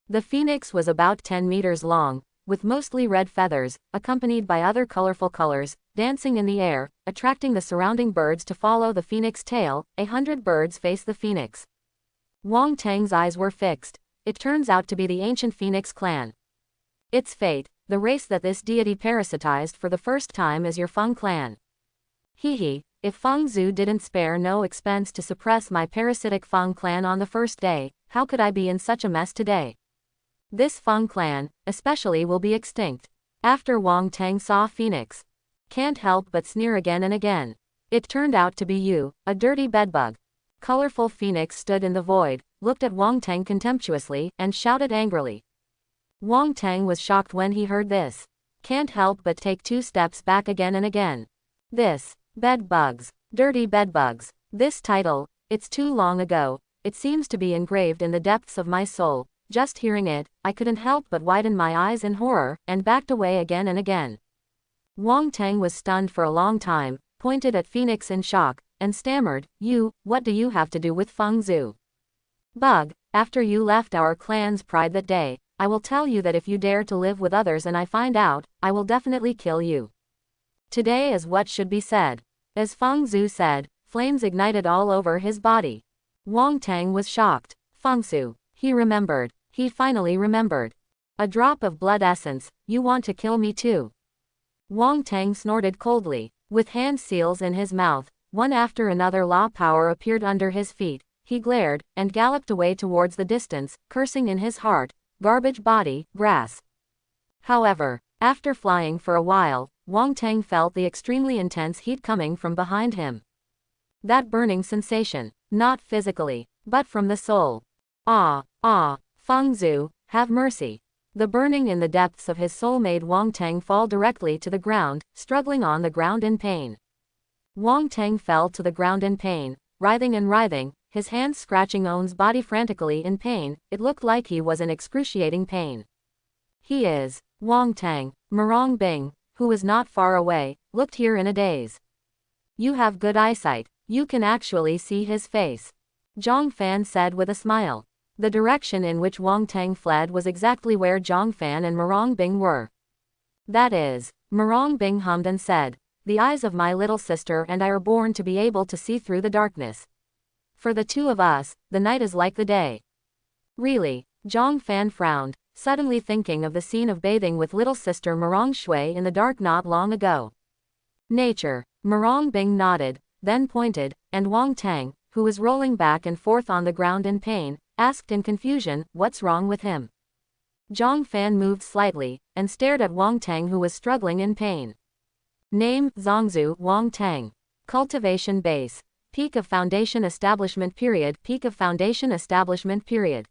A: The phoenix was about 10 meters long, with mostly red feathers, accompanied by other colorful colors, dancing in the air, attracting the surrounding birds to follow the phoenix tail. 100 birds faced the phoenix. Wang Tang's eyes were fixed. It turns out to be the ancient Phoenix clan. Its fate, the race that this deity parasitized for the first time, is your Feng clan. Hehe, if Feng Zhu didn't spare no expense to suppress my parasitic Feng clan on the first day, how could I be in such a mess today? This Feng clan, especially, will be extinct. After Wang Tang saw Phoenix. Can't help but sneer again and again. It turned out to be you, a dirty bedbug. Colorful Phoenix stood in the void, looked at Wang Tang contemptuously, and shouted angrily. Wang Tang was shocked when he heard this. Can't help but take 2 steps back again and again. This, bedbugs, dirty bedbugs, this title, it's too long ago, it seems to be engraved in the depths of my soul. Just hearing it, I couldn't help but widen my eyes in horror, and backed away again and again. Wang Tang was stunned for a long time, pointed at Phoenix in shock, and stammered, what do you have to do with Feng Zhu? Bug, after you left our clan's pride that day, I will tell you that if you dare to live with others and I find out, I will definitely kill you. Today is what should be said. As Feng Zhu said, flames ignited all over his body. Wang Tang was shocked. Feng Zhu, he remembered. He finally remembered. A drop of blood essence, you want to kill me too? Wang Tang snorted coldly. With hand seals in his mouth, one after another law power appeared under his feet. He glared, and galloped away towards the distance, cursing in his heart, garbage body, grass. However, after flying for a while, Wang Tang felt the extremely intense heat coming from behind him. That burning sensation, not physically, but from the soul. Ah, Feng Zhu, have mercy. The burning in the depths of his soul made Wang Tang fall directly to the ground, struggling on the ground in pain. Wang Tang fell to the ground in pain, writhing and writhing, his hands scratching On's body frantically in pain. It looked like he was in excruciating pain. He is. Wang Tang, Murong Bing, who was not far away, looked here in a daze. You have good eyesight, you can actually see his face. Zhang Fan said with a smile. The direction in which Wang Tang fled was exactly where Zhang Fan and Murong Bing were. That is, Murong Bing hummed and said, the eyes of my little sister and I are born to be able to see through the darkness. For the two of us, the night is like the day. Really? Zhang Fan frowned, suddenly thinking of the scene of bathing with little sister Murong Shui in the dark not long ago. Nature. Murong Bing nodded, then pointed, and Wang Tang, who was rolling back and forth on the ground in pain, asked in confusion, what's wrong with him? Zhang Fan moved slightly, and stared at Wang Tang who was struggling in pain. Name, Zongzu, Wang Tang. Cultivation base. Peak of foundation establishment period. Peak of foundation establishment period.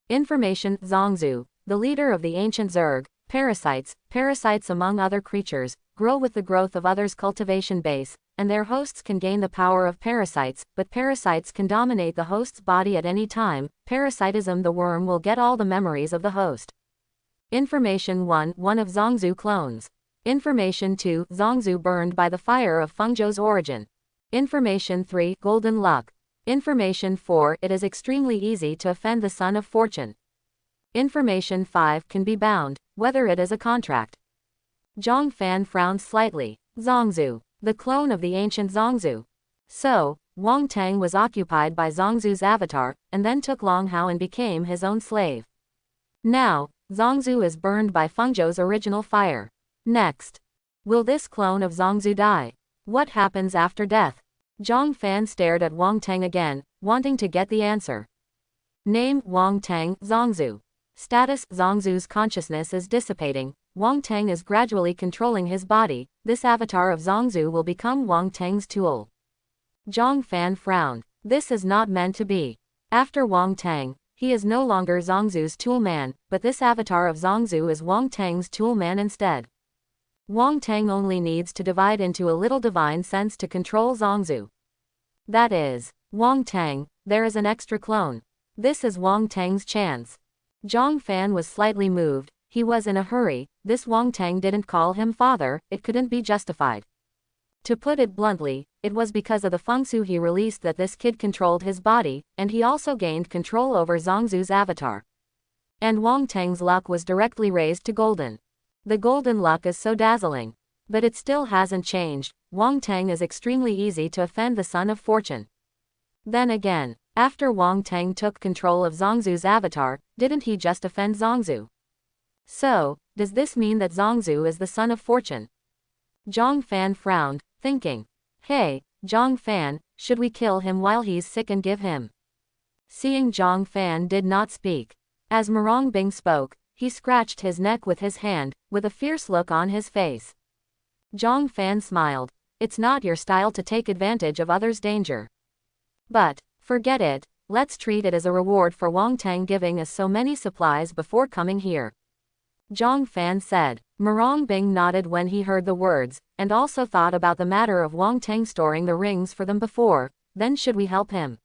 A: Information, Zongzu, the leader of the ancient Zerg. Parasites among other creatures, grow with the growth of others' cultivation base, and their hosts can gain the power of parasites, but parasites can dominate the host's body at any time. Parasitism. The worm will get all the memories of the host. Information 1. One of Zongzu clones. Information 2. Zongzu burned by the fire of Fengzhou's origin. Information 3. Golden luck. Information 4. It is extremely easy to offend the son of fortune. Information 5. Can be bound, whether it is a contract. Zhang Fan frowned slightly. Zongzu, the clone of the ancient Zongzu. So, Wang Tang was occupied by Zongzu's avatar, and then took Long Hao and became his own slave. Now, Zongzu is burned by Fengzhou's original fire. Next. Will this clone of Zongzu die? What happens after death? Zhang Fan stared at Wang Tang again, wanting to get the answer. Name, Wang Tang, Zongzu. Status, Zongzu's consciousness is dissipating. Wang Tang is gradually controlling his body. This avatar of Zongzu will become Wang Tang's tool. Zhang Fan frowned. This is not meant to be. After Wang Tang, he is no longer Zhongzhu's toolman, but this avatar of Zhongzhu is Wang Tang's toolman instead. Wang Tang only needs to divide into a little divine sense to control Zhongzhu. That is, Wang Tang, there is an extra clone. This is Wang Tang's chance. Zhang Fan was slightly moved. He was in a hurry. This Wang Tang didn't call him father, it couldn't be justified. To put it bluntly, it was because of the fengsu he released that this kid controlled his body, and he also gained control over Zhongzhu's avatar. And Wang Tang's luck was directly raised to golden. The golden luck is so dazzling. But it still hasn't changed. Wang Tang is extremely easy to offend the son of fortune. Then again, after Wang Tang took control of Zhongzhu's avatar, didn't he just offend Zhongzhu? So, does this mean that Zhongzhu is the son of fortune? Zhang Fan frowned, thinking. Hey, Zhang Fan, should we kill him while he's sick and give him? Seeing Zhang Fan did not speak. As Murong Bing spoke, he scratched his neck with his hand, with a fierce look on his face. Zhang Fan smiled. It's not your style to take advantage of others' danger. But, forget it, let's treat it as a reward for Wang Tang giving us so many supplies before coming here. Zhang Fan said. Murong Bing nodded when he heard the words, and also thought about the matter of Wang Tang storing the rings for them before. Then should we help him?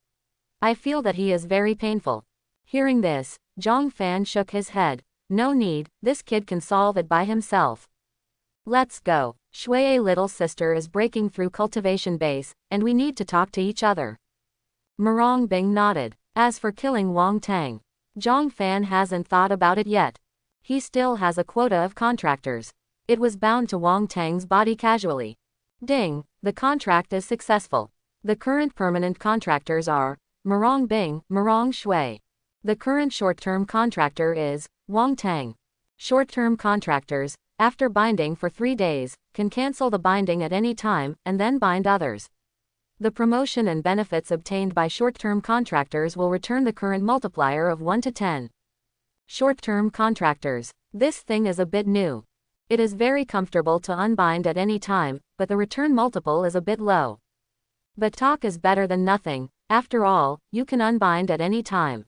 A: I feel that he is very painful. Hearing this, Zhang Fan shook his head. No need, this kid can solve it by himself. Let's go. Shui's little sister is breaking through cultivation base, and we need to talk to each other. Murong Bing nodded. As for killing Wang Tang, Zhang Fan hasn't thought about it yet. He still has a quota of contractors. It was bound to Wang Tang's body casually. Ding, the contract is successful. The current permanent contractors are Murong Bing, Murong Shui. The current short-term contractor is Wang Tang. Short-term contractors, after binding for 3 days, can cancel the binding at any time and then bind others. The promotion and benefits obtained by short-term contractors will return the current multiplier of 1 to 10. Short-term contractors. This thing is a bit new. It is very comfortable to unbind at any time, but the return multiple is a bit low. But talk is better than nothing. After all, you can unbind at any time.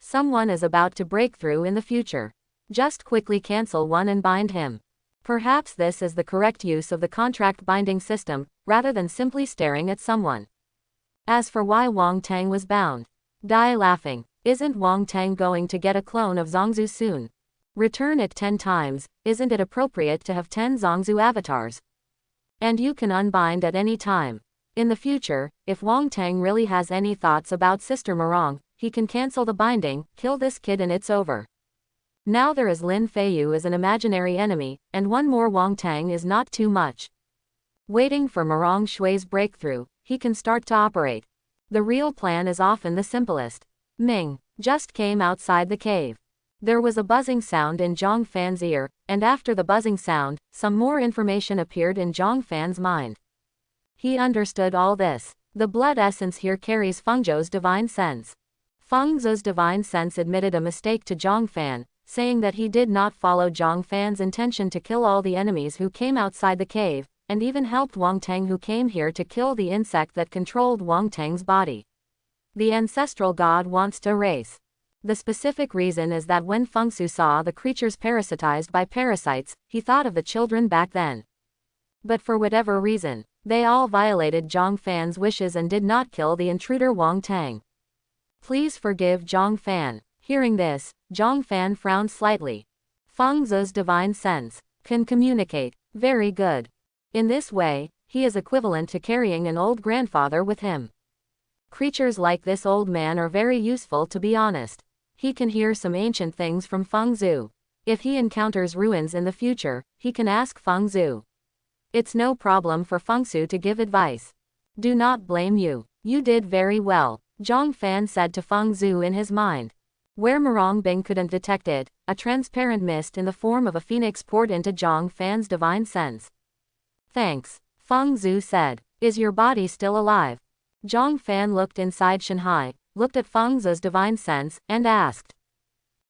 A: Someone is about to break through in the future. Just quickly cancel one and bind him. Perhaps this is the correct use of the contract binding system, rather than simply staring at someone. As for why Wang Tang was bound. Die laughing. Isn't Wang Tang going to get a clone of Zhongzhu soon? Return it 10 times, isn't it appropriate to have 10 Zhongzhu avatars? And you can unbind at any time. In the future, if Wang Tang really has any thoughts about Sister Murong, he can cancel the binding, kill this kid and it's over. Now there is Lin Feiyu as an imaginary enemy, and one more Wang Tang is not too much. Waiting for Murong Shui's breakthrough, he can start to operate. The real plan is often the simplest. Ming just came outside the cave. There was a buzzing sound in Zhang Fan's ear, and after the buzzing sound, some more information appeared in Zhang Fan's mind. He understood all this. The blood essence here carries Fengzhou's divine sense. Fengzhou's divine sense admitted a mistake to Zhang Fan, saying that he did not follow Zhang Fan's intention to kill all the enemies who came outside the cave, and even helped Wang Tang who came here to kill the insect that controlled Wang Tang's body. The ancestral god wants to erase. The specific reason is that when Fengsu saw the creatures parasitized by parasites, he thought of the children back then. But for whatever reason, they all violated Zhang Fan's wishes and did not kill the intruder Wang Tang. Please forgive Zhang Fan. Hearing this, Zhang Fan frowned slightly. Fengzhou's divine sense can communicate. Very good. In this way, he is equivalent to carrying an old grandfather with him. Creatures like this old man are very useful, to be honest. He can hear some ancient things from Fengzhou. If he encounters ruins in the future, he can ask Fengzhou. It's no problem for Fengzhou to give advice. Do not blame you. You did very well, Zhang Fan said to Fengzhou in his mind. Where Murong Bing couldn't detect it, a transparent mist in the form of a phoenix poured into Zhang Fan's divine sense. Thanks, Fengzhou said. Is your body still alive? Zhang Fan looked inside Shanghai, looked at Fengzhou's divine sense, and asked.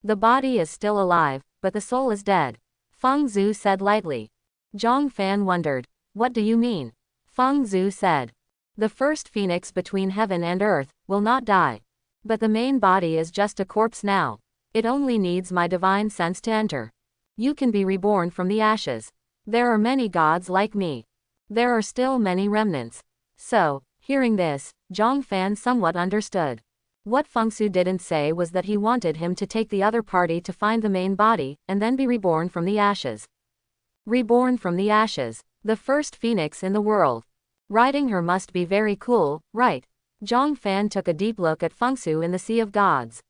A: The body is still alive, but the soul is dead, Fengzhou said lightly. Zhang Fan wondered. What do you mean? Fengzhou said. The first phoenix between heaven and earth will not die. But the main body is just a corpse now. It only needs my divine sense to enter. You can be reborn from the ashes. There are many gods like me. There are still many remnants. So, hearing this, Zhang Fan somewhat understood. What Fengsu didn't say was that he wanted him to take the other party to find the main body, and then be reborn from the ashes. Reborn from the ashes. The first phoenix in the world. Riding her must be very cool, right? Zhang Fan took a deep look at Fengsu in the Sea of Gods.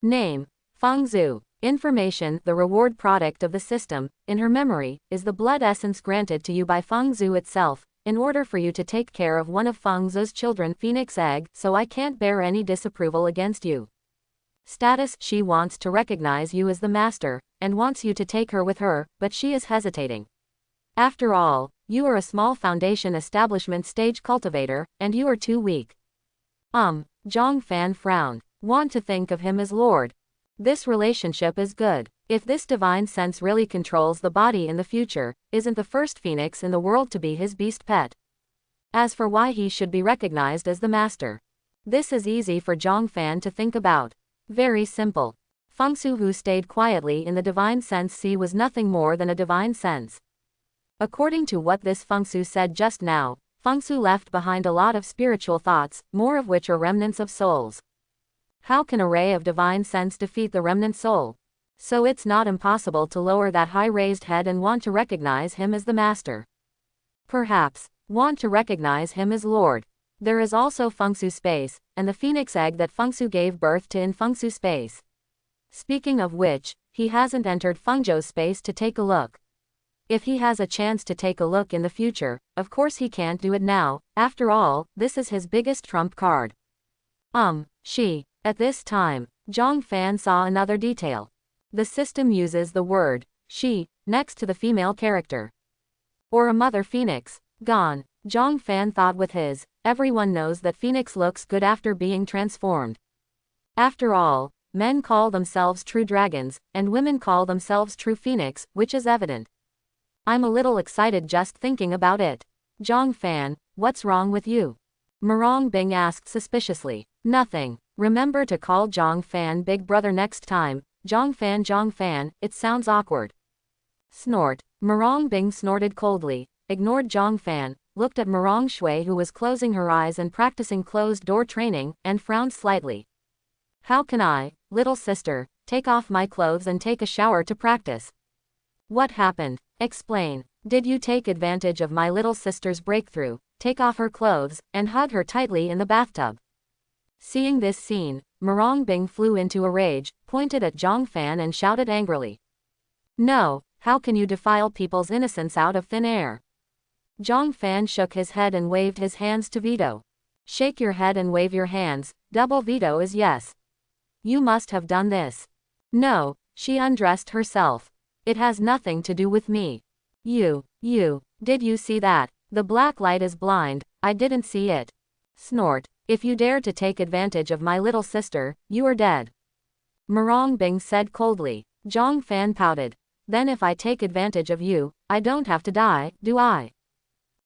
A: Name: Fengsu. Information: the reward product of the system, in her memory, is the blood essence granted to you by Fengsu itself, in order for you to take care of one of Fengsu's children, Phoenix Egg, so I can't bear any disapproval against you. Status: she wants to recognize you as the master, and wants you to take her with her, but she is hesitating. After all, you are a small foundation establishment stage cultivator, and you are too weak. Zhang Fan frowned. Want to think of him as Lord. This relationship is good. If this divine sense really controls the body in the future, isn't the first phoenix in the world to be his beast pet? As for why he should be recognized as the master, this is easy for Zhang Fan to think about. Very simple. Fengsu, who stayed quietly in the divine sense sea, was nothing more than a divine sense. According to what this Fengsu said just now, Fengsu left behind a lot of spiritual thoughts, more of which are remnants of souls. How can a ray of divine sense defeat the remnant soul? So it's not impossible to lower that high raised head and want to recognize him as the master. Perhaps, want to recognize him as Lord. There is also Fengsu space, and the phoenix egg that Fengsu gave birth to in Fengsu space. Speaking of which, he hasn't entered Fengzhou's space to take a look. If he has a chance to take a look in the future, of course he can't do it now. After all, this is his biggest trump card. She. At this time, Zhang Fan saw another detail. The system uses the word she next to the female character. Or a mother phoenix. Gone. Zhang Fan thought with his, everyone knows that phoenix looks good after being transformed. After all, men call themselves true dragons, and women call themselves true phoenix, which is evident. I'm a little excited just thinking about it. Zhang Fan, what's wrong with you? Murong Bing asked suspiciously. Nothing. Remember to call Zhang Fan big brother next time. Zhang Fan, it sounds awkward. Snort. Murong Bing snorted coldly, ignored Zhang Fan, looked at Murong Shui, who was closing her eyes and practicing closed-door training, and frowned slightly. How can I, little sister, take off my clothes and take a shower to practice? What happened? Explain. Did you take advantage of my little sister's breakthrough, take off her clothes, and hug her tightly in the bathtub? Seeing this scene, Murong Bing flew into a rage, pointed at Zhang Fan and shouted angrily. No, how can you defile people's innocence out of thin air? Zhang Fan shook his head and waved his hands to veto. Shake your head and wave your hands, double veto is yes. You must have done this. No, she undressed herself. It has nothing to do with me. Did you see that? The black light is blind, I didn't see it. Snort. If you dare to take advantage of my little sister, you are dead. Murong Bing said coldly. Zhang Fan pouted. Then if I take advantage of you, I don't have to die, do I?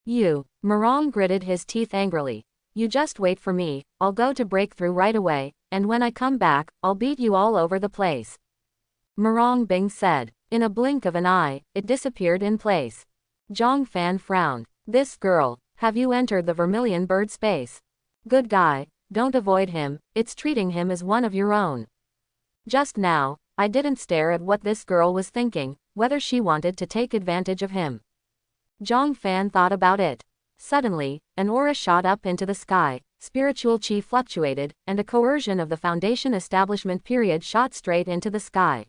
A: Murong gritted his teeth angrily. You just wait for me, I'll go to breakthrough right away, and when I come back, I'll beat you all over the place. Murong Bing said. In a blink of an eye, it disappeared in place. Zhang Fan frowned. This girl, have you entered the vermilion bird space? Good guy, don't avoid him, it's treating him as one of your own. Just now, I didn't stare at what this girl was thinking, whether she wanted to take advantage of him. Zhang Fan thought about it. Suddenly, an aura shot up into the sky, spiritual chi fluctuated, and a coercion of the foundation establishment period shot straight into the sky.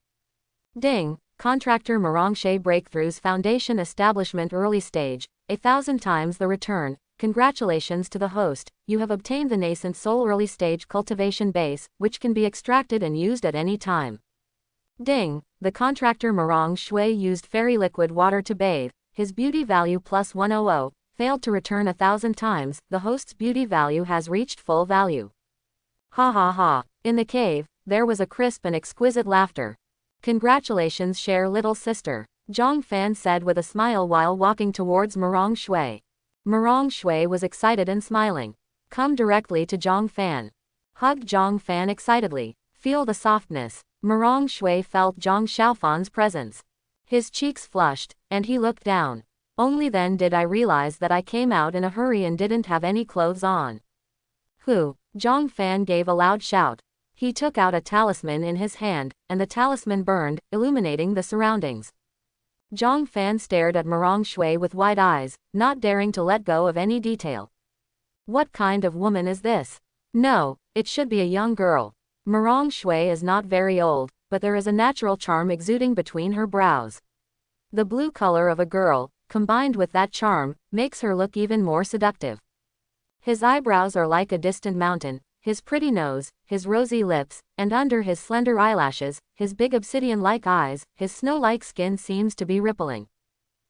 A: Ding! Contractor Merangshe Breakthroughs Foundation Establishment Early Stage, 1,000 times the return. Congratulations to the host, you have obtained the nascent soul early stage cultivation base, which can be extracted and used at any time. Ding! The contractor Murong Shui used fairy liquid water to bathe, his beauty value plus 100, failed to return 1,000 times, the host's beauty value has reached full value. Ha ha ha. In the cave, there was a crisp and exquisite laughter. Congratulations, cher little sister, Zhang Fan said with a smile while walking towards Murong Shui. Murong Shui was excited and smiling. Come directly to Zhang Fan. Hugged Zhang Fan excitedly. Feel the softness. Murong Shui felt Zhang Xiaofan's presence. His cheeks flushed, and he looked down. Only then did I realize that I came out in a hurry and didn't have any clothes on. Who? Zhang Fan gave a loud shout. He took out a talisman in his hand, and the talisman burned, illuminating the surroundings. Zhang Fan stared at Murong Shui with wide eyes, not daring to let go of any detail. What kind of woman is this? No, it should be a young girl. Murong Shui is not very old, but there is a natural charm exuding between her brows. The blue color of a girl, combined with that charm, makes her look even more seductive. His eyebrows are like a distant mountain, his pretty nose, his rosy lips, and under his slender eyelashes, his big obsidian-like eyes, his snow-like skin seems to be rippling.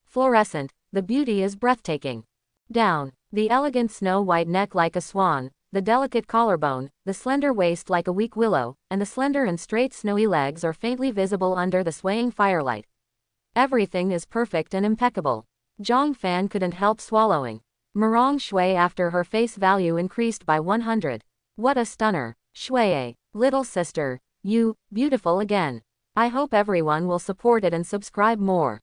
A: Fluorescent, the beauty is breathtaking. Down, the elegant snow-white neck like a swan, the delicate collarbone, the slender waist like a weak willow, and the slender and straight snowy legs are faintly visible under the swaying firelight. Everything is perfect and impeccable. Zhang Fan couldn't help swallowing. Murong Shui after her face value increased by 100. What a stunner. Shui, little sister, you, beautiful again. I hope everyone will support it and subscribe more.